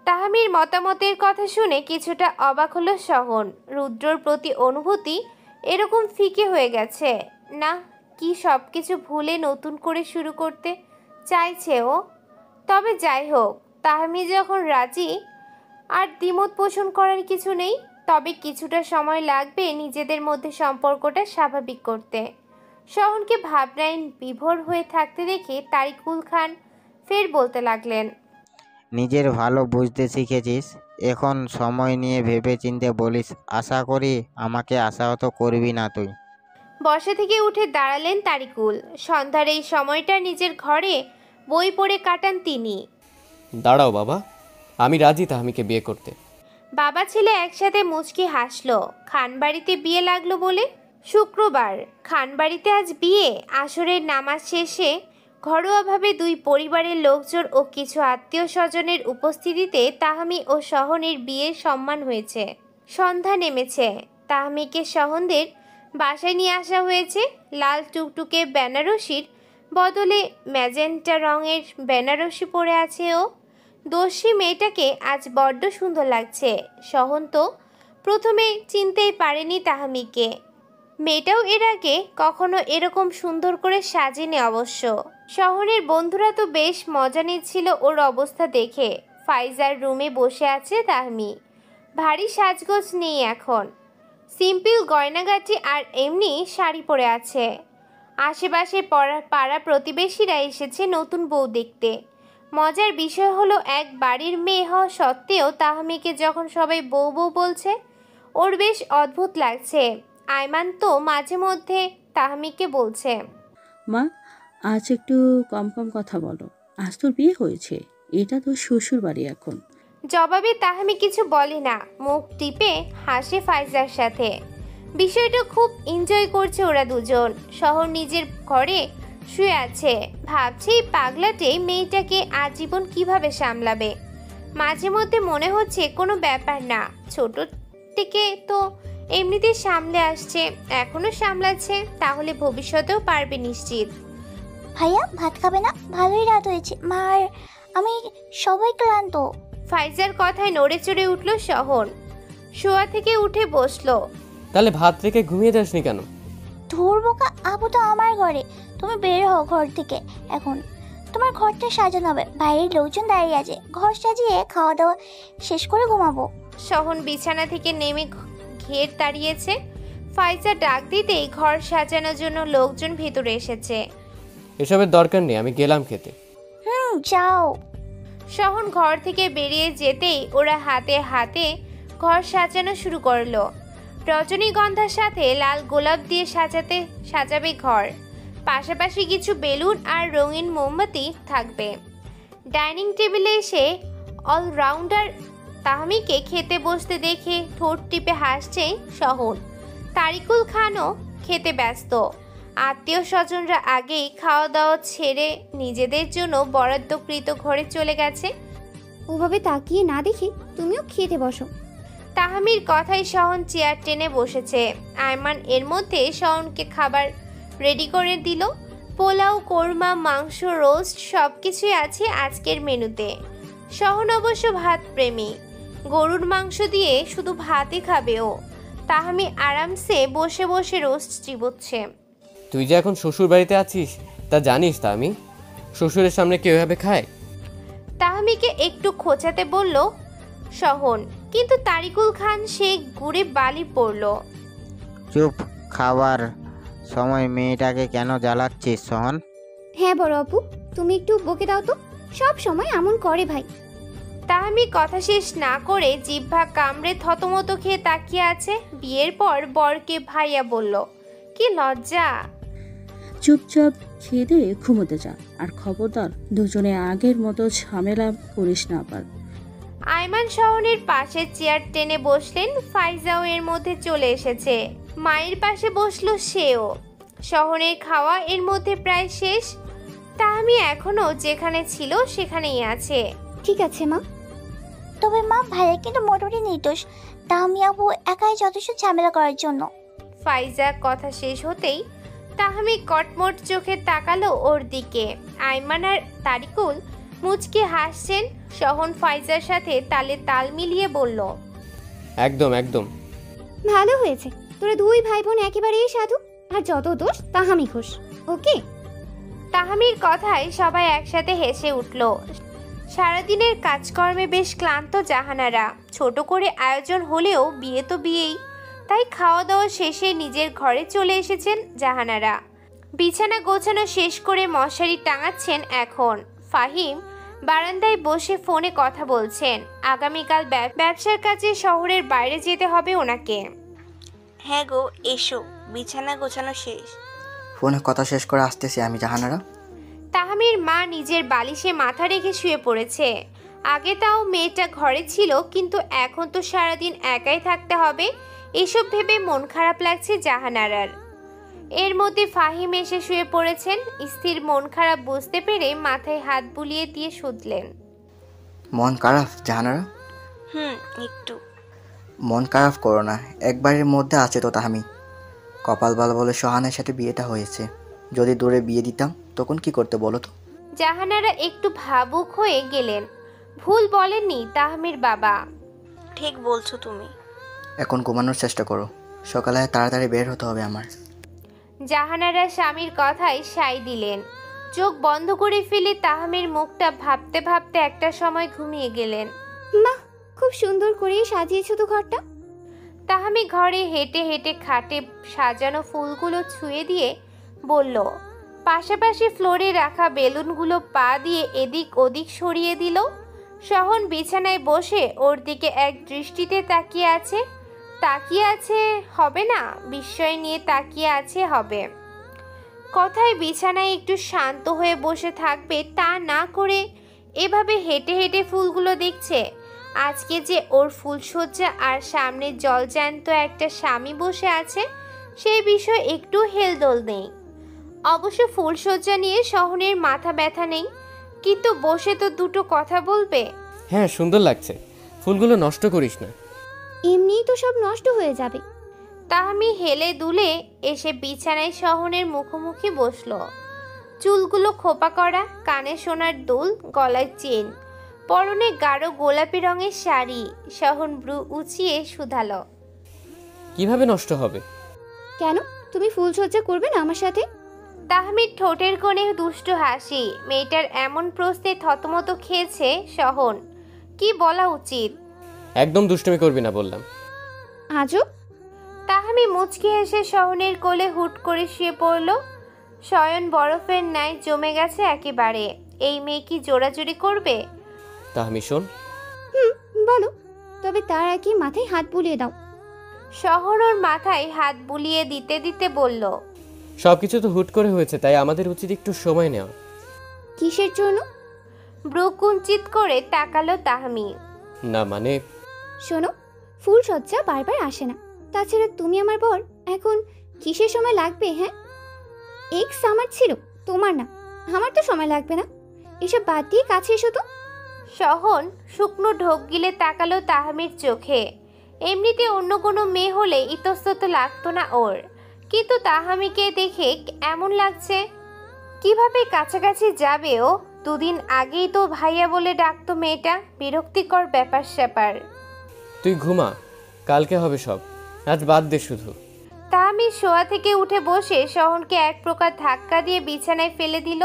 তাহমির মতামতের কথা শুনে কিছুটা অবাক হলো সহন। রুদ্রর প্রতি অনুভূতি এরকম ফিকে হয়ে গেছে না কি সব কিছু ভুলে নতুন করে শুরু করতে চাইছে ও? তবে যাই হোক, তাহমি যখন রাজি আর দ্বিমত পোষণ করার কিছু নেই, তবে কিছুটা সময় লাগবে নিজেদের মধ্যে সম্পর্কটা স্বাভাবিক করতে। সহনকে ভাবনায় বিভোর হয়ে থাকতে দেখে তারিকুল খান ফের বলতে লাগলেন, নিজের ভালো বুঝতে শিখেছিস, এখন সময় নিয়ে ভেবে চিন্তে বলিস। আশা করি আমাকে আশাহত করবি না তুই। বসা থেকে উঠে দাঁড়ালেন তারিকুল। সন্ধ্যার এই সময়টা নিজের ঘরে বই পড়ে কাটান তিনি। দাঁড়াও বাবা, আমি রাজি তাহমিকে বিয়ে করতে। বাবা ছেলে একসাথে মুচকি হাসলো। খানবাড়িতে বিয়ে লাগলো বলে? শুক্রবার খানবাড়িতে আজ বিয়ে। আসরের নামাজ শেষে ঘরোয়াভাবে দুই পরিবারের লোকজন ও কিছু আত্মীয় স্বজনের উপস্থিতিতে তাহমি ও সহনের বিয়ের সম্মান হয়েছে। সন্ধ্যা নেমেছে। তাহমিকে সহনদের বাসায় নিয়ে আসা হয়েছে। লাল টুকটুকে বেনারসির বদলে ম্যাজেন্টা রঙের বেনারসি পরে আছে ও। দোষী মেয়েটাকে আজ বড্ড সুন্দর লাগছে। সহন তো প্রথমে চিনতেই পারেনি তাহমিকে। মেয়েটাও এর আগে কখনো এরকম সুন্দর করে সাজেনি অবশ্য। শহরের বন্ধুরা তো বেশ মজা নিচ্ছিল ওর অবস্থা দেখে। ফাইজার রুমে বসে আছে তাহমি। ভারী সাজগোজ নেই এখন, সিম্পল গয়নাগাটি আর এমনি শাড়ি পরে আছে। আশেপাশে পাড়া প্রতিবেশীরা এসেছে নতুন বউ দেখতে। মজার বিষয় হলো এক বাড়ির মেয়ে হওয়া সত্ত্বেও তাহমিকে যখন সবাই বউ বউ বলছে ওর বেশ অদ্ভুত লাগছে। আইমান তো মাঝে মধ্যে তাহমিকে বলছে, মা আজ একটু কম কম কথা বলো, আজ তোর বিয়ে হয়েছে, এটা তোর শ্বশুর বাড়ি এখন। জবাবে তাহমি কিছু বলে না, মুখ টিপে হাসে ফাইজার সাথে। বিষয়টা খুব এনজয় করছে ওরা দুজন। শহর নিজের ঘরে শুয়ে আছে, ভাবছে এই পাগলাটে মেয়েটাকে আজীবন কিভাবে সামলাবে। মাঝে মধ্যে মনে হচ্ছে কোনো ব্যাপার না, ছোট থেকে তো এমনিতে সামলে আসছে, এখনো সামলাচ্ছে, তাহলে ভবিষ্যতেও পারবে নিশ্চিত। ভাইয়া ভাত খাবে না? ভালোই রাত হয়েছে, মার আমি সবাই ক্লান্ত। ফাইজার কথায় নড়ে চড়ে উঠল শহর। শোয়া থেকে উঠে বসলো। তাহলে ভাত রেখে ঘুমিয়ে যাসনি কেন? ধুর বোকা, আবু তো আমার ঘরে, তুমি বের হও ঘর থেকে। এখন তোমার ঘরটা সাজানো হবে, বাইরের লোকজন দাঁড়িয়ে আছে, ঘর সাজিয়ে খাওয়া দাওয়া শেষ করে ঘুমাবো। শহন বিছানা থেকে নেমে ঘের দাঁড়িয়েছে। ফাইজা ডাক দিতেই ঘর সাজানোর জন্য লোকজন ভেতরে এসেছে। এসবের দরকার নেই, আমি গেলাম খেতে। যাও। শহন ঘর থেকে বেরিয়ে যেতেই ওরা হাতে হাতে ঘর সাজানো শুরু করলো। রজনীগন্ধার সাথে লাল গোলাপ দিয়ে সাজাবে ঘর। পাশাপাশি কিছু বেলুন আর রঙিন মোমবাতি থাকবে। ডাইনিং টেবিলে এসে অলরাউন্ডার তাহমিকে খেতে বসতে দেখে ঠোঁট টিপে হাসছে শহন। তারিকুল খানও খেতে ব্যস্ত। আত্মীয় স্বজনরা আগেই খাওয়া দাওয়া ছেড়ে নিজেদের জন্য বরাদ্দকৃত ঘরে চলে গেছে। ওভাবে তাকিয়ে না দেখে তুমিও খেতে বসো। তাহমির কথায় শহন চেয়ার টেনে বসেছে। আয়মান এর মধ্যে শহনকে খাবার রেডি করে দিল। পোলাও, কোরমা, মাংস, রোস্ট সবকিছুই আছে আজকের মেনুতে। শহন অবশ্য ভাত প্রেমী, গরুর মাংস দিয়ে শুধু ভাতই খাবে ও। তাহমি আরামসে বসে বসে রোস্ট চিবোচ্ছে। তুই যে এখন শ্বশুর বাড়িতে আছিস তা জানিস তা আমি শ্বশুরের সামনে কেউ এভাবে খায়? তাহমিকে একটু খোঁচাতে বলল শহন, কিন্তু তারিকুল খান সে ঘুরে বালি পড়ল। চুপ, খাবার সময় মেয়েটাকে কেন জ্বালাচ্ছিস সোহন? হ্যাঁ বড় আপু, তুমি একটু বকে দাও তো, সব সময় এমন করে ভাই। তাহমি কথা শেষ না করে জিহ্বা কামড়ে থতমত খেয়ে তাকিয়ে আছে। বিয়ের পর বরকে ভাইয়া বলল, কি লজ্জা। চুপচাপ খেয়ে দিয়ে ঘুমোতে যা, আর খবরদার দুজনে আগের মতো ঝামেলা করিস না আবার। আয়মান শহনের পাশে চেয়ার টেনে বসলেন। ফাইজাও এর মধ্যে চলে এসেছে। মায়ের পাশে বসলো সেও। শহরের খাওয়া এর মধ্যে প্রায় শেষ। তাহমি এখনো যেখানে ছিল সেখানেই আছে। ঠিক আছে মা। তবে মা, ভাইয়া কিন্তু মোটামুটি নির্দোষ। তাহমি আপু একাই যথেষ্ট ঝামেলা করার জন্য। ফাইজা কথা শেষ হতেই তাহমি কটমট চোখে তাকালো ওর দিকে। আয়মান আর তারিকুল মুচকে হাসছেন। শহন ফাইজার সাথে তালে তাল মিলিয়ে বলল, একদম একদম ভালো হয়েছে, তোরা দুই ভাই বোন একেবারেই সাধু, আর যত দোষ তাহামি ঘোষ। ওকে। তাহমির কথায় সবাই একসাথে হেসে উঠল। সারাদিনের কাজকর্মে বেশ ক্লান্ত জাহানারা। ছোট করে আয়োজন হলেও বিয়ে তো বিয়েই, তাই খাওয়া দাওয়া শেষে নিজের ঘরে চলে এসেছেন জাহানারা। বিছানা গোছানো শেষ করে মশারি টাঙাচ্ছেন এখন। ফাহিম বারান্দায় বসে ফোনে কথা বলছেন। আগামীকাল ব্যবসার কাজে শহরের বাইরে যেতে হবে ওনাকে। হ্যাঁ গো, এসো, বিছানা গোছানো শেষ। ফোনে কথা শেষ করে আসতেছি আমি জাহানারা। তাহমির মা নিজের বালিশে মাথা রেখে শুয়ে পড়েছে। আগে তাও মেয়েটা ঘরে ছিল, কিন্তু এখন তো সারাদিন একাই থাকতে হবে। এসব ভেবে মন খারাপ লাগছে জাহানারার। এর মধ্যে ফাহিম এসে শুয়ে পড়েছেন। স্থির মন খারাপ বুঝতে পেরে মাথায় হাত বুলিয়ে দিয়ে শুধলেন। মন খারাপ জাহানারা? একটু। মন খারাপ করো না, একবারের মধ্যে আছে তো তাহমি। কপাল ভালো বলে সোহানের সাথে বিয়েটা হয়েছে। যদি দূরে বিয়ে দিতাম তখন কি করতে বলো তো? জাহানারা একটু ভাবুক হয়ে গেলেন। ভুল বলেননি তাহমির বাবা। ঠিক বলছো তুমি। এখন ঘুমানোর চেষ্টা করো, সকালে তাড়াতাড়ি বের হতে হবে আমার। জাহানারা স্বামীর কথায় সায় দিলেন। চোখ বন্ধ করে ফেলে তাহমির মুখটা ভাবতে ভাবতে একটা সময় ঘুমিয়ে গেলেন। মা, খুব সুন্দর করে সাজিয়েছো তো ঘরটা। তাহমি ঘরে হেঁটে হেঁটে খাটে সাজানো ফুলগুলো ছুঁয়ে দিয়ে বলল। পাশাপাশি ফ্লোরে রাখা বেলুনগুলো পা দিয়ে এদিক ওদিক সরিয়ে দিল। শহন বিছানায় বসে ওর দিকে এক দৃষ্টিতে তাকিয়ে আছে হবে না, বিস্ময় নিয়ে তাকিয়ে আছে হবে। কথায় বিছানায় একটু শান্ত হয়ে বসে থাকবে তা না করে এভাবে হেঁটে হেঁটে ফুলগুলো দেখছে। আজকে যে ওর ফুলসজ্জা আর সামনে জলজ্যান্ত একটা স্বামী বসে আছে, সেই বিষয়ে একটু হেলদোল নেই। অবশ্য ফুলসজ্জা নিয়ে শহনের মাথা ব্যথা নেই, কিন্তু বসে তো দুটো কথা বলবে। হ্যাঁ, সুন্দর লাগছে, ফুলগুলো নষ্ট করিস না। এমনিই তো সব নষ্ট হয়ে যাবে। তাহমি হেলে দুলে এসে বিছানায় শহনের মুখোমুখি বসলো। চুলগুলো খোপা করা, কানে সোনার দুল, গলায় চেন, পরনে গাঢ় গোলাপি রঙের শাড়ি। শহন ব্রু উঁচিয়ে শুধালো, কিভাবে নষ্ট হবে? কেন, তুমি ফুলসজ্জা করবে না আমার সাথে? তাহমির ঠোঁটের কোণে দুষ্টু হাসি। মেয়েটার এমন প্রশ্নে থতমত খেয়েছে শহন। কি বলা উচিত? একদম দুষ্টুমি করবি না বললাম। আজব। তাহমি মুচকি হেসে শহনের কোলে হুট করে শুয়ে পড়ল। শয়ন বরফের ন্যায় জমে গেছে একেবারে। এই মেয়ে কি জোড়াজুড়ি করবে? তাহমি শোন। বলো, তবে তার আগে মাথায় হাত বুলিয়ে দাও। শহর ওর মাথায় হাত বুলিয়ে দিতে দিতে বলল, সবকিছু তো হুট করে হয়েছে, তাই আমাদের উচিত একটু সময় নেওয়া। কিসের জন্য? ব্রু কুঞ্চিত করে তাকালো তাহমি। না মানে, শোনো, ফুলসজ্জা বারবার আসে না। তাছাড়া তুমি আমার বর, এখন কিসের সময় লাগবে? হ্যাঁ, এক্স আমার ছিল, তোমার না। আমার তো সময় লাগবে না, এসব বাদ দিয়ে কাছে এসো তো। সহন শুকনো ঢোক গিলে তাকালো তাহমির চোখে। এমনিতে অন্য কোনো মেয়ে হলে ইতস্তত লাগতো না ওর, কিন্তু তাহামিকে দেখে এমন লাগছে। কিভাবে কাছাকাছি যাবে ও? দুদিন আগেই তো ভাইয়া বলে ডাকতো মেয়েটা। বিরক্তিকর ব্যাপার স্যাপার। তুই ঘুমা, কালকে হবে সব, আজ বাদ দে শুধু। তাহমি শোয়া থেকে উঠে বসে সহনকে এক প্রকার ধাক্কা দিয়ে বিছানায় ফেলে দিল।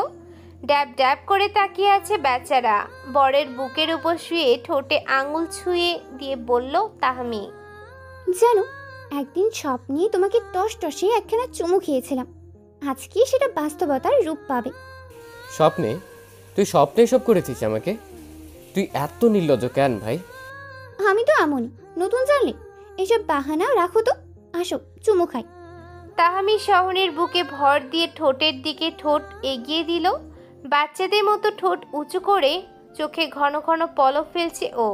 ড্যাব ড্যাব করে তাকিয়ে আছে বেচারা। বরের বুকের উপর শুয়ে ঠোঁটে আঙুল ছুঁয়ে দিয়ে বলল তাহমি, জানো, একদিন স্বপ্নে তোমাকে টস টসে একখানা চুমু খেয়েছিলাম, আজকে সেটা বাস্তবতার রূপ পাবে। স্বপ্নে? তুই স্বপ্নে এসব করেছিস আমাকে? তুই এত নির্লজ্জ কেন ভাই? আমি তো এমনই, নতুন জানলে। এসব বাহানা রাখো তো, আসো চুমু খাই। তাহামি সহনের বুকে ভর দিয়ে ঠোঁটের দিকে ঠোঁট এগিয়ে দিল। বাচ্চাদের মতো ঠোঁট উঁচু করে চোখে ঘন ঘন পলক ফেলছে ও।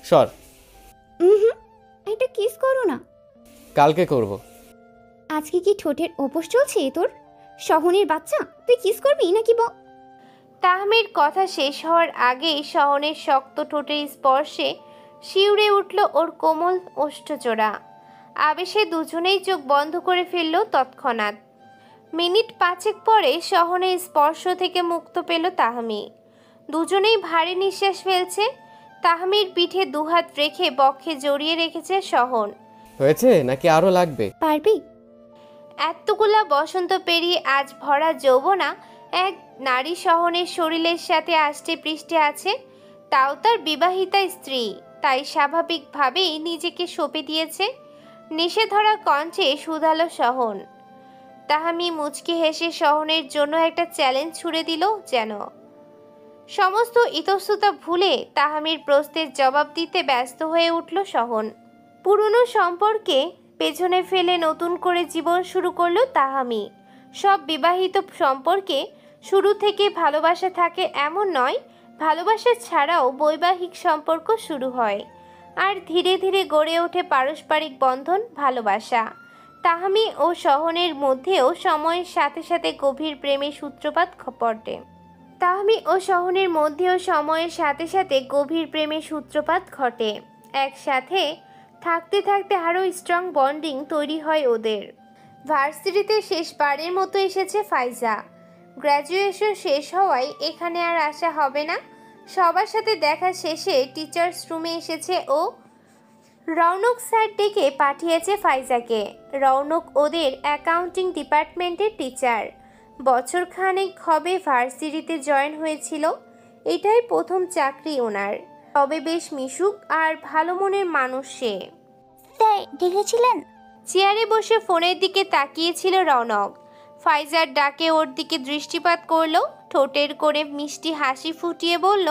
সর। একটা কিস করো না। কালকে করব। আজকে কি ঠোঁটের উপোস চলছে তোর? সহনের বাচ্চা, তুই কিস করবি নাকি তাহমির কথা শেষ হওয়ার আগেই সহনের শক্ত ঠোঁটের স্পর্শে শিউরে উঠল ওর কোমল ওষ্ঠজোড়া। আবেশে দুজনেই চোখ বন্ধ করে ফেলল তৎক্ষণাৎ। মিনিট 5 পরে সহনের স্পর্শ থেকে মুক্ত পেল তাহমি। দুজনেই ভারী নিঃশ্বাস ফেলছে। তাহমির পিঠে দুহাত রেখে বক্ষে জড়িয়ে রেখেছে সহন। হয়েছে নাকি আরো লাগবে? পারবি? এতগুলা বসন্ত পেরিয়ে আজ ভরা যৌবনা এক নারী সহনের শরীরের সাথে আষ্টে পৃষ্ঠে আছে, তাও তার বিবাহিতা স্ত্রী। তাই স্বাভাবিকভাবেই নিজেকে সঁপে দিয়েছে। নিষে ধরা কণ্ঠে শুধালো সহন। তাহামি মুচকি হেসে সহনের জন্য একটা চ্যালেঞ্জ ছুড়ে দিল যেন। সমস্ত ইতস্ততা ভুলে তাহামির প্রশ্নের জবাব দিতে ব্যস্ত হয়ে উঠল সহন। পুরনো সম্পর্কে পেছনে ফেলে নতুন করে জীবন শুরু করলো তাহামি। সব বিবাহিত সম্পর্কে শুরু থেকে ভালোবাসা থাকে এমন নয়, ভালোবাসা ছাড়াও বৈবাহিক সম্পর্ক শুরু হয়, আর ধীরে ধীরে গড়ে ওঠে পারস্পরিক বন্ধন, ভালোবাসা। তাহামি ও সহনের মধ্যেও সময়ের সাথে সাথে গভীর প্রেমের সূত্রপাত ঘটে। একসাথে থাকতে থাকতে আরও স্ট্রং বন্ডিং তৈরি হয় ওদের। ভার্সিটিতে শেষবারের মতো এসেছে ফাইজা। গ্র্যাজুয়েশন শেষ হওয়ায় এখানে আর আসা হবে না। সবার সাথে দেখা শেষে টিচার্স রুমে এসেছে ও। রৌনক স্যার ডেকে পাঠিয়েছে ফাইজাকে। রৌনক ওদের অ্যাকাউন্টিং ডিপার্টমেন্টের টিচার। বছর খানেক হবে ভার্সিটিতে জয়েন হয়েছিল, এটাই প্রথম চাকরি ওনার। তবে বেশ মিশুক আর ভালো মনের মানুষ সে। স্যার ডেকেছিলেন? চেয়ারে বসে ফোনের দিকে তাকিয়েছিল রৌনক। ফাইজার ডাকে ওর দিকে দৃষ্টিপাত করলো, ঠোঁটের করে মিষ্টি হাসি ফুটিয়ে বলল,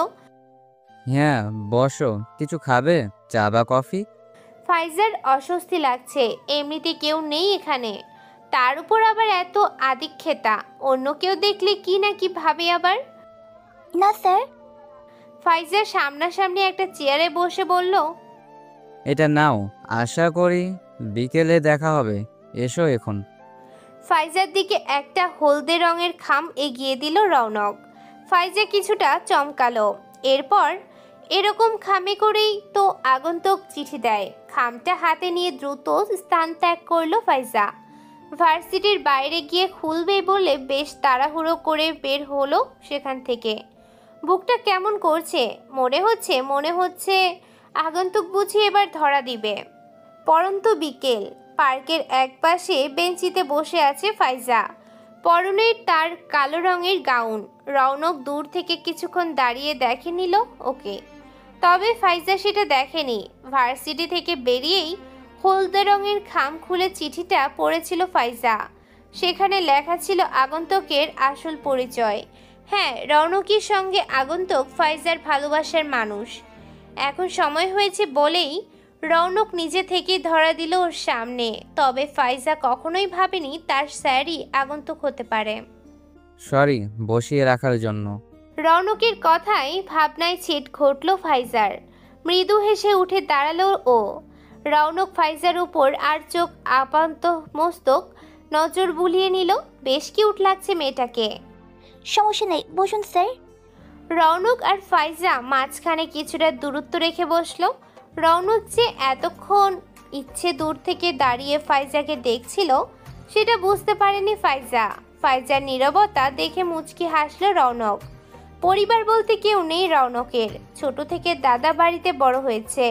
হ্যাঁ বসো, কিছু খাবে? চা বা কফি? ফাইজার অস্বস্তি লাগছে, এমনিতে কেউ নেই এখানে, তার উপর আবার এত আদিক্ষেতা। অন্য কেউ দেখলে কি না কি ভাবে আবার। না স্যার। ফাইজার সামনাসামনি একটা চেয়ারে বসে বলল, এটা নাও, আশা করি বিকেলে দেখা হবে, এসো এখন। ফাইজার দিকে একটা হলদে রঙের খাম এগিয়ে দিল রৌনক। ফাইজা কিছুটা চমকালো। এরপর এরকম খামে করেই তো আগন্তুক চিঠি দেয়। খামটা হাতে নিয়ে দ্রুত স্থান ত্যাগ করলো ফাইজা। ভার্সিটির বাইরে গিয়ে খুলবে বলে বেশ তাড়াহুড়ো করে বের হলো সেখান থেকে। বুকটা কেমন করছে, মনে হচ্ছে আগন্তুক বুঝি এবার ধরা দিবে। পরন্ত বিকেল, পার্কের এক পাশে বেঞ্চিতে বসে আছে ফাইজা। পরনে তার কালো রঙের গাউন। রৌনক দূর থেকে কিছুক্ষণ দাঁড়িয়ে দেখে নিল ওকে, তবে ফাইজা সেটা দেখেনি। ভার্সিটি থেকে বেরিয়েই হলদে রঙের খাম খুলে চিঠিটা পড়েছিল ফাইজা। সেখানে লেখা ছিল আগন্তুকের আসল পরিচয়। হ্যাঁ, রৌনকের সঙ্গে আগন্তুক ফাইজার ভালোবাসার মানুষ। এখন সময় হয়েছে বলেই রৌনক নিজে থেকেই ধরা দিল ওর সামনে। তবে ফাইজা কখনোই ভাবেনি তার স্যারই আগন্তুক হতে পারে। সরি বসিয়ে রাখার জন্য। রৌনকের কথাই ভাবনায় ছেদ ঘটল ফাইজার। মৃদু হেসে উঠে দাঁড়ালো ও। রৌনক ফাইজার উপর আর চোখ আপান্ত মস্তক নজর বুলিয়ে নিল। বেশ কিউট লাগছে মেয়েটাকে। সমস্যা নেই, বসুন স্যার। রৌনক আর ফাইজা মাঝখানে কিছুটা দূরত্ব রেখে বসলো। রৌনক যে এতক্ষণ ইচ্ছে দূর থেকে দাঁড়িয়ে ফাইজাকে দেখছিল সেটা বুঝতে পারেনি ফাইজা। ফাইজার নীরবতা দেখে মুচকি হাসলো রৌনক। পরিবার বলতে কেউ নেই রৌনকের। ছোট থেকে দাদা বাড়িতে বড় হয়েছে।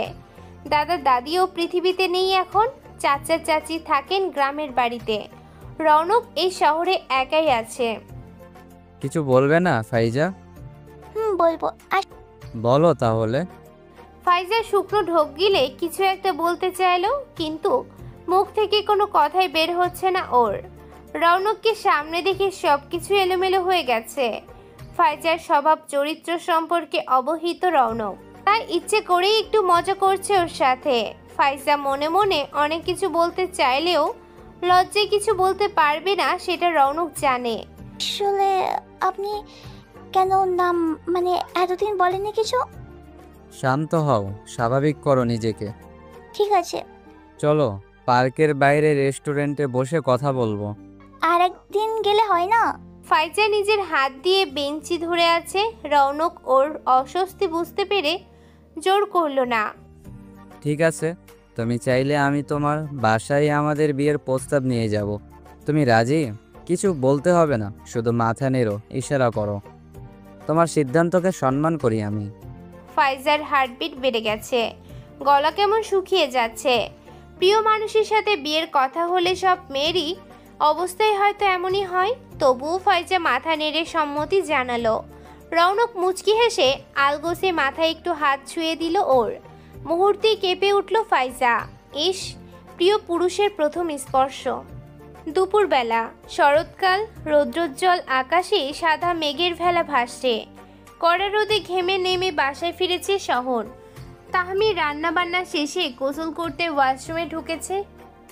দাদা দাদিও পৃথিবীতে নেই এখন। চাচা চাচি থাকেন গ্রামের বাড়িতে। রৌনক এই শহরে একাই আছে। কিছু বলবে না ফাইজা? বলবো। বলো তাহলে। ফাইজা শুকনো ঢোক গিলে কিছু একটা বলতে চাইলো, কিন্তু মুখ থেকে কোনো কথাই বের হচ্ছে না ওর। রৌনককে সামনে দেখে সবকিছু এলোমেলো হয়ে গেছে। ফাইজার স্বভাব চরিত্র সম্পর্কে অবহিত রৌনক, তাই ইচ্ছে করেই একটু মজা করছে ওর সাথে। ফাইজা মনে মনে অনেক কিছু বলতে চাইলেও লজ্জায় কিছু বলতে পারবে না, সেটা রৌনক জানে। আসলে আপনি কেন নাম মানে এতদিন বলেননি কিছু? শান্ত হও, স্বাভাবিক করো নিজেকে। ঠিক আছে, চলো পার্কের বাইরে রেস্টুরেন্টে বসে কথা বলবো। আর একদিন গেলে হয় না? ফাইজা নিজের হাত দিয়ে বেঞ্চি ধরে আছে। রৌনক ওর অস্বস্তি বুঝতে পেরে জোর করলো না। ঠিক আছে, তুমি চাইলে আমি তোমার বাসায় আমাদের বিয়ের প্রস্তাব নিয়ে যাব। তুমি রাজি? কিছু বলতে হবে না, শুধু মাথা নেড়ো, ইশারা করো। তোমার সিদ্ধান্তকে সম্মান করি আমি। ফাইজার হার্টবিট বেড়ে গেছে, গলা কেমন শুকিয়ে যাচ্ছে। প্রিয় মানুষের সাথে বিয়ের কথা হলে সব মেয়েরই অবস্থায় হয়তো এমনই হয়। তবুও ফাইজা মাথা নেড়ে সম্মতি জানালো। রৌনক মুচকি হেসে আলগোসে মাথায় একটু হাত ছুঁয়ে দিল ওর। মুহূর্তেই কেঁপে উঠল ফাইজা। ইস, প্রিয় পুরুষের প্রথম স্পর্শ। দুপুরবেলা, শরৎকাল, রৌদ্রোজ্জ্বল আকাশে সাদা মেঘের ভেলা ভাসছে। কড়া রোদে ঘেমে নেমে বাসায় ফিরেছে শহন। তাহমি রান্নাবান্না শেষে গোসল করতে ওয়াশরুমে ঢুকেছে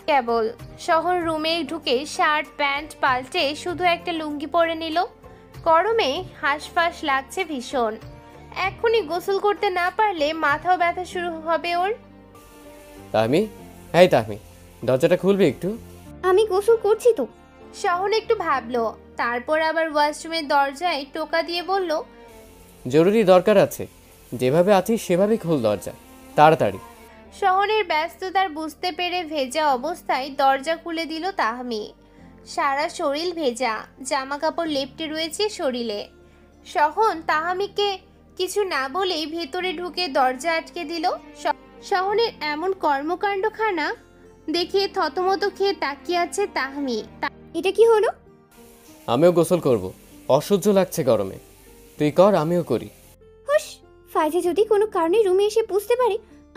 কেবল। শহর রুমে ঢুকে শার্ট প্যান্ট পাল্টে শুধু একটা লুঙ্গি পরে নিল। গরমে হাঁসফাঁস লাগছে ভীষণ। এখনই গোসল করতে না পারলে মাথাও ব্যথা শুরু হবে ওর। তাহমি, হ্যাঁ তাহমি, দরজাটা খুলবে একটু? আমি গোসল করছি তো। শহন একটু ভাবলো, তারপর আবার ওয়াশরুমের দরজায় টোকা দিয়ে বলল, জরুরি দরকার আছে, যেভাবে আছিস সেভাবেই খোল দরজা, তাড়াতাড়ি। শহরের ব্যস্ততার বুঝতে পেরে ভেজা অবস্থায় দরজা খুলে দিল তাহমি। সারা শরীর ভেজা, জামা কাপড় লেপ্টে রয়েছে শরীরে। শহন তাহমিকে কিছু না বলেই ভেতরে ঢুকে দরজা আটকে দিল। শহরের এমন কর্মকাণ্ডখানা দেখে থতমত খেয়ে তাকিয়ে আছে তাহমি। এটা কি হলো? আমিও গোসল করব, অসহ্য লাগছে গরমে। তুই কর, আমিও করি। হুশ, ফাইজা যদি কোনো কারণে রুমে এসে বুঝতে পারে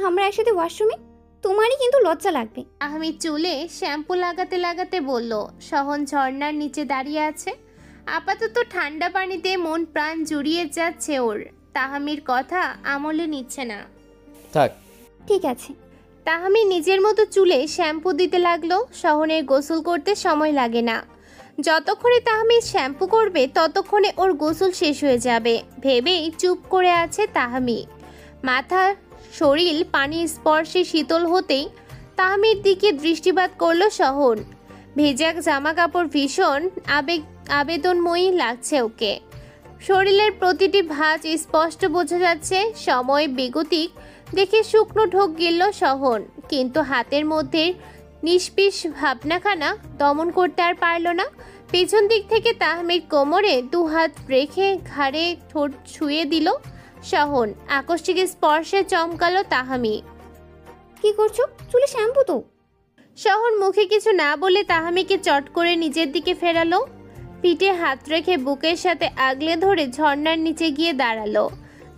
আমরা একসাথে ওয়াশরুমে, তোমারই কিন্তু লজ্জা লাগবে। তাহমি চুলে শ্যাম্পু লাগাতে লাগাতে বলল। শহন ঝর্ণার নিচে দাঁড়িয়ে আছে। আপাতত ঠান্ডা পানিতে মন প্রাণ জুড়িয়ে যাচ্ছে ওর। তাহমির কথা আমলে নিচ্ছে না। থাক, ঠিক আছে। তাহমি নিজের মতো চুলে শ্যাম্পু দিতে লাগলো। শহনের গোসল করতে সময় লাগে না। যতক্ষণে তাহমি শ্যাম্পু করবে ততক্ষণে ওর গোসল শেষ হয়ে যাবে ভেবেই চুপ করে আছে তাহমি। মাথা শরীর পানির স্পর্শে শীতল হতেই তাহমির দিকে দৃষ্টিপাত করলো শহন। ভেজা জামা কাপড় ভীষণ আবেদনময়ী লাগছে ওকে। শরীরের প্রতিটি ভাঁজ স্পষ্ট বোঝা যাচ্ছে। সময় বেগতিক দেখে শুকনো ঢোক গিলল শহন, কিন্তু হাতের মধ্যে নিষ্পিস ভাবনাখানা দমন করতে আর পারল না। পেছন দিক থেকে তাহমির কোমরে দু হাত রেখে ঘাড়ে ঠোঁট ছুঁয়ে দিল শহন। আকস্মিক স্পর্শে চমকালো তাহমি। কি করছো? চুলে শ্যাম্পু তো। শহন মুখে কিছু না বলে তাহমিকে চট করে নিজের দিকে ফেরালো। পিঠে হাত রেখে বুকের সাথে আগলে ধরে ঝর্ণার নিচে গিয়ে দাঁড়ালো।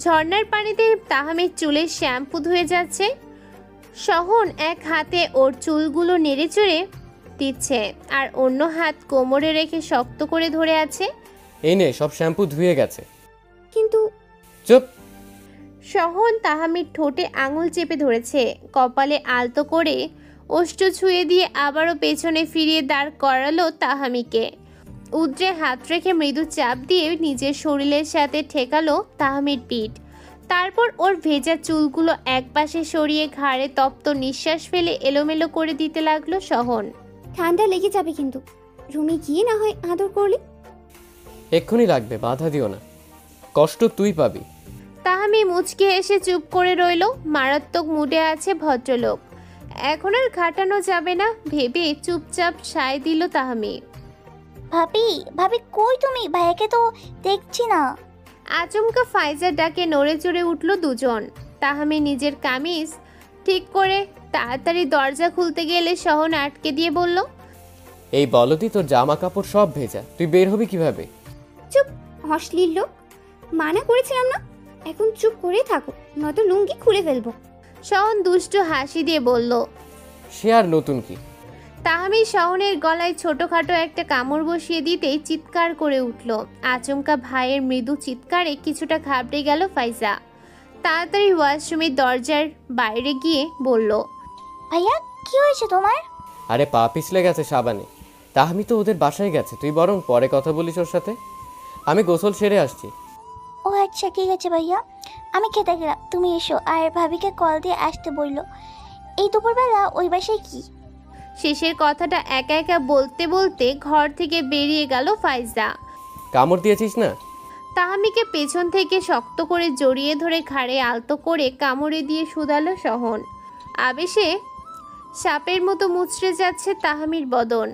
ঝর্ণার পানিতে তাহমির চুলের শ্যাম্পু ধুয়ে যাচ্ছে। শহন এক হাতে ওর চুলগুলো নেড়েচড়ে দিচ্ছে, আর অন্য হাত কোমরে রেখে শক্ত করে ধরে আছে। এই নে, সব শ্যাম্পু ধুয়ে গেছে। কিন্তু চুপ। শহন তাহমির ঠোঁটে আঙুল চেপে ধরেছে, কপালে আলতো করে ওষ্ঠ ছুঁয়ে দিয়ে আবারও পেছনে ফিরিয়ে দাঁড় করালো তাহমিকে। উদ্রে হাত রেখে মৃদু চাপ দিয়ে নিজের শরীরের সাথে ঠেকালো তাহমির পিঠ। তারপর ওর ভেজা চুলগুলো একপাশে সরিয়ে ঘাড়ে তপ্ত নিঃশ্বাস ফেলে এলোমেলো করে দিতে লাগলো শহন। ঠান্ডা লেগে যাবে কিন্তু। রুমে গিয়ে না হয় আদর করলি। এক্ষুনি লাগবে, বাধা দিও না, কষ্ট তুই পাবি। তাহামি মুচকে এসে চুপ করে রইল। মারাত্মক মুডে আছে ভদ্রলোক, এখন আর ঘাটানো যাবে না ভেবে চুপচাপ সায় দিল তাহামি। ভাবি ভাবি কই তুমি? ভাইয়াকে তো দেখছি না। আচমকা ফাইজার ডাকে নড়ে চড়ে উঠল দুজন। তাহামি নিজের কামিজ ঠিক করে তাড়াতাড়ি দরজা খুলতে গেলে সহন আটকে দিয়ে বলল, এই বলদি তোর জামা কাপড় সব ভেজা, তুই বের হবি কিভাবে? চুপ, অশ্লীল লোক, মানা করেছিলাম না? এখন চুপ করে থাকো, নয়তো লুঙ্গি খুলে ফেলবো। সহন দুষ্ট হাসি দিয়ে বলল। সে আর নতুন কি? তাহামি সহনের গলায় ছোটখাটো একটা কামড় বসিয়ে দিতেই চিৎকার করে উঠল। আচমকা ভাইয়ের মৃদু চিৎকারে কিছুটা ঘাবড়ে গেল ফাইজা। তাড়াতাড়ি ওয়াশরুমের দরজার বাইরে গিয়ে বলল, ভাইয়া কি হয়েছে তোমার? আরে পা পিছলে গেছে সাবানে। তাহমি তো ওদের বাসায় গেছে, তুই বরং পরে কথা বলিস ওর সাথে। আমি গোসল সেরে আসছি। ও আচ্ছা ঠিক আছে ভাইয়া, আমি খেতে গেলাম, তুমি এসো। আর ভাবিকে কল দিয়ে আসতে বললো। এই দুপুরবেলা ওই বাসায় কি? শেষের কথাটা একা একা বলতে বলতে ঘর থেকে বেরিয়ে গেল ফাইজা। কামড় দিয়েছিস না? তাহামিকে পেছন থেকে শক্ত করে জড়িয়ে ধরে ঘাড়ে আলতো করে কামড়ে দিয়ে শুধালো সহন। আবেশে সাপের মতো মুচড়ে যাচ্ছে তাহামির বদন।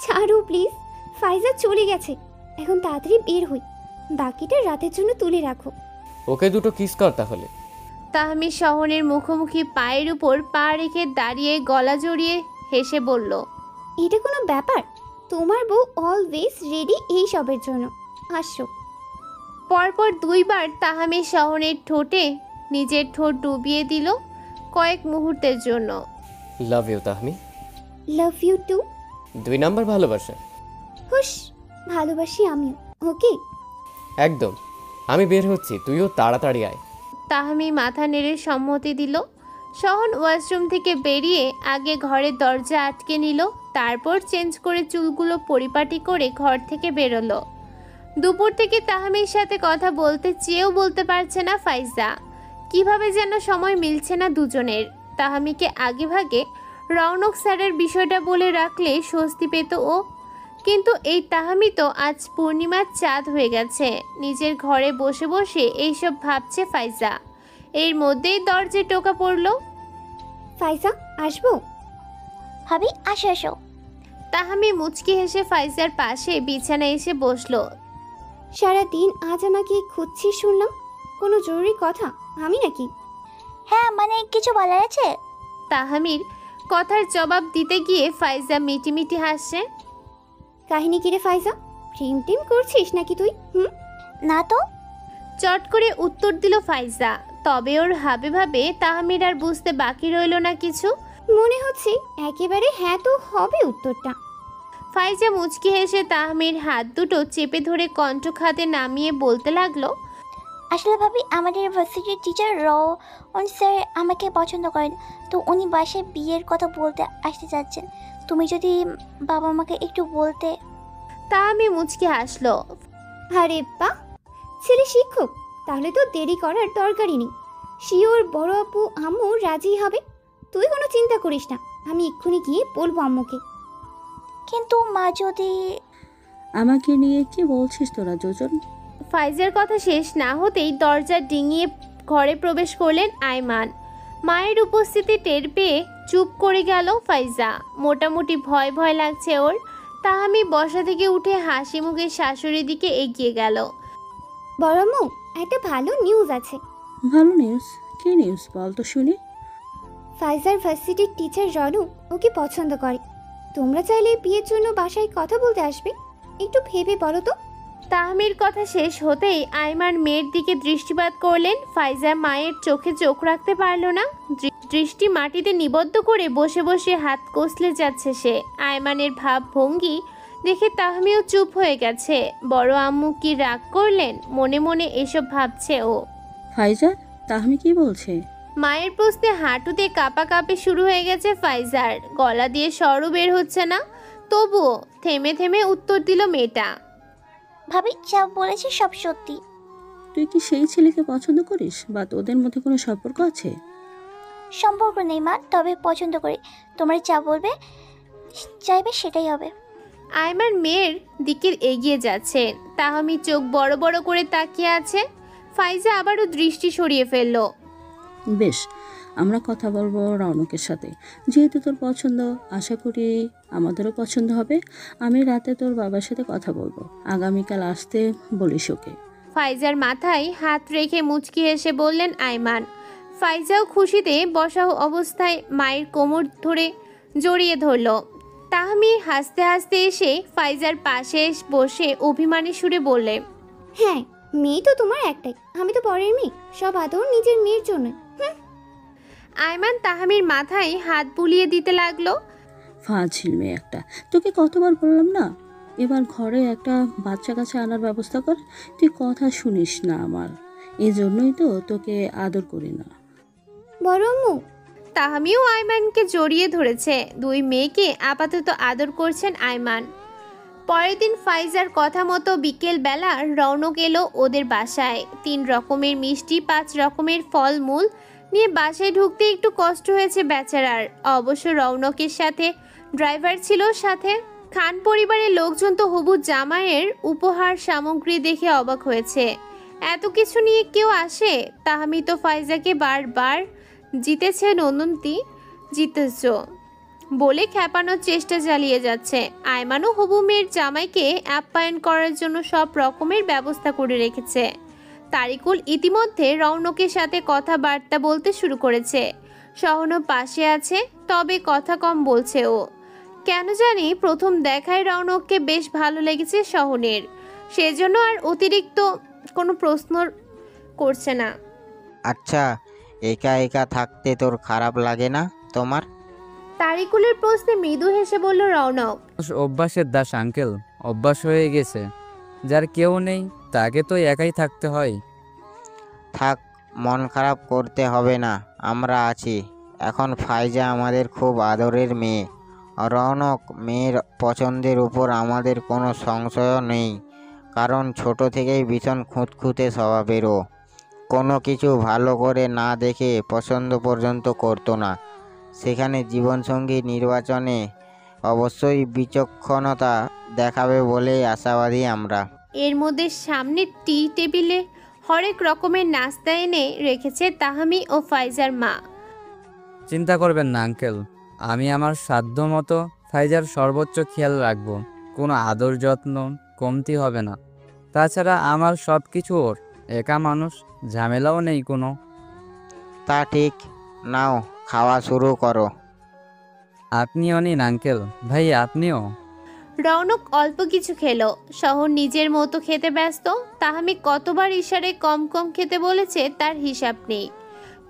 ছাড়ো প্লিজ, ফাইজা চলে গেছে, এখন তাড়াতাড়ি বের হই, বাকিটা রাতের জন্য তুলে রাখো। ওকে দুটো কিস কর তাহলে। তাহামি সহনের মুখোমুখি পায়ের উপর পা রেখে দাঁড়িয়ে গলা জড়িয়ে হেসে বলল, এটা কোনো ব্যাপার? তোমার বউ অলওয়েজ রেডি এই সবের জন্য, আসো। পরপর দুইবার তাহামি সহনের ঠোঁটে নিজের ঠোঁট ডুবিয়ে দিল কয়েক মুহূর্তের জন্য। Love you Tahmi. Love you too. 2 number ভালোবাসা। হুশ, ভালোবাসি আমিও, ওকে? একদম। আমি বের হচ্ছি, তুইও তাড়াতাড়ি আয়। তাহামি মাথা নেড়ে সম্মতি দিল। সহন ওয়াশরুম থেকে বেরিয়ে আগে ঘরের দরজা আটকে নিল, তারপর চেঞ্জ করে চুলগুলো পরিপাটি করে ঘর থেকে বেরোলো। দুপুর থেকে তাহামির সাথে কথা বলতে চেয়েও বলতে পারছে না ফাইজা। কিভাবে যেন সময় মিলছে না দুজনের। তাহামিকে আগেভাগে রৌনক স্যারের বিষয়টা বলে রাখলে স্বস্তি পেত ও, কিন্তু এই তাহামি তো আজ পূর্ণিমার চাঁদ হয়ে গেছে। নিজের ঘরে বসে বসে এইসব ভাবছে ফাইজা। এর মধ্যেই দরজায় টোকা পড়ল। ফাইজা, আসবো? ভাবি আসো আসো। তাহামি মুচকি হেসে ফাইজার পাশে বিছানায় এসে বসলো। সারাদিন আজ আমাকে খুঁজছিস শুনলাম, কোনো জরুরি কথা? আমি নাকি? হ্যাঁ মানে কিছু বলার আছে? তাহামির কথার জবাব দিতে গিয়ে ফাইজা মিটিমিটি হাসছে। কাহিনী কিরে ফাইজা, প্রেম টেম করছিস নাকি তুই? না তো। চট করে উত্তর দিল ফাইজা। তবে ওর ভাবে ভাবে তাহমির আর বুঝতে বাকি রইল না কিছু। মনে হচ্ছে একেবারে হ্যাঁ তো হবে উত্তরটা। ফাইজা মুচকি হেসে তাহমির হাত দুটো চেপে ধরে কণ্ঠ খাতে নামিয়ে বলতে লাগলো, আসলে ভাবি আমাদের ইউনিভার্সিটির টিচার রন স্যার আমাকে পছন্দ করেন, তো উনি বাসায় বিয়ের কথা বলতে আসতে চাচ্ছেন। তুমি যদি বাবা মাকে একটু বলতে। তাহমি মুচকি হাসলো। আরে বাহ, ছেলে শিক্ষক, তাহলে তো দেরি করার দরকারই নেই। শিওর বড় আপু আম্মু রাজি হবে, তুই কোনো চিন্তা করিস না, আমি এক্ষুনি গিয়ে বলবো আম্মুকে। কিন্তু মা যদি। আমাকে নিয়ে কি বলছিস তোরা দুজন? ফাইজার কথা শেষ না হতেই দরজা ডিঙিয়ে ঘরে প্রবেশ করলেন আয়মান। মায়ের উপস্থিতি টের পেয়ে চুপ করে গেল ফাইজা। মোটামুটি ভয় ভয় লাগছে ওর। তাহামি বসা থেকে উঠে হাসি মুখে শাশুড়ির দিকে এগিয়ে গেল। বড় আম্মু, একটা ভালো নিউজ আছে। ভালো নিউজ? কি নিউজ বল তো শুনি। ফাইজার ভার্সিটির টিচার রনু ওকে পছন্দ করে। তোমরা চাইলে বিয়ের জন্য বাসায় কথা বলতে আসবে, একটু ভেবে বলো তো। তাহমির কথা শেষ হতেই আয়মান মেয়ের দিকে দৃষ্টিপাত করলেন। ফাইজা মায়ের চোখে চোখ রাখতে পারল না। দৃষ্টি মাটিতে নিবদ্ধ করে বসে বসে হাত কষলে যাচ্ছে সে। আয়মানের ভাব ভঙ্গি দেখে তাহমিও চুপ হয়ে গেছে। বড় আম্মু কি রাগ করলেন? মনে মনে এসব ভাবছে ও। ফাইজা, তাহমি কি বলছে? মায়ের প্রশ্নে হাঁটুতে কাঁপাকাঁপি শুরু হয়ে গেছে ফাইজার। গলা দিয়ে স্বরও বের হচ্ছে না, তবুও থেমে থেমে উত্তর দিল মেয়েটা। ভাবি যা বলেছে সব সত্যি। তুই কি সেই ছেলেকে পছন্দ করিস বা তোদের মধ্যে কোনো সম্পর্ক আছে? সম্পর্ক নেই মা, তবে পছন্দ করি। তোমরা যা বলবে চাইবে সেটাই হবে। আয়মান মেয়ের দিকে এগিয়ে যাচ্ছে। তাহমি চোখ বড় বড় করে তাকিয়ে আছে। ফাইজা আবারও দৃষ্টি সরিয়ে ফেলল। বেশ, আমরা কথা বলবো রৌনকের সাথে, যেহেতু তোর পছন্দ, আশা করি আমাদেরও পছন্দ হবে। আমি রাতে তোর বাবার সাথে কথা বলবো, আগামীকাল আসতে বলিস ওকে। ফাইজার মাথায় হাত রেখে মুচকি হেসে বললেন আয়মান। ফাইজাও খুশিতে বসা অবস্থায় মায়ের কোমর ধরে জড়িয়ে ধরল। তাহমি হাসতে হাসতে এসে ফাইজার পাশে বসে অভিমানী সুরে বললে, হ্যাঁ, মেয়ে তো তোমার একটাই, আমি তো পরের মেয়ে, সব আদর নিজের মেয়ের জন্য। আয়মান তাহমির মাথায় হাত বুলিয়ে দিতে লাগলো। ফাজিল মেয়ে একটা, তোকে কতবার বললাম না এবার ঘরে একটা বাচ্চা কাছে আনার ব্যবস্থা কর। তুই কথা শুনিস না আমার, এই জন্যই তো তোকে আদর করি না। বড় আম্মু। তাহমিও আয়মানকে জড়িয়ে ধরেছে। দুই মেয়েকে আপাতত আদর করছেন আয়মান। পরের দিন ফাইজার কথা মতো বিকেল বেলা রৌনক এলো ওদের বাসায়। 3 রকমের মিষ্টি, 5 রকমের ফলমূল নিয়ে বাসায় ঢুকতে একটু কষ্ট হয়েছে বেচারার। অবশ্য রৌনকের সাথে ড্রাইভার ছিল সাথে। খান পরিবারের লোকজন তো হবু জামাইয়ের উপহার সামগ্রী দেখে অবাক হয়েছে। এত কিছু নিয়ে কেউ আসে? তাহমি তো ফাইজাকে বারবার জিতেছে, নন্দন্তী জিতেছ বলে খেপানোর চেষ্টা চালিয়ে যাচ্ছে। আয়মানও হবু মেয়ের জামাইকে আপ্যায়ন করার জন্য সব রকমের ব্যবস্থা করে রেখেছে। তারিকুল ইতিমধ্যে রৌনকের সাথে কথাবার্তা বলতে শুরু করেছে। সহনও পাশে আছে, তবে কথা কম বলছে ও। কেন জানি প্রথম দেখায় রৌনককে বেশ ভালো লেগেছে সহনের, সেজন্য আর অতিরিক্ত কোনো প্রশ্ন করছে না। আচ্ছা, একা একা থাকতে তোর খারাপ লাগে না তোমার? তারিকুলের প্রশ্নে মৃদু হেসে বলল রৌনক। অভ্যাসের দাস আঙ্কেল, অভ্যাস হয়ে গেছে। যার কেউ নেই তাকে তো একাই থাকতে হয়। থাক, মন খারাপ করতে হবে না, আমরা আছি। এখন ফাইজা আমাদের খুব আদরের মেয়ে। রৌনক মেয়ের পছন্দের উপর আমাদের কোনো সংশয় নেই, কারণ ছোট থেকেই ভীষণ খুঁতখুঁতে স্বভাবেরও। কোনো কিছু ভালো করে না দেখে পছন্দ পর্যন্ত করতো না। সেখানে জীবনসঙ্গী নির্বাচনে অবশ্যই বিচক্ষণতা দেখাবে বলেই আশাবাদী আমরা। এর মধ্যে সামনের টি টেবিলে হরেক রকমের নাস্তা এনে রেখেছে তাহমি ও ফাইজার মা। চিন্তা করবেন না আঙ্কেল, আমি আমার সাধ্য মতো ফাইজার সর্বোচ্চ খেয়াল রাখবো। কোনো আদর যত্ন কমতি হবে না। তাছাড়া আমার সব কিছু ওর, একা মানুষ, ঝামেলাও নেই কোনো। তা ঠিক, নাও খাওয়া শুরু করো। আপনিও নিন আঙ্কেল। ভাই আপনিও। রৌনক অল্প কিছু খেলো, শহর নিজের মতো খেতে ব্যস্ত। তাহমি কতবার ইশারে কম কম খেতে বলেছে তার হিসাব নেই।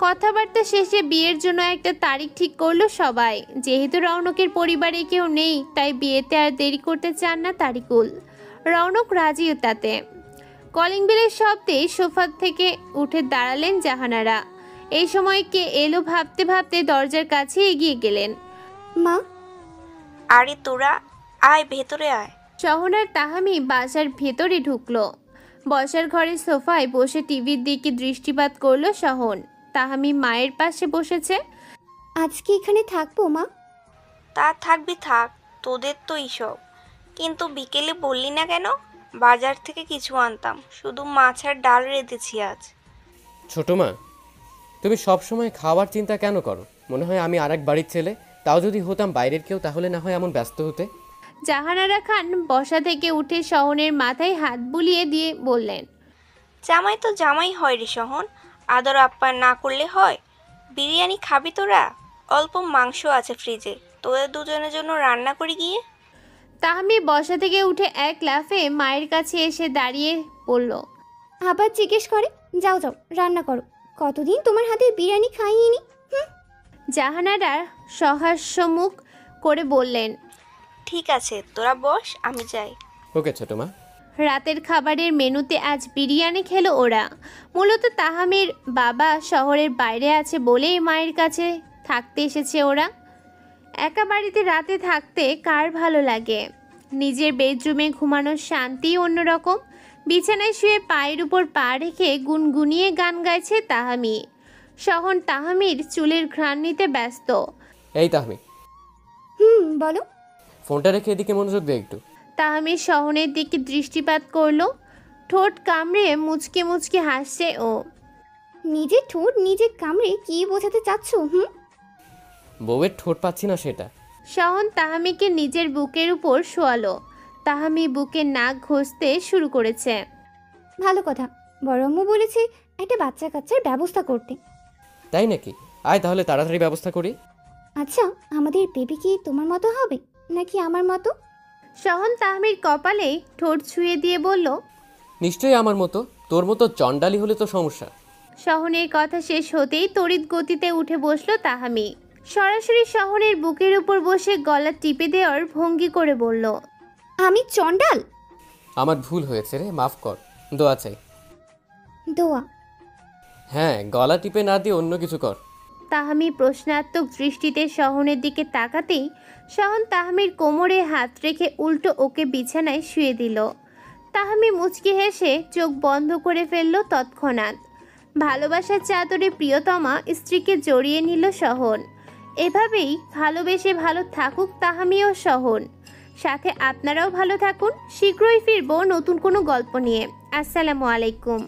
কথাবার্তা শেষে বিয়ের জন্য একটা তারিখ ঠিক করলো সবাই। যেহেতু রৌনকের পরিবারে কেউ নেই, তাই বিয়েতে আর দেরি করতে চান না তারিকুল। রৌনক রাজিও তাতে। কলিং বেলের শব্দে সোফা থেকে উঠে দাঁড়ালেন জাহানারা। এই সময় কে এলো ভাবতে ভাবতে দরজার কাছে এগিয়ে গেলেন। মা। আরে তোরা আয়, ভেতরে আয়। শহনার তাহামি বাসার ভেতরে ঢুকলো। বসার ঘরের সোফায় বসে টিভির দিকে দৃষ্টিপাত করলো শহন। তাহামি মায়ের পাশে বসেছে। আজকে এখানে থাকবো মা? তা থাকবি থাক, তোদের তো এইসব। কিন্তু বিকেলে বললি না কেন? বাজার থেকে কিছু আনতাম, শুধু মাছ আর ডাল রেঁধেছি আজ। ছোট মা, তুমি সবসময় খাওয়ার চিন্তা কেন করো? মনে হয় আমি আরেক বাড়ির ছেলে। তাও যদি হতাম বাইরের কেউ, তাহলে না হয় এমন ব্যস্ত হতে। জাহানারা খান বসা থেকে উঠে শহনের মাথায় হাত বুলিয়ে দিয়ে বললেন, জামাই তো জামাই হয় রে শহন, আদর আপ্যায়ন না করলে হয়? বিরিয়ানি খাবি তোরা? অল্প মাংস আছে ফ্রিজে, তোদের দুজনের জন্য রান্না করি গিয়ে। তাহমি বসা থেকে উঠে এক লাফে মায়ের কাছে এসে দাঁড়িয়ে বলল, আবার জিজ্ঞেস করে, যাও যাও রান্না করো, কতদিন তোমার হাতে বিরিয়ানি খাইনি। জাহানারা সহাস্যমুখ করে বললেন, ঠিক আছে তোরা বস, আমি যাই। ওকে ছোট মা। রাতের খাবারের মেনুতে আজ বিরিয়ানি খেলো ওরা। মূলত তাহামির বাবা শহরের বাইরে আছে বলেই মায়ের কাছে থাকতে এসেছে ওরা। একা বাড়িতে রাতে থাকতে কার ভালো লাগে? নিজের বেডরুমে ঘুমানোর শান্তি অন্যরকম। বিছানায় শুয়ে পায়ের উপর পা রেখে গুনগুনিয়ে গান গাইছে তাহামি। শহন তাহামির চুলের ঘ্রাণ নিতে ব্যস্ত। এই তাহমি, বলো। ফোনটা রেখে এদিকে মনোযোগ দে একটু। তাহমি শহনের দিকে দৃষ্টিপাত করলো। ঠোঁট কামড়ে মুচকে মুচকে হাসছে ও। নিজের ঠোঁট নিজে কামড়ে কি বোঝাতে চাচ্ছ? বউয়ের ঠোঁট পাচ্ছি না সেটা। শহন তাহামিকে নিজের বুকের উপর শোয়ালো। তাহামি বুকে নাক ঘষতে শুরু করেছে। ভালো কথা, বড় আম্মু বলেছে একটা বাচ্চা কাচ্চার ব্যবস্থা করতে। তাই নাকি? আয় তাহলে তাড়াতাড়ি ব্যবস্থা করি। আচ্ছা, আমাদের বেবি কি তোমার মতো হবে নাকি আমার মতো? শহন তাহামির কপালে ঠোঁট ছুঁয়ে দিয়ে বলল, নিশ্চয়ই আমার মতো। তোর মতো চণ্ডালি হলে তো সমস্যা। শহনের কথা শেষ হতেই তড়িৎ গতিতে উঠে বসলো তাহামি। সরাসরি শহনের বুকের উপর বসে গলা টিপে দেওয়ার ভঙ্গি করে বলল, আমি চণ্ডাল? আমার ভুল হয়েছে রে, মাফ কর। দোয়া চাই। দোয়া? হ্যাঁ, গলা টিপে না দিয়ে অন্য কিছু কর। তাহামি প্রশ্নাত্মক দৃষ্টিতে শহনের দিকে তাকাতেই শহন তাহামির কোমরে হাত রেখে উল্টো ওকে বিছানায় শুয়ে দিল। তাহামি মুচকি হেসে চোখ বন্ধ করে ফেলল তৎক্ষণাৎ। ভালোবাসার চাদরে প্রিয়তমা স্ত্রীকে জড়িয়ে নিল শহন। এভাবেই ভালোবেসে ভালো থাকুক তাহামি ও শহন। সাথে আপনারাও ভালো থাকুন। শীঘ্রই ফিরবো নতুন কোনো গল্প নিয়ে। আসসালামু আলাইকুম।